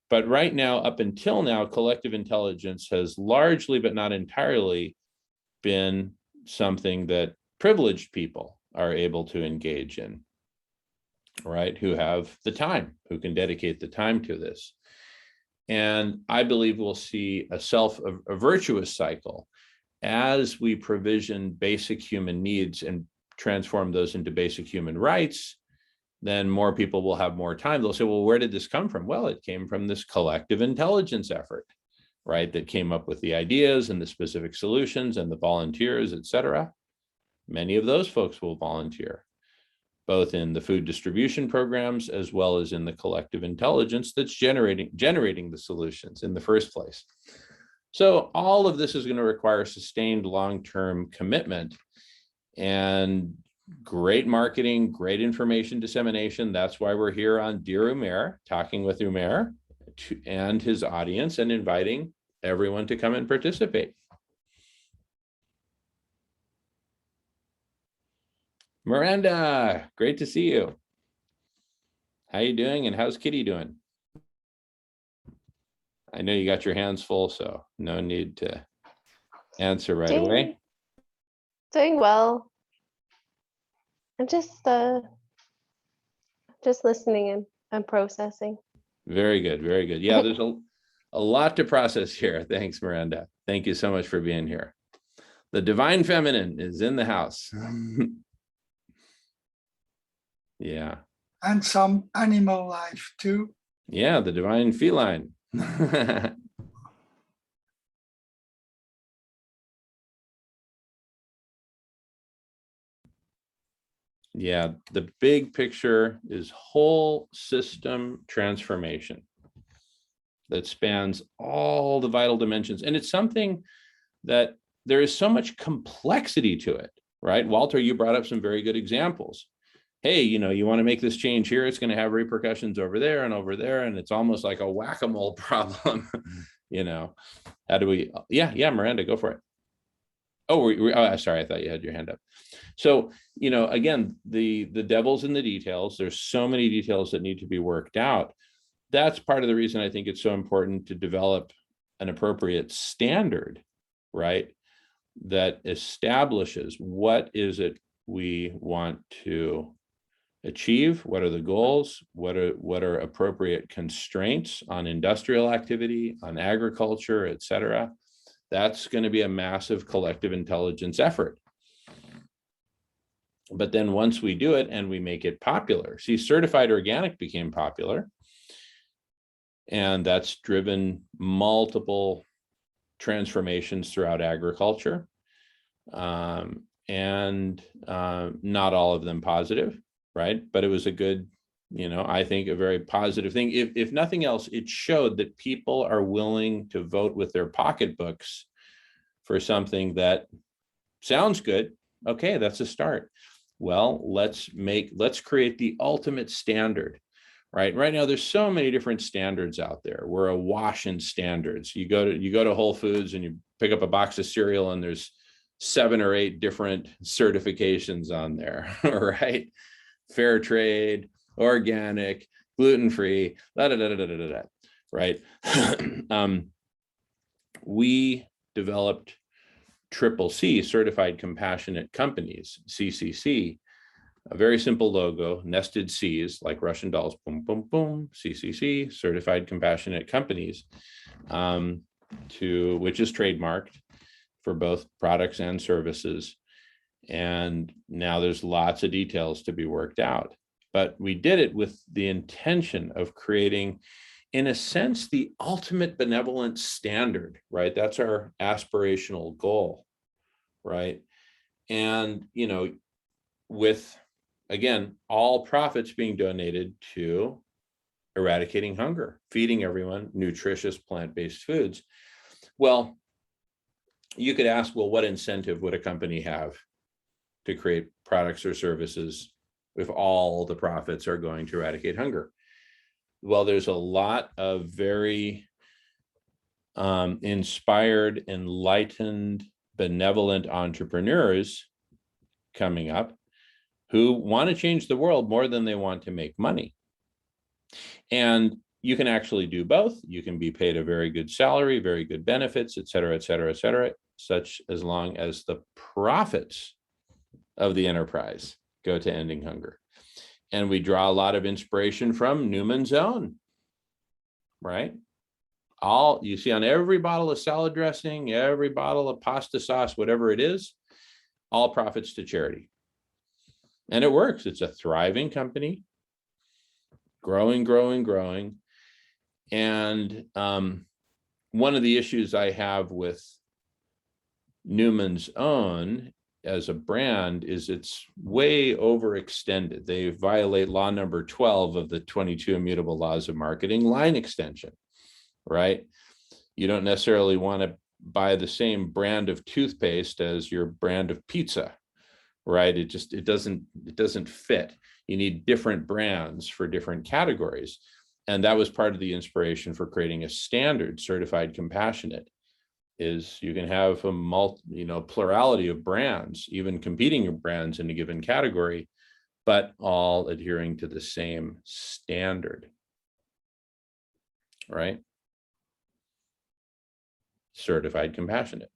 But right now, up until now, collective intelligence has largely, but not entirely, been something that privileged people are able to engage in, right? Who have the time, who can dedicate the time to this. And I believe we'll see a virtuous cycle as we provision basic human needs and transform those into basic human rights. Then more people will have more time. They'll say, well, where did this come from? Well, it came from this collective intelligence effort, right? That came up with the ideas and the specific solutions and the volunteers, et cetera. Many of those folks will volunteer, both in the food distribution programs as well as in the collective intelligence that's generating the solutions in the first place. So all of this is going to require sustained long-term commitment and great marketing, great information dissemination. That's why we're here on Dear Umair, talking with Umair and his audience and inviting everyone to come and participate. Miranda, great to see you. How you doing, and how's Kitty doing? I know you got your hands full, so no need to answer right away. Doing well. I'm just listening and processing. Very good, very good. Yeah, there's a lot to process here. Thanks, Miranda. Thank you so much for being here. The divine feminine is in the house. Yeah. And some animal life too. Yeah, the divine feline. Yeah, the big picture is whole system transformation that spans all the vital dimensions. And it's something that there is so much complexity to it, right? Walter, you brought up some very good examples. Hey, you want to make this change here, it's going to have repercussions over there, and it's almost like a whack-a-mole problem. How do we, yeah, Miranda, go for it. Oh, sorry, I thought you had your hand up. So, again, the devil's in the details. There's so many details that need to be worked out. That's part of the reason I think it's so important to develop an appropriate standard, right? That establishes what is it we want to achieve, what are the goals, what are appropriate constraints on industrial activity, on agriculture, et cetera. That's going to be a massive collective intelligence effort. But then once we do it and we make it popular, see, certified organic became popular, and that's driven multiple transformations throughout agriculture, and not all of them positive, right? But it was a good, I think a very positive thing. If nothing else, it showed that people are willing to vote with their pocketbooks for something that sounds good. Okay, that's a start. Well, let's create the ultimate standard, right? Right now, there's so many different standards out there. We're awash in standards. You go to Whole Foods and you pick up a box of cereal, and there's 7 or 8 different certifications on there, right? Fair trade, organic, gluten-free, right? We developed CCC, Certified Compassionate Companies, CCC, a very simple logo, nested C's like Russian dolls, boom, boom, boom, CCC, Certified Compassionate Companies, which is trademarked for both products and services. And now there's lots of details to be worked out. But we did it with the intention of creating, in a sense, the ultimate benevolent standard, right? That's our aspirational goal, right? And, with, again, all profits being donated to eradicating hunger, feeding everyone nutritious plant-based foods. Well, you could ask, well, what incentive would a company have to create products or services if all the profits are going to eradicate hunger? Well, there's a lot of very inspired, enlightened, benevolent entrepreneurs coming up who want to change the world more than they want to make money. And you can actually do both. You can be paid a very good salary, very good benefits, et cetera, et cetera, et cetera, such as long as the profits of the enterprise go to ending hunger. And we draw a lot of inspiration from Newman's Own, right? All you see on every bottle of salad dressing, every bottle of pasta sauce, whatever it is, all profits to charity. And it works. It's a thriving company, growing, growing, growing. And one of the issues I have with Newman's Own as a brand is it's way overextended. They violate law number 12 of the 22 immutable laws of marketing, line extension, right? You don't necessarily want to buy the same brand of toothpaste as your brand of pizza, right? It doesn't fit. You need different brands for different categories. And that was part of the inspiration for creating a standard, certified compassionate, is you can have a plurality of brands, even competing brands in a given category, but all adhering to the same standard, right? Certified compassionate.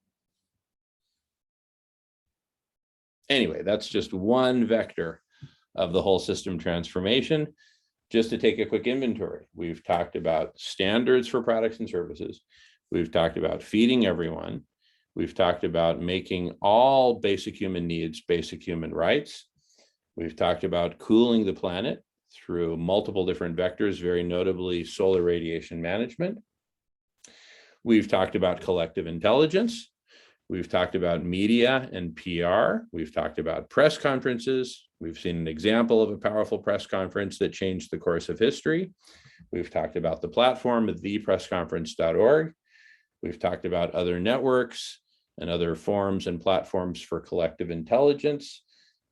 Anyway, that's just one vector of the whole system transformation. Just to take a quick inventory, we've talked about standards for products and services. We've talked about feeding everyone. We've talked about making all basic human needs basic human rights. We've talked about cooling the planet through multiple different vectors, very notably solar radiation management. We've talked about collective intelligence. We've talked about media and PR. We've talked about press conferences. We've seen an example of a powerful press conference that changed the course of history. We've talked about the platform of thepressconference.org. We've talked about other networks and other forms and platforms for collective intelligence,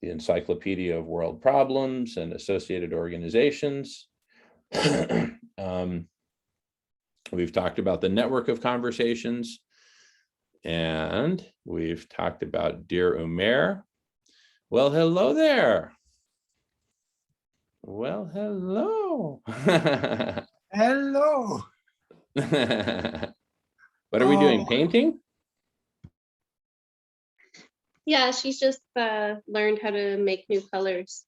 the Encyclopedia of World Problems and associated organizations. We've talked about the network of conversations, and we've talked about Dear Umair. Well, hello there. Well, hello. Hello. What are we doing? Oh. Painting? Yeah, she's just learned how to make new colors.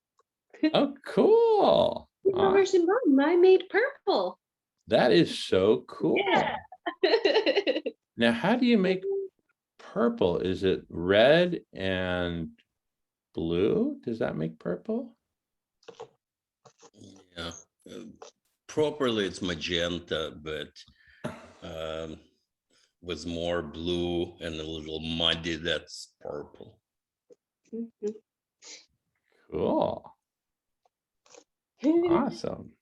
Oh, cool. Oh, where's your mom? I made purple. That is so cool. Yeah. Now, how do you make purple? Is it red and blue? Does that make purple? Yeah. Properly, it's magenta, but with more blue and a little muddy, that's purple. Mhm. Cool. Awesome.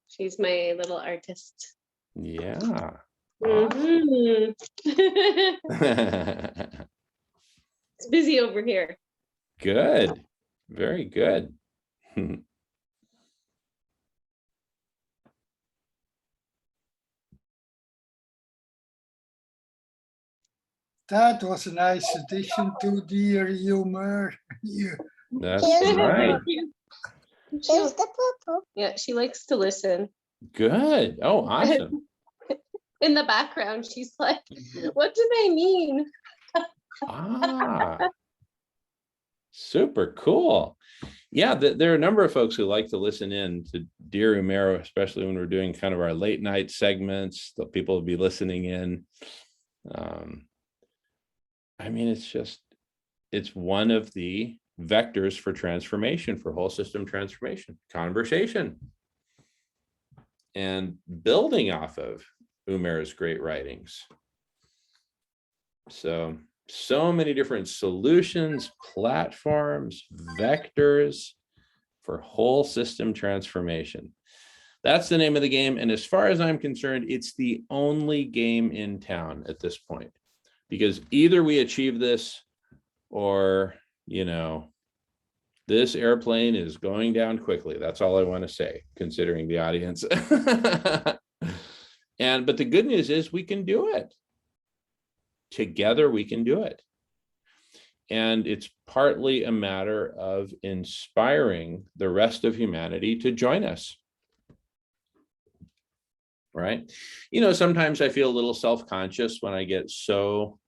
She's my little artist. Yeah. Awesome. Mhm. It's busy over here. Good. Very good. That was a nice addition to the humor. Yeah. That's Here's the right. Here's the purple. Yeah, she likes to listen. Good. Oh, awesome. In the background, she's like, what do they mean? Ah, super cool. Yeah, there are a number of folks who like to listen in to Dear Umair, especially when we're doing kind of our late night segments. The people will be listening in. I mean, it's one of the vectors for transformation, for whole system transformation, conversation, and building off of Umair's great writings. So many different solutions, platforms, vectors for whole system transformation. That's the name of the game. And as far as I'm concerned, it's the only game in town at this point, because either we achieve this or, this airplane is going down quickly. That's all I want to say, considering the audience. But the good news is we can do it. Together, we can do it. And it's partly a matter of inspiring the rest of humanity to join us. Right? Sometimes I feel a little self-conscious when I get so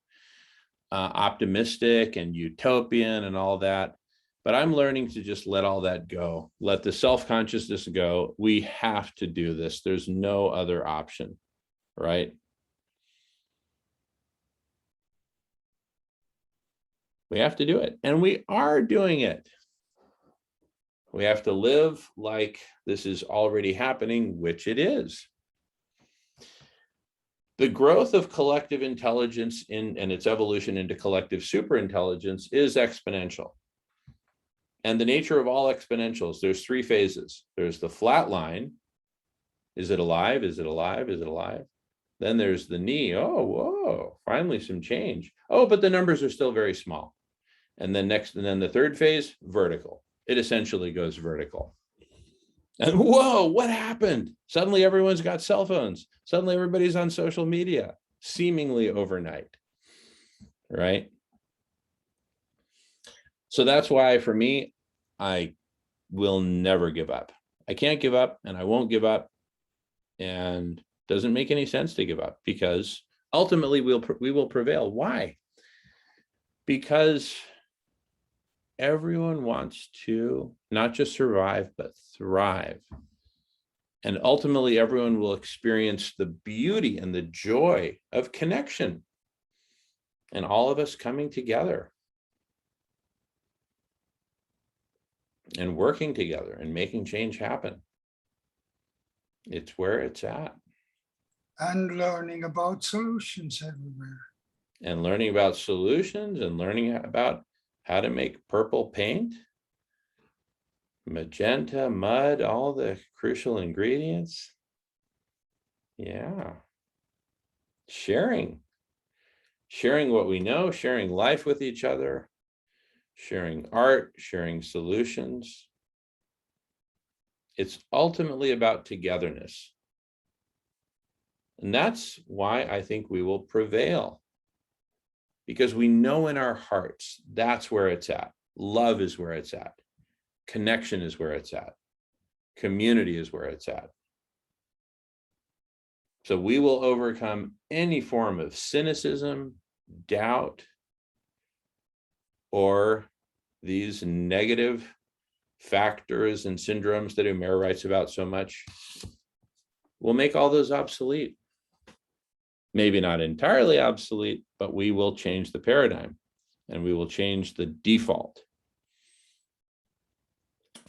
optimistic and utopian and all that. But I'm learning to just let all that go. Let the self-consciousness go. We have to do this. There's no other option, right? We have to do it. And we are doing it. We have to live like this is already happening, which it is. The growth of collective intelligence and its evolution into collective superintelligence is exponential. And the nature of all exponentials, there's three phases. There's the flat line. Is it alive? Is it alive? Is it alive? Then there's the knee. Oh, whoa, finally some change. Oh, but the numbers are still very small. And then the third phase, vertical. It essentially goes vertical. And whoa, what happened? Suddenly everyone's got cell phones. Suddenly everybody's on social media, seemingly overnight, right? So that's why for me, I will never give up. I can't give up and I won't give up. And it doesn't make any sense to give up, because ultimately we will prevail. Why? Because everyone wants to not just survive, but thrive. And ultimately, everyone will experience the beauty and the joy of connection and all of us coming together and working together and making change happen. It's where it's at. And learning about solutions everywhere. And learning about solutions and learning about how to make purple paint, magenta, mud, all the crucial ingredients. Yeah. Sharing what we know, sharing life with each other, sharing art, sharing solutions. It's ultimately about togetherness. And that's why I think we will prevail. Because we know in our hearts, that's where it's at. Love is where it's at. Connection is where it's at. Community is where it's at. So we will overcome any form of cynicism, doubt, or these negative factors and syndromes that Umair writes about so much, we'll make all those obsolete. Maybe not entirely obsolete, but we will change the paradigm and we will change the default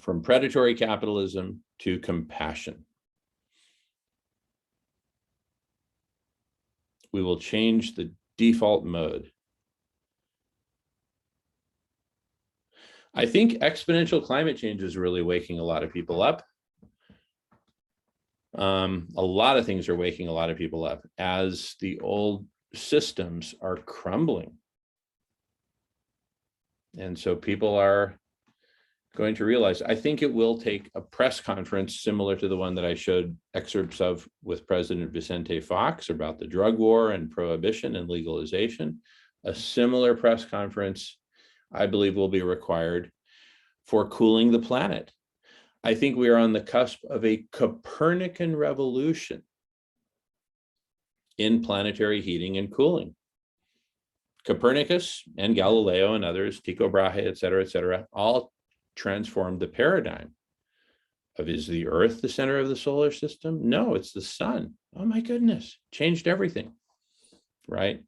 from predatory capitalism to compassion. We will change the default mode. I think exponential climate change is really waking a lot of people up. A lot of things are waking a lot of people up as the old systems are crumbling. And so people are going to realize, I think it will take a press conference similar to the one that I showed excerpts of with President Vicente Fox about the drug war and prohibition and legalization. A similar press conference, I believe, will be required for cooling the planet. I think we are on the cusp of a Copernican revolution in planetary heating and cooling. Copernicus and Galileo and others, Tycho Brahe, et cetera, all transformed the paradigm of, is the Earth the center of the solar system? No, it's the sun. Oh my goodness, changed everything, right?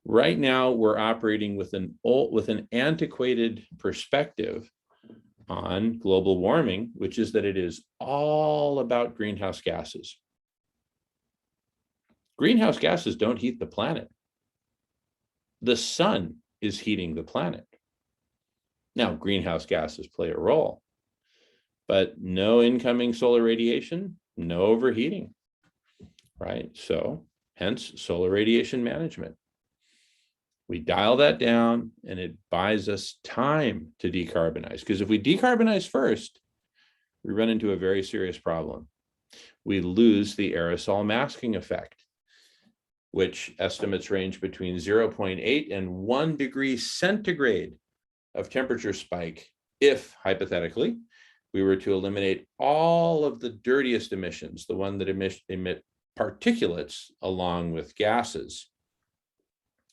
Right now, we're operating with an antiquated perspective on global warming, which is that it is all about greenhouse gases. Greenhouse gases don't heat the planet. The sun is heating the planet. Now, greenhouse gases play a role, but no incoming solar radiation, no overheating, right? So hence solar radiation management. We dial that down and it buys us time to decarbonize. Because if we decarbonize first, we run into a very serious problem. We lose the aerosol masking effect, which estimates range between 0.8 and 1 degree centigrade of temperature spike if, hypothetically, we were to eliminate all of the dirtiest emissions, the one that emit particulates along with gases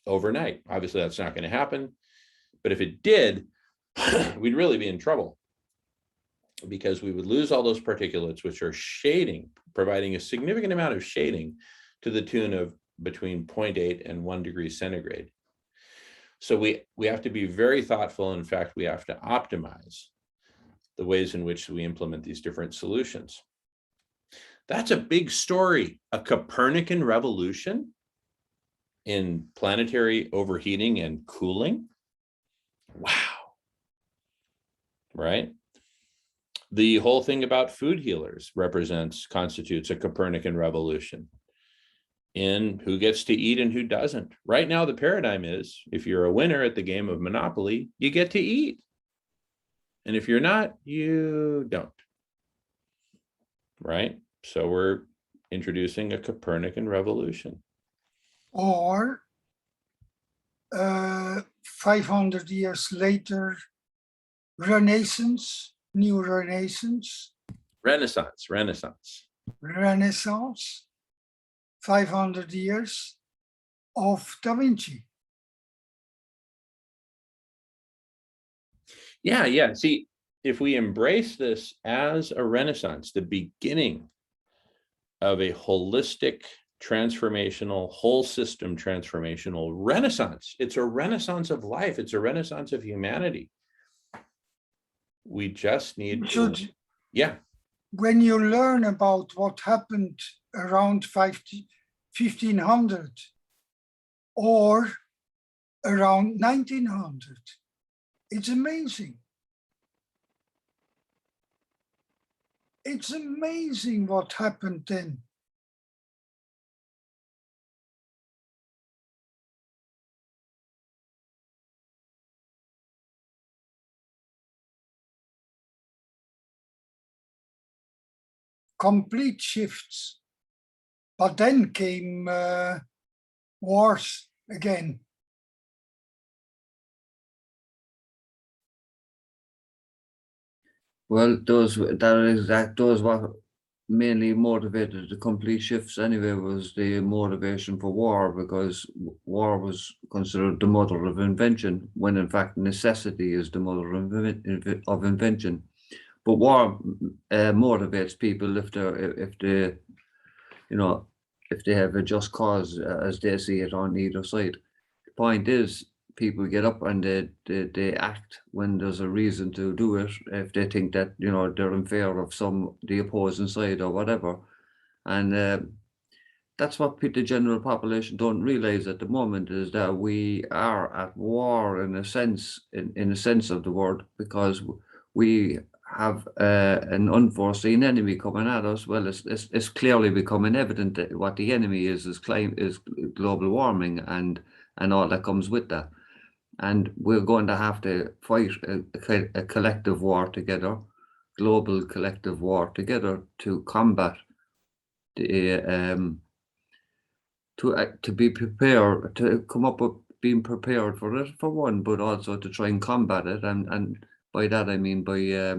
overnight. Obviously, that's not going to happen. But if it did, we'd really be in trouble because we would lose all those particulates, which are shading, providing a significant amount of shading to the tune of between 0.8 and 1 degree centigrade. So we have to be very thoughtful. In fact, we have to optimize the ways in which we implement these different solutions. That's a big story, a Copernican revolution in planetary overheating and cooling. Wow. Right? The whole thing about food healers constitutes a Copernican revolution in who gets to eat and who doesn't. Right now, the paradigm is if you're a winner at the game of Monopoly, you get to eat. And if you're not, you don't. Right? So we're introducing a Copernican revolution. Or 500 years later, Renaissance, new Renaissance. Renaissance. 500 years of Da Vinci. Yeah. See, if we embrace this as a Renaissance, the beginning of a holistic, transformational, whole system transformational Renaissance. It's a Renaissance of life. It's a Renaissance of humanity. We just need to, yeah. When you learn about what happened around 1500 or around 1900, it's amazing. It's amazing what happened then. Complete shifts. But then came wars again. Well, those what mainly motivated the complete shifts anyway was the motivation for war, because war was considered the mother of invention, when in fact necessity is the mother of invention. But war motivates people if they you know, if they have a just cause as they see it on either side. The point is, people get up and they act when there's a reason to do it, if they think that, you know, they're in favor of the opposing side or whatever. And that's what the general population don't realize at the moment, is that we are at war in a sense, in a sense of the word, because we have an unforeseen enemy coming at us. Well, it's clearly becoming evident that what the enemy is global warming and all that comes with that. And we're going to have to fight a collective war together, global collective war together, to combat the to be prepared, to come up with being prepared for it, for one, but also to try and combat it. And by that I mean by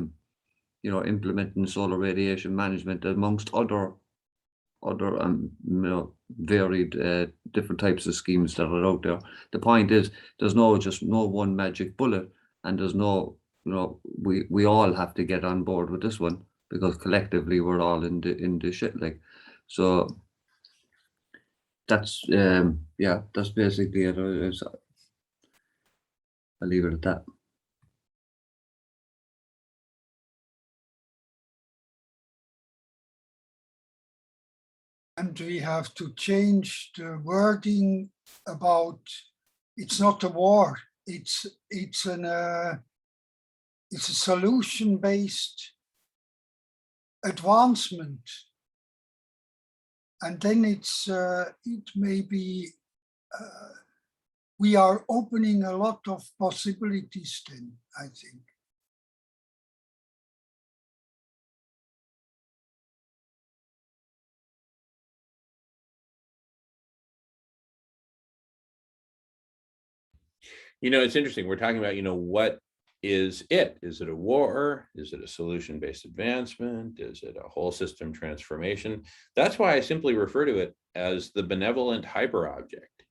you know, implementing solar radiation management amongst other you know, varied different types of schemes that are out there. The point is, there's just no one magic bullet, and there's no, you know, we all have to get on board with this one, because collectively we're all in the shit, like. So that's yeah, that's basically it. I'll leave it at that. And we have to change the wording about, it's not a war, it's a solution-based advancement. And then it may be, we are opening a lot of possibilities then, I think. You know, it's interesting. We're talking about, you know, what is it? Is it a war? Is it a solution-based advancement? Is it a whole system transformation? That's why I simply refer to it as the benevolent hyperobject.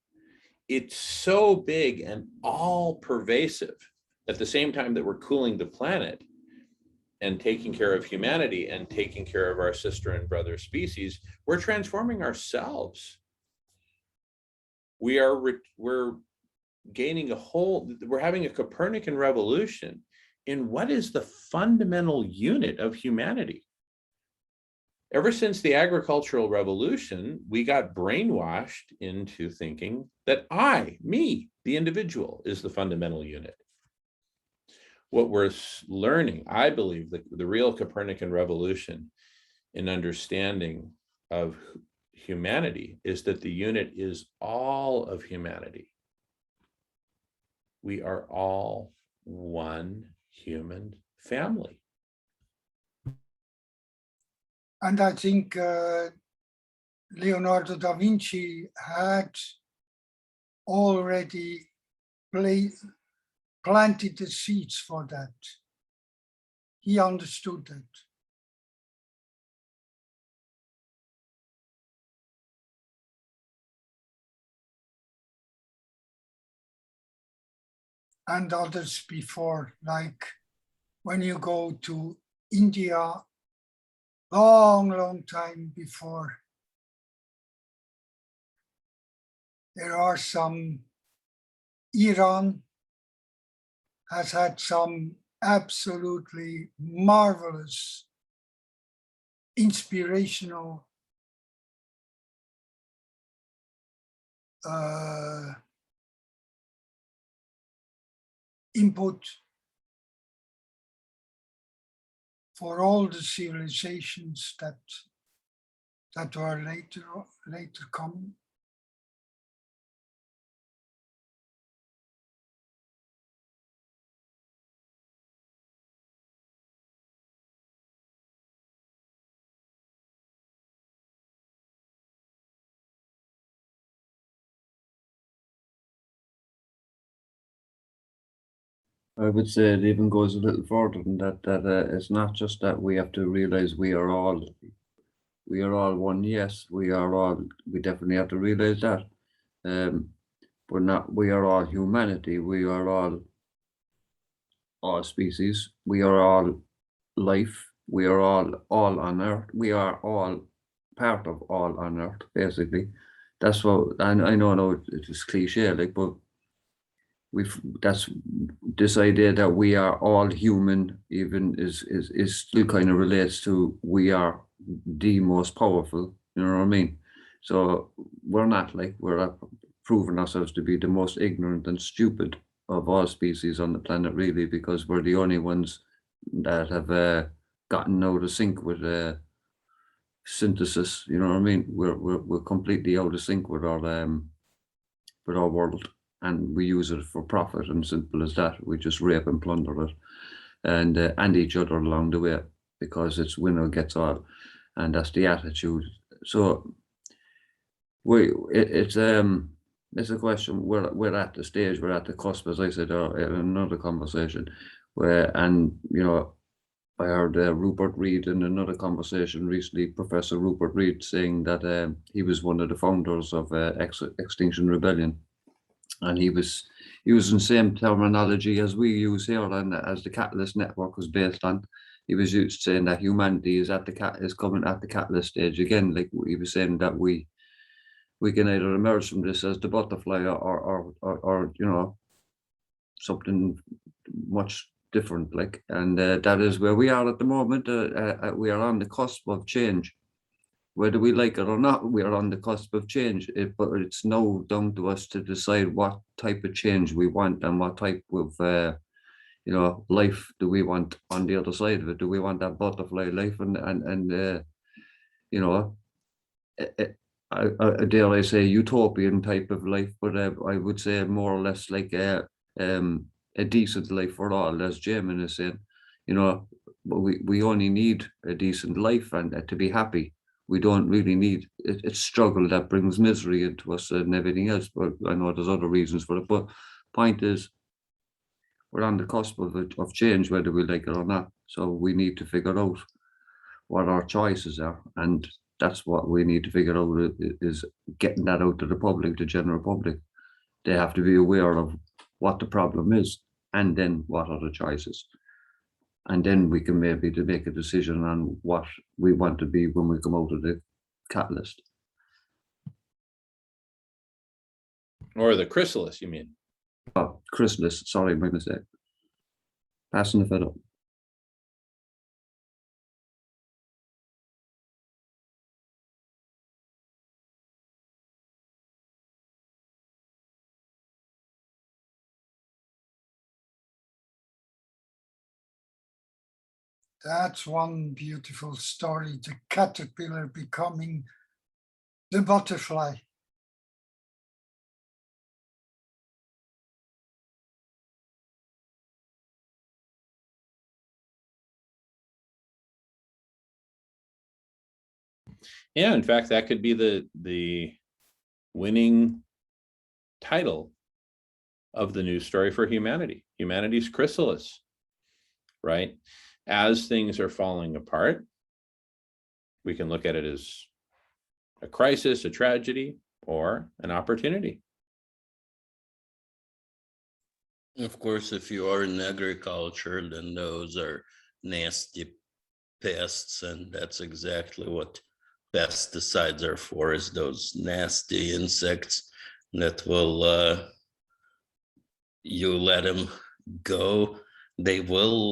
It's so big and all pervasive at the same time that we're cooling the planet and taking care of humanity and taking care of our sister and brother species, we're transforming ourselves. We're gaining we're having a Copernican revolution in what is the fundamental unit of humanity. Ever since the agricultural revolution, we got brainwashed into thinking that me, the individual, is the fundamental unit. What we're learning, I believe, the real Copernican revolution in understanding of humanity is that the unit is all of humanity. We are all one human family. And I think Leonardo da Vinci had already planted the seeds for that. He understood that. And others before, like when you go to India, long time before, there are some, Iran has had some absolutely marvelous, inspirational input for all the civilizations that were later coming. I would say it even goes a little further than that, it's not just that we have to realize we are all We are all one. Yes, we are all. We definitely have to realize that. We're not. We are all humanity. We are all species. We are all life. We are all on Earth. We are all part of all on Earth. Basically, that's what. And I know, no, it's cliche, like, but that's this idea that we are all human even is still kind of relates to we are the most powerful, you know what I mean? So we're not like, we're proving ourselves to be the most ignorant and stupid of all species on the planet, really, because we're the only ones that have gotten out of sync with synthesis, you know what I mean? We're completely out of sync with our world, and we use it for profit, and simple as that. We just rape and plunder it, and each other along the way, because it's winner gets all, and that's the attitude. So it's a question. We're at the stage, we're at the cusp, as I said in another conversation, where, and you know, I heard Rupert Reed in another conversation recently, Professor Rupert Reed, saying that he was one of the founders of Extinction Rebellion, and he was in the same terminology as we use here, and as the Catalyst Network was based on. He was used saying that humanity is coming at the catalyst stage again. Like he was saying that we can either emerge from this as the butterfly or you know, something much different, like, and that is where we are at the moment. We are on the cusp of change. Whether we like it or not, we are on the cusp of change. But it's now down to us to decide what type of change we want, and what type of you know, life do we want on the other side of it. Do we want that butterfly life and you know, I dare I say utopian type of life, but I would say more or less like a decent life for all, as Jamin is saying. You know, but we only need a decent life and to be happy. We don't really need it's struggle that brings misery into us and everything else. But I know there's other reasons for it. But point is, we're on the cusp of change, whether we like it or not. So we need to figure out what our choices are, and that's what we need to figure out, is getting that out to the public, the general public. They have to be aware of what the problem is, and then what are the choices. And then we can maybe to make a decision on what we want to be when we come out of the catalyst. Or the chrysalis, you mean? Oh, chrysalis, sorry, my mistake. Passing the fed up. That's one beautiful story, the caterpillar becoming the butterfly. Yeah, in fact, that could be the winning title of the news story for humanity. Humanity's chrysalis, right? As things are falling apart, we can look at it as a crisis, a tragedy, or an opportunity. Of course, if you are in agriculture, then those are nasty pests, and that's exactly what pesticides are for, is those nasty insects that will, you let them go, they will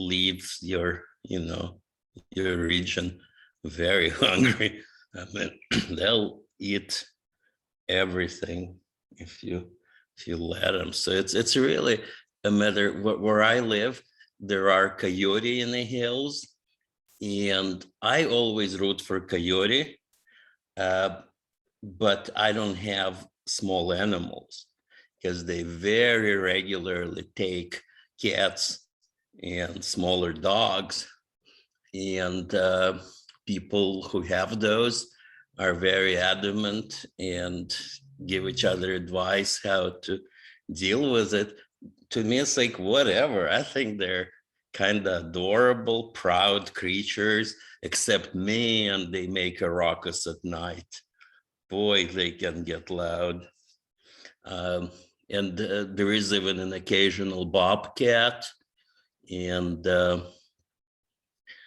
leave your, you know, your region very hungry. I mean, they'll eat everything if you let them. So it's really a matter. Where I live, there are coyote in the hills, and I always root for coyote, but I don't have small animals because they very regularly take cats and smaller dogs, and people who have those are very adamant and give each other advice how to deal with it. To me, it's like, whatever. I think they're kind of adorable, proud creatures, except me, and they make a ruckus at night. Boy, they can get loud. And there is even an occasional bobcat. And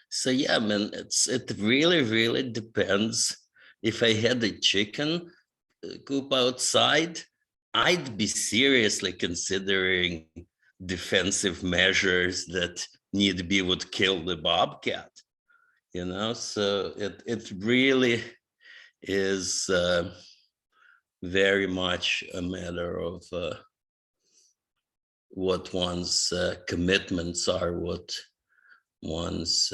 so, yeah, man, it really, really depends. If I had a chicken coop outside, I'd be seriously considering defensive measures that need be would kill the bobcat, you know? So it really is very much a matter of what one's commitments are, what one's,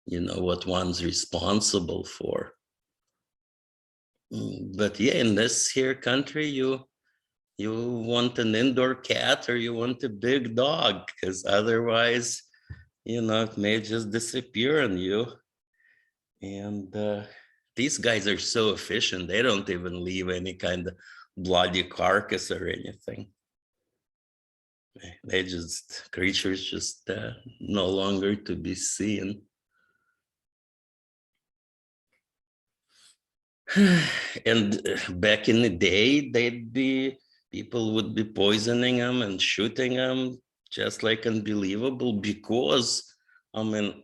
you know, what one's responsible for. But yeah, in this here country, you want an indoor cat or you want a big dog, because otherwise, you know, it may just disappear on you. And these guys are so efficient, they don't even leave any kind of bloody carcass or anything. They just, creatures just no longer to be seen. And back in the day, people would be poisoning them and shooting them, just like unbelievable, because, I mean,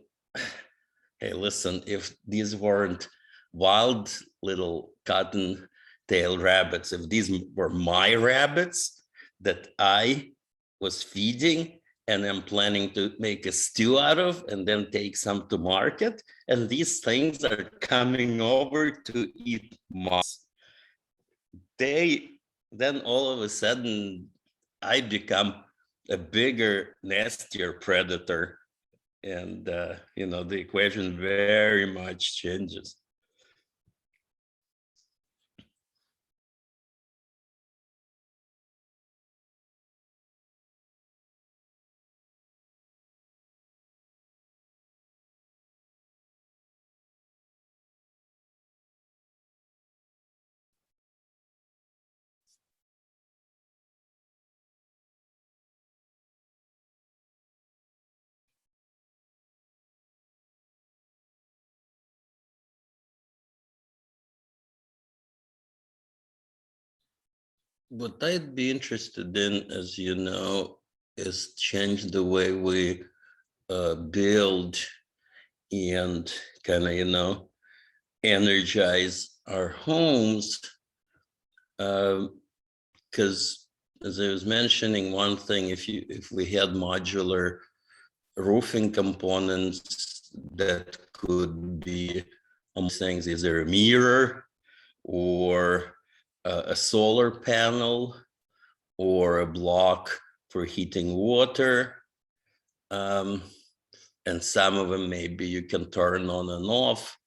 hey, listen, if these weren't wild little cotton-tailed rabbits, if these were my rabbits that I was feeding and I'm planning to make a stew out of and then take some to market, and these things are coming over to eat moss, then all of a sudden I become a bigger, nastier predator. And, you know, the equation very much changes. What I'd be interested in, as you know, is change the way we build and kind of, you know, energize our homes. Because as I was mentioning, one thing, if we had modular roofing components that could be things, either a mirror or a solar panel or a block for heating water. And some of them maybe you can turn on and off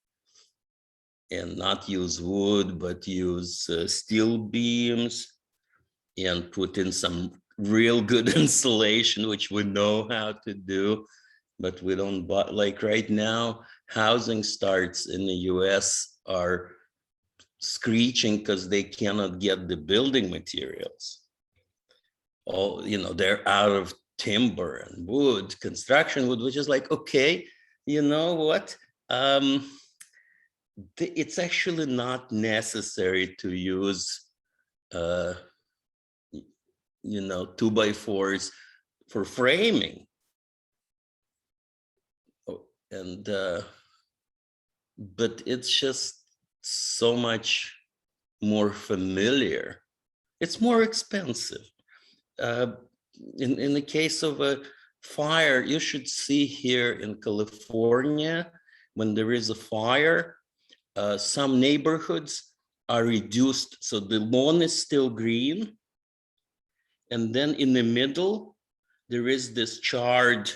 and not use wood, but use steel beams and put in some real good insulation, which we know how to do, but we don't buy. Like right now, housing starts in the US are screeching because they cannot get the building materials. All, you know, they're out of timber and wood, construction wood, which is like, okay, you know what? It's actually not necessary to use, you know, 2x4s for framing. And, but it's just so much more familiar. It's more expensive. In the case of a fire, you should see here in California, when there is a fire, some neighborhoods are reduced. So the lawn is still green. And then in the middle, there is this charred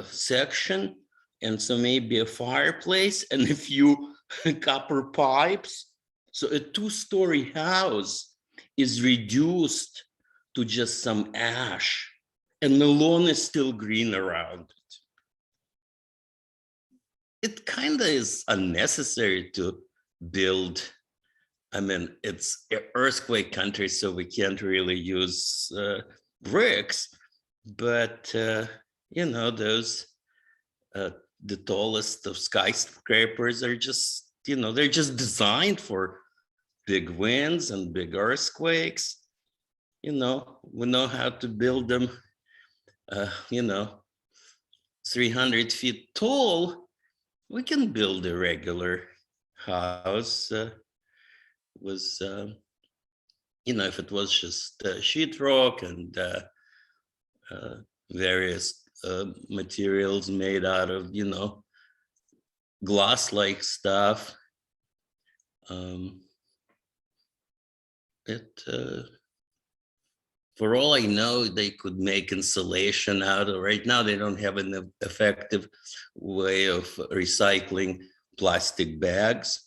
section. And so maybe a fireplace and a few copper pipes. So a 2-story house is reduced to just some ash, and the lawn is still green around it. It kind of is unnecessary to build. I mean, it's earthquake country, so we can't really use bricks, but those the tallest of skyscrapers are just, they're just designed for big winds and big earthquakes. We know how to build them, 300 feet tall. We can build a regular house. Was if it was just sheetrock and various materials made out of glass-like stuff. For all I know, they could make insulation out of. Right now, they don't have an effective way of recycling plastic bags.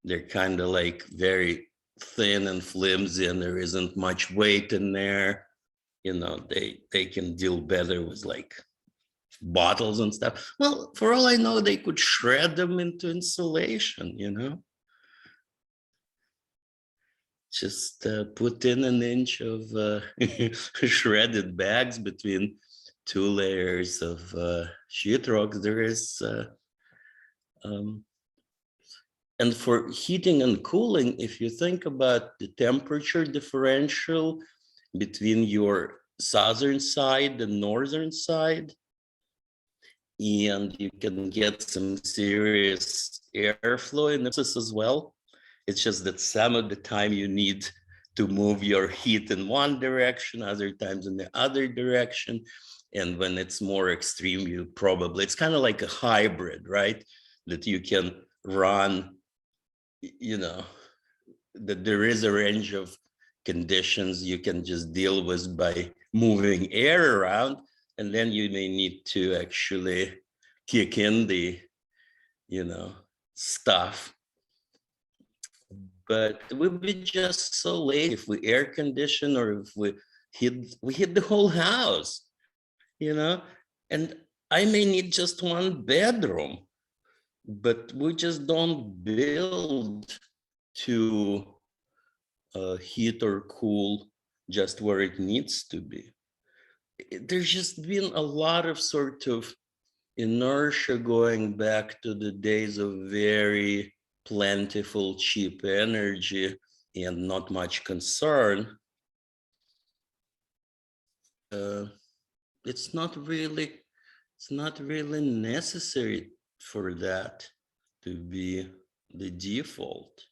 They're kind of like very thin and flimsy, and there isn't much weight in there. They can deal better with like bottles and stuff. Well, for all I know, they could shred them into insulation, Just put in an inch of shredded bags between 2 layers of sheetrock. There is, and for heating and cooling, if you think about the temperature differential between your southern side and northern side, and you can get some serious airflow in this as well. It's just that some of the time you need to move your heat in one direction, other times in the other direction. And when it's more extreme, it's kind of like a hybrid, right? That you can run, that there is a range of conditions you can just deal with by moving air around. And then you may need to actually kick in the, stuff. But we'd be just so late if we air condition or if we hit the whole house, and I may need just one bedroom, but we just don't build to heat or cool just where it needs to be. There's just been a lot of sort of inertia going back to the days of very plentiful, cheap energy and not much concern. It's not really necessary for that to be the default.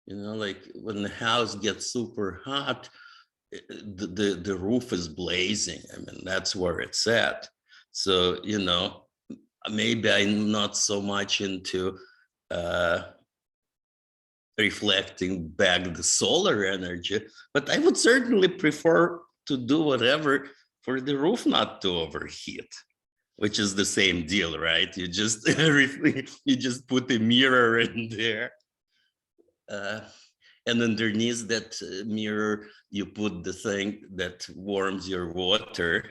Like when the house gets super hot, the roof is blazing. I mean, that's where it's at. So, maybe I'm not so much into reflecting back the solar energy, but I would certainly prefer to do whatever for the roof not to overheat, which is the same deal, right? You just put a mirror in there. And underneath that mirror, you put the thing that warms your water.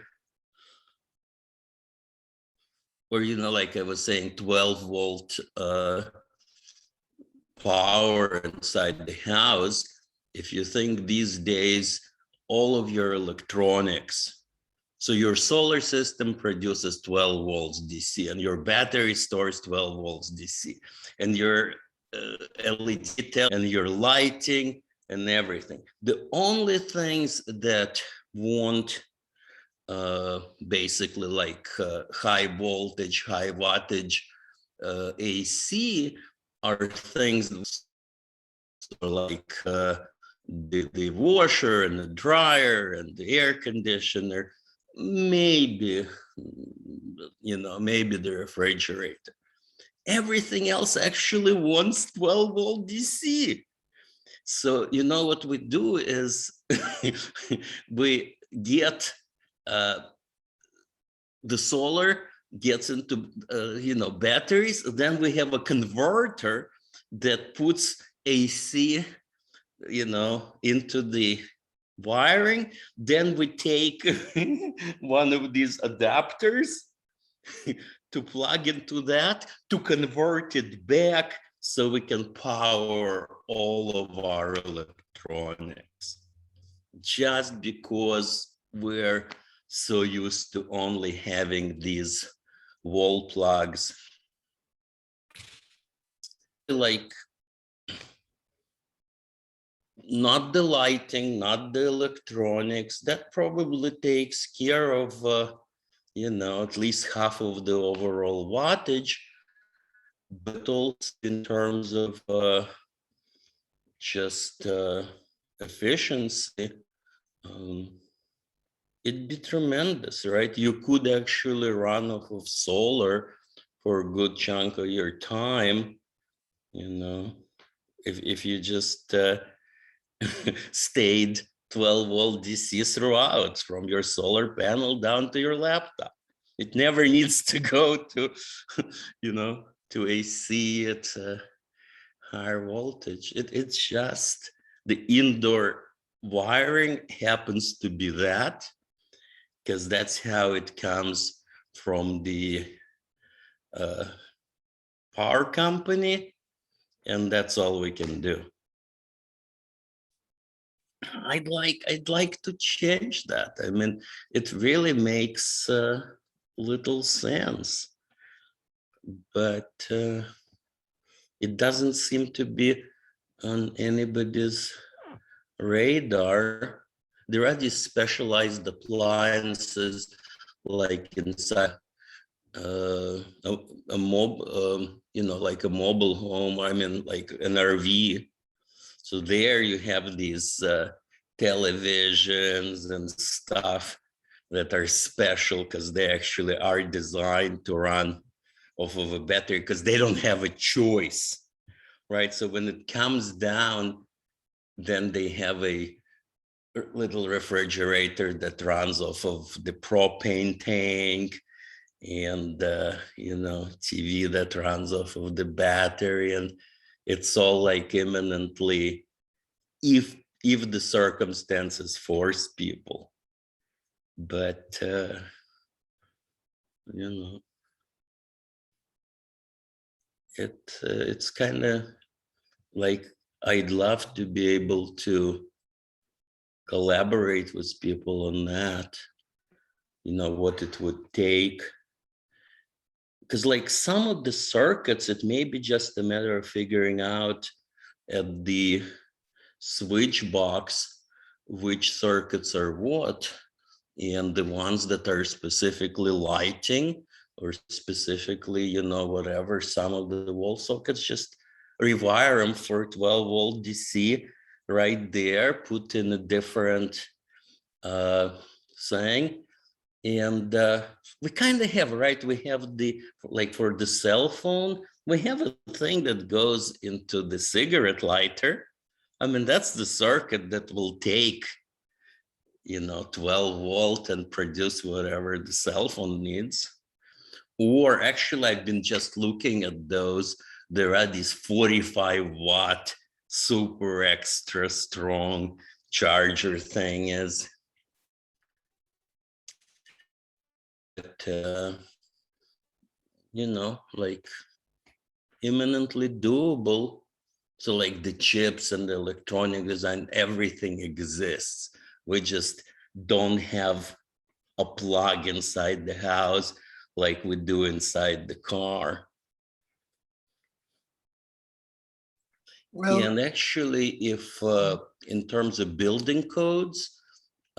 Or, like I was saying, 12-volt power inside the house. If you think these days, all of your electronics, so your solar system produces 12 volts DC, and your battery stores 12 volts DC, and your LED and your lighting and everything. The only things that won't basically like high voltage, high wattage AC are things like the washer and the dryer and the air conditioner, maybe, maybe the refrigerator. Everything else actually wants 12-volt DC. So, what we do is we get the solar gets into, batteries. Then we have a converter that puts AC, into the wiring. Then we take one of these adapters to plug into that to convert it back so we can power all of our electronics. just because we're so used to only having these wall plugs. Like, not the lighting, not the electronics, that probably takes care of, at least half of the overall wattage, but also in terms of just efficiency, it'd be tremendous, right? You could actually run off of solar for a good chunk of your time, if you just stayed 12-volt DC throughout, from your solar panel down to your laptop. It never needs to go to, to AC at higher voltage. It's just the indoor wiring happens to be that, because that's how it comes from the power company, and that's all we can do. I'd like to change that. I mean, it really makes little sense, but it doesn't seem to be on anybody's radar. There are these specialized appliances, like inside a like a mobile home. I mean, like an RV. So there you have these televisions and stuff that are special because they actually are designed to run off of a battery, because they don't have a choice, right? So when it comes down, then they have a little refrigerator that runs off of the propane tank, and TV that runs off of the battery, and it's all like imminently, if the circumstances force people. But it's kind of like, I'd love to be able to collaborate with people on that, what it would take. Because like some of the circuits, it may be just a matter of figuring out at the switch box which circuits are what, and the ones that are specifically lighting or specifically, whatever, some of the wall sockets, just rewire them for 12-volt DC right there, put in a different thing. And we kind of have, right? We have like for the cell phone, we have a thing that goes into the cigarette lighter. I mean, that's the circuit that will take, 12-volt and produce whatever the cell phone needs. Or actually, I've been just looking at those. There are these 45-watt super extra strong charger things. Like imminently doable. So like the chips and the electronic design, everything exists. We just don't have a plug inside the house like we do inside the car. Well, And actually, if in terms of building codes,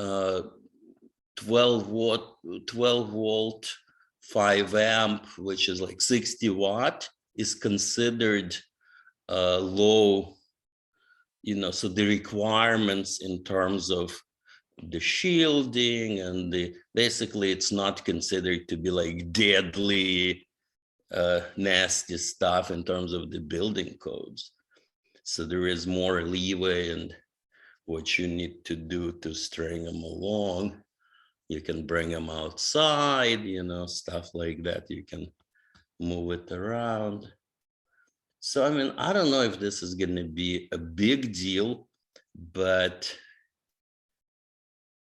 12-volt 5 amp, which is like 60 watt, is considered low, so the requirements in terms of the shielding and basically it's not considered to be like deadly nasty stuff in terms of the building codes. So there is more leeway in what you need to do to string them along. You can bring them outside, stuff like that. You can move it around. So, I mean, I don't know if this is going to be a big deal, but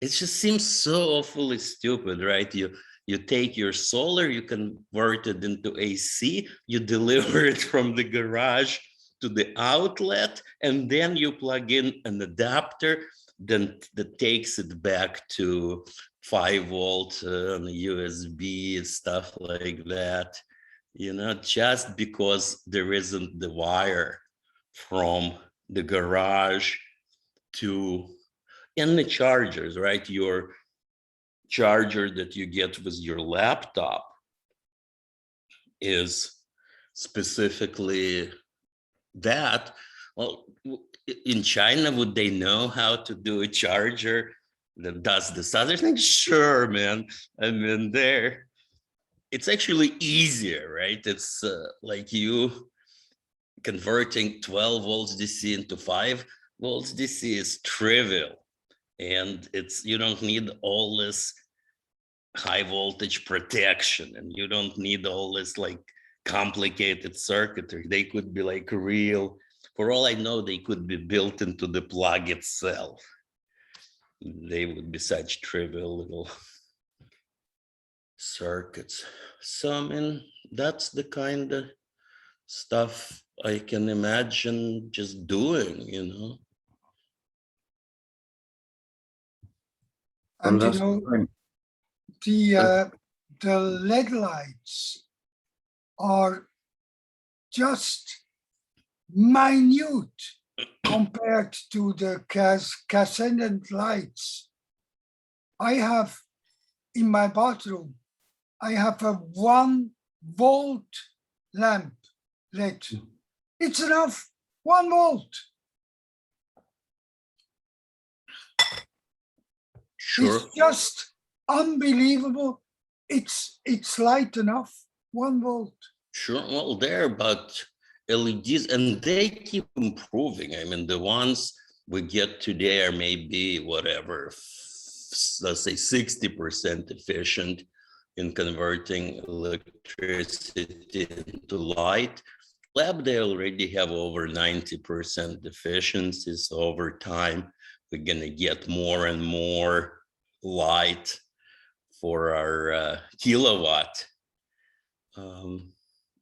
it just seems so awfully stupid, right? You take your solar, you convert it into AC, you deliver it from the garage to the outlet, and then you plug in an adapter then that takes it back to 5 volt on the USB, stuff like that. You know, just because there isn't the wire from the garage to in the chargers, right? Your charger that you get with your laptop is specifically that. Well, in China, would they know how to do a charger that does this other thing? Sure, man. I mean, it's actually easier, right? It's like you converting 12 volts DC into 5 volts DC is trivial. And you don't need all this high voltage protection, and you don't need all this like complicated circuitry. They could be like real, for all I know, they could be built into the plug itself. They would be such trivial little circuits. So I mean, that's the kind of stuff I can imagine just doing, you know. And you that's know, fine. the LED lights are just minute compared to the cascadent lights. I have in my bathroom, I have a 1 volt lamp lit. It's enough, 1 volt. Sure. It's just unbelievable. It's light enough, 1 volt. Sure, well, they're about LEDs, and they keep improving. I mean, the ones we get today are maybe whatever, let's say 60% efficient in converting electricity into light. Lab, they already have over 90% efficiency. So over time, we're gonna get more and more light for our kilowatt.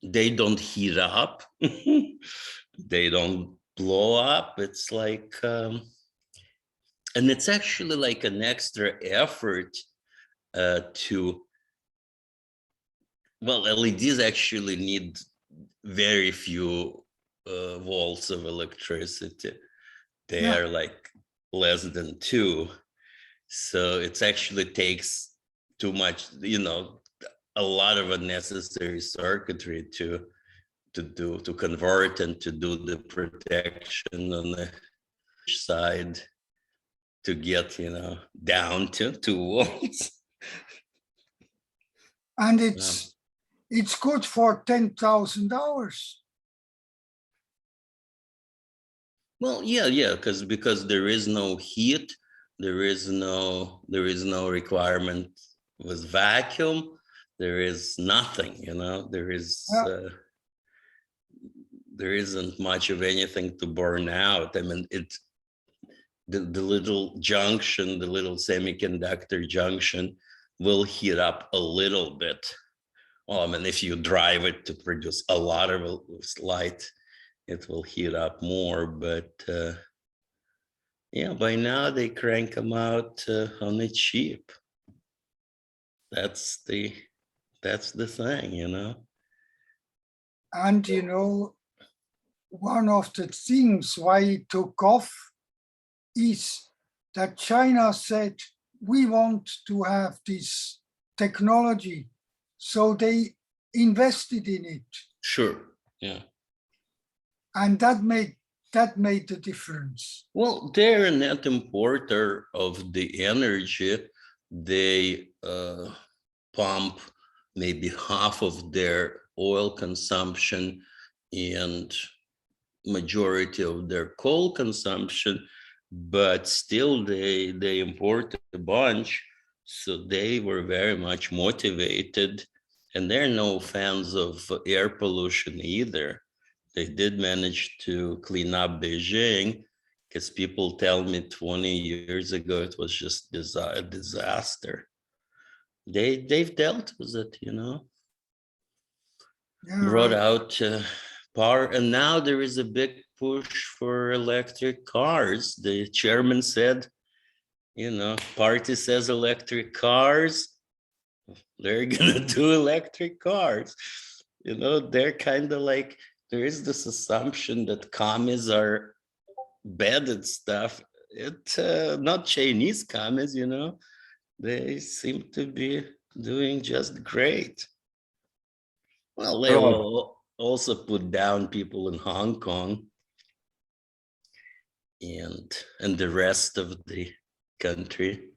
They don't heat up. They don't blow up. It's like, and it's actually like an extra effort well, LEDs actually need very few volts of electricity. They are like less than 2. So it actually takes too much, you know, a lot of unnecessary circuitry to convert and to do the protection on the side to get, you know, down to 2 volts. And it's good for 10,000 hours. Well, yeah, because there is no heat, there is no requirement with vacuum, there is nothing, you know, there isn't much of anything to burn out. I mean, the little junction, the little semiconductor junction will heat up a little bit. Well, I mean, if you drive it to produce a lot of light, it will heat up more, but yeah, by now they crank them out on the cheap. That's the thing, you know. And you know, one of the things why it took off is that China said, we want to have this technology. So they invested in it. Sure, yeah. And that made the difference. Well, they're a net importer of the energy. They pump maybe half of their oil consumption and majority of their coal consumption, but still they import a bunch. So they were very much motivated, and they're no fans of air pollution either. They did manage to clean up Beijing, because people tell me 20 years ago it was just a disaster. They've dealt with it, you know. Yeah, Brought right. out power, and now there is a big push for electric cars. The chairman said you know, party says electric cars, they're gonna do electric cars. You know, they're kind of like, there is this assumption that commies are bad at stuff. It's not Chinese commies, you know, they seem to be doing just great. Well, they will also put down people in Hong Kong and the rest of the country.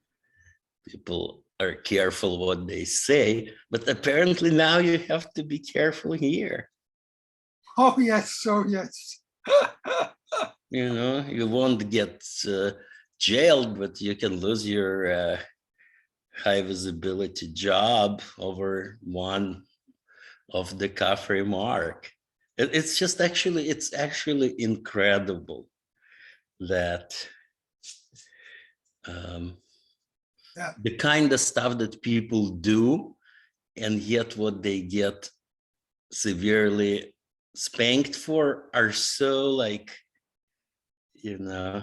People are careful what they say, but apparently now you have to be careful here. Oh, yes, oh, yes. You know, you won't get jailed, but you can lose your high visibility job over one of the cafe mark. It's just actually, it's actually incredible that Yeah. the kind of stuff that people do, and yet what they get severely spanked for are so like, you know,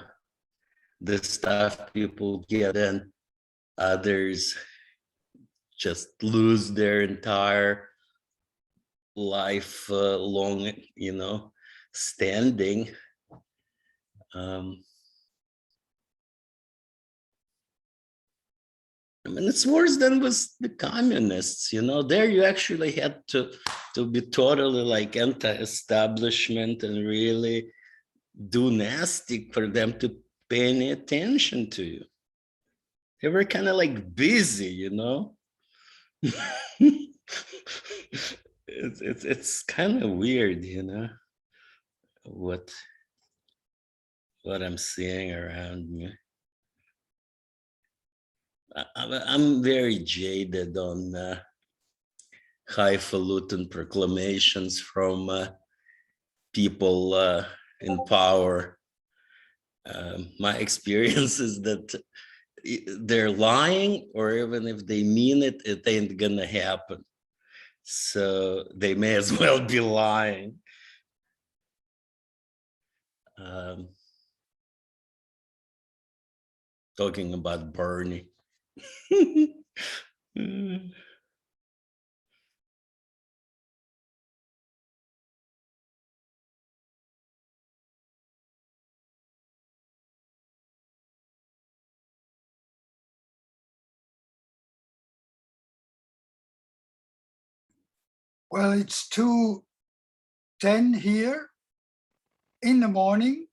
the stuff people get, and others just lose their entire life long, you know, standing. I mean, it's worse than with the communists, you know. There you actually had to be totally like anti-establishment and really do nasty for them to pay any attention to you. They were kind of like busy, you know. It's kind of weird, you know, what I'm seeing around me. I'm very jaded on highfalutin proclamations from people in power. My experience is that they're lying, or even if they mean it, it ain't gonna happen. So they may as well be lying. Talking about Bernie. Well, it's 2:10 here in the morning.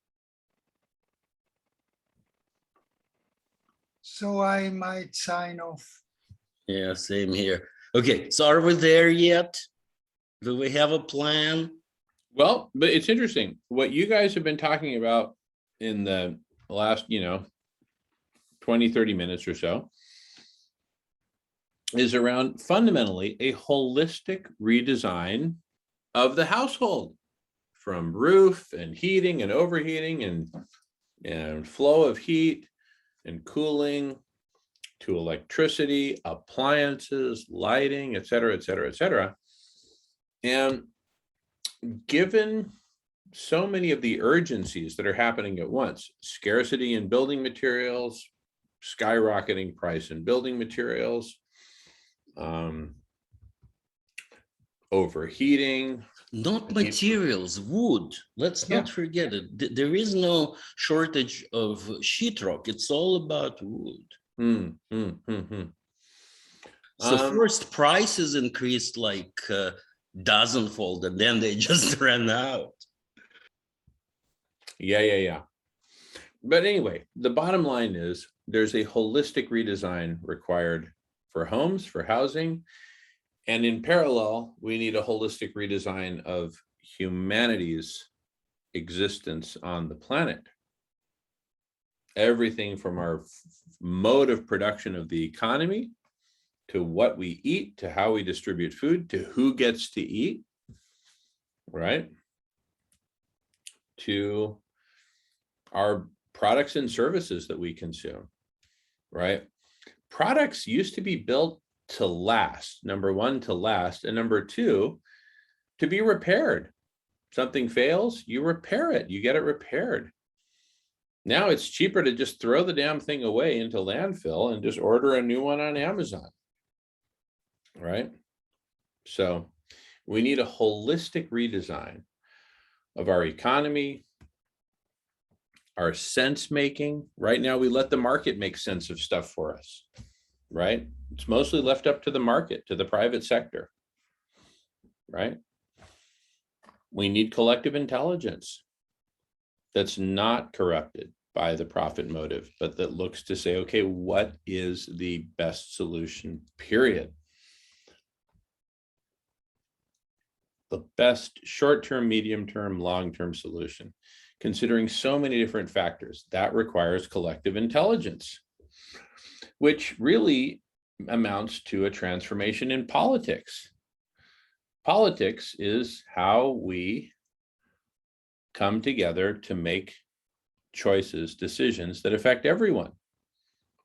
So I might sign off. Yeah, same here. Okay, so are we there yet? Do we have a plan? Well, but it's interesting what you guys have been talking about in the last, 20, 30 minutes or so is around fundamentally a holistic redesign of the household, from roof and heating and overheating and flow of heat and cooling to electricity, appliances, lighting, et cetera, et cetera, et cetera. And given so many of the urgencies that are happening at once, scarcity in building materials, skyrocketing price in building materials, overheating. Not materials, wood. Let's not forget it. There is no shortage of sheetrock. It's all about wood. So first prices increased like dozenfold, and then they just ran out. Yeah. But anyway, the bottom line is there's a holistic redesign required for homes, for housing. And in parallel, we need a holistic redesign of humanity's existence on the planet. Everything from our mode of production of the economy, to what we eat, to how we distribute food, to who gets to eat, right? To our products and services that we consume, right? Products used to be built to last. Number one, to last. And number two, to be repaired. Something fails, you repair it, you get it repaired. Now it's cheaper to just throw the damn thing away into landfill and just order a new one on Amazon. Right? So we need a holistic redesign of our economy, our sense making. Right now, we let the market make sense of stuff for us, right? It's mostly left up to the market, to the private sector, right? We need collective intelligence that's not corrupted by the profit motive, but that looks to say, okay, what is the best solution, period? The best short-term, medium-term, long-term solution, considering so many different factors. That requires collective intelligence, which really amounts to a transformation in politics. Politics is how we come together to make choices, decisions that affect everyone.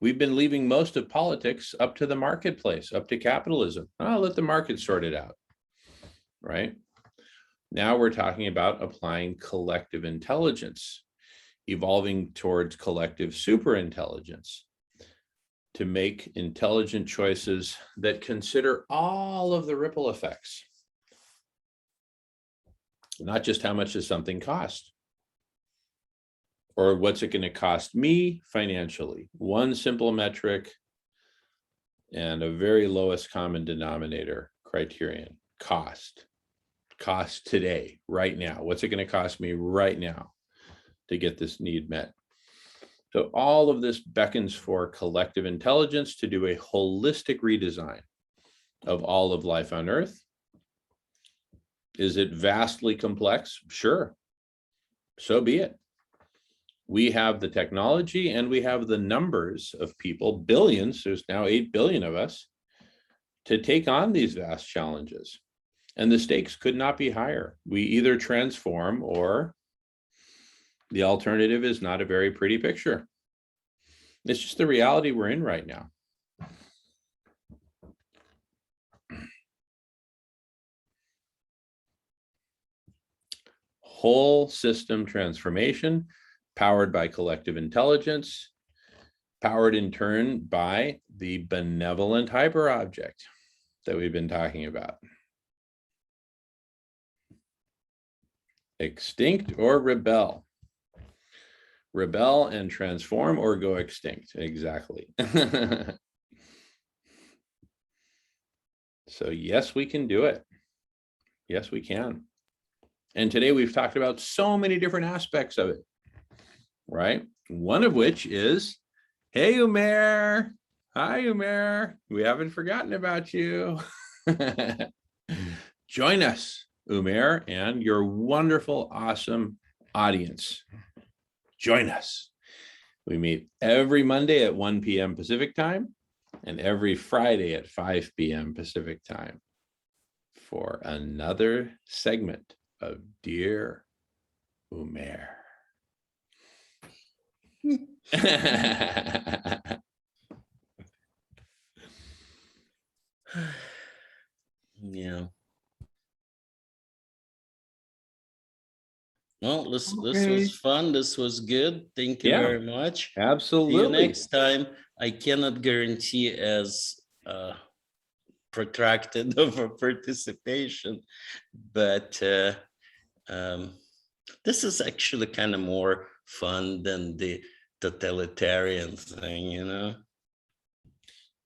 We've been leaving most of politics up to the marketplace, up to capitalism. I'll let the market sort it out, right? Now we're talking about applying collective intelligence, evolving towards collective superintelligence to make intelligent choices that consider all of the ripple effects, not just how much does something cost, or what's it going to cost me financially. One simple metric and a very lowest common denominator criterion: cost. Cost today, right now. What's it going to cost me right now to get this need met? So all of this beckons for collective intelligence to do a holistic redesign of all of life on Earth. Is it vastly complex? Sure. So be it. We have the technology and we have the numbers of people, billions, there's now 8 billion of us, to take on these vast challenges. And the stakes could not be higher. We either transform or the alternative is not a very pretty picture. It's just the reality we're in right now. Whole system transformation powered by collective intelligence, powered in turn by the benevolent hyperobject that we've been talking about. Extinct or rebel. Rebel and transform or go extinct. Exactly. So yes, we can do it. Yes, we can. And today we've talked about so many different aspects of it, right? One of which is, hey, Umair. Hi, Umair. We haven't forgotten about you. Join us, Umair, and your wonderful, awesome audience. Join us. We meet every Monday at 1 p.m. Pacific time and every Friday at 5 p.m. Pacific time for another segment of Dear Umair. Yeah. Well, this Okay. was fun. This was good. Thank you Yeah, very much. See you absolutely. next time. I cannot guarantee as protracted of a participation, but this is actually kind of more fun than the totalitarian thing, you know?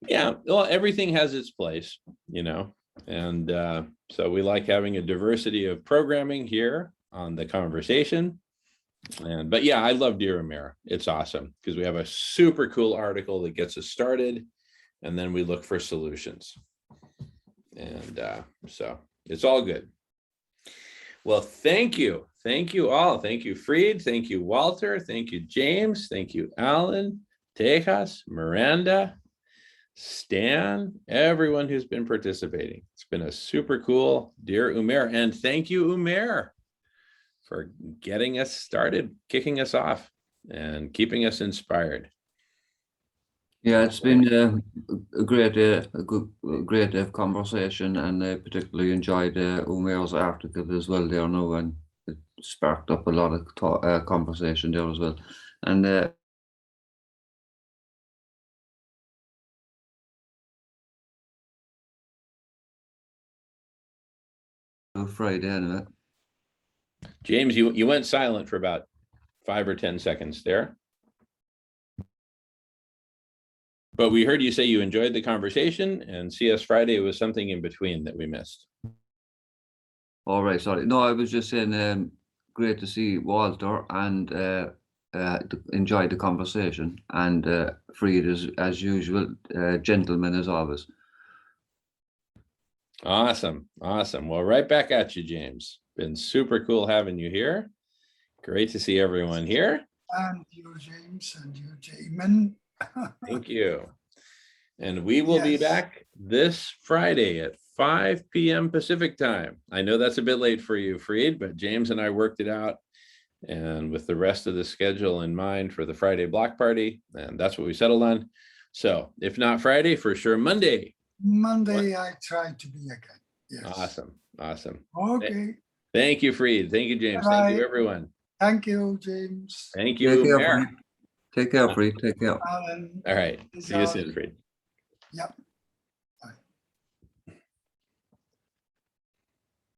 Yeah, well, everything has its place, and so we like having a diversity of programming here on The Conversation. But yeah, I love Dear Umair. It's awesome because we have a super cool article that gets us started, and then we look for solutions. And so it's all good. Well, thank you. Thank you all. Thank you, Fried. Thank you, Walter. Thank you, James. Thank you, Alan, Tejas, Miranda, Stan, everyone who's been participating. It's been a super cool Dear Umair. And thank you, Umair, for getting us started, kicking us off, and keeping us inspired. Yeah, it's been a great conversation, and I particularly enjoyed Umair's article as well there now, and it sparked up a lot of conversation there as well. And Friday anyway. James, you went silent for about 5 or 10 seconds there. But we heard you say you enjoyed the conversation, and CS Friday was something in between that we missed. All right, sorry. No, I was just saying, great to see Walter, and enjoyed the conversation. And Fried, as usual, gentleman as always. Awesome. Awesome. Well, right back at you, James. Been super cool having you here. Great to see everyone here. And you, James, and you, Jamin. Thank you. And we will be Yes. back this Friday at 5 p.m. Pacific time. I know that's a bit late for you, Fried, but James and I worked it out, and with the rest of the schedule in mind for the Friday block party, and that's what we settled on. So if not Friday, for sure Monday. Monday, I try to be again. Yes. Awesome. Awesome. Okay. Thank you, Fried. Thank you, James. Thank you, Bye. everyone. Thank you, James. Thank you, Take care, Umair. Fried. Take care, Fried. Take care. Alan. All right. Is See you on. soon, Fried. Yep.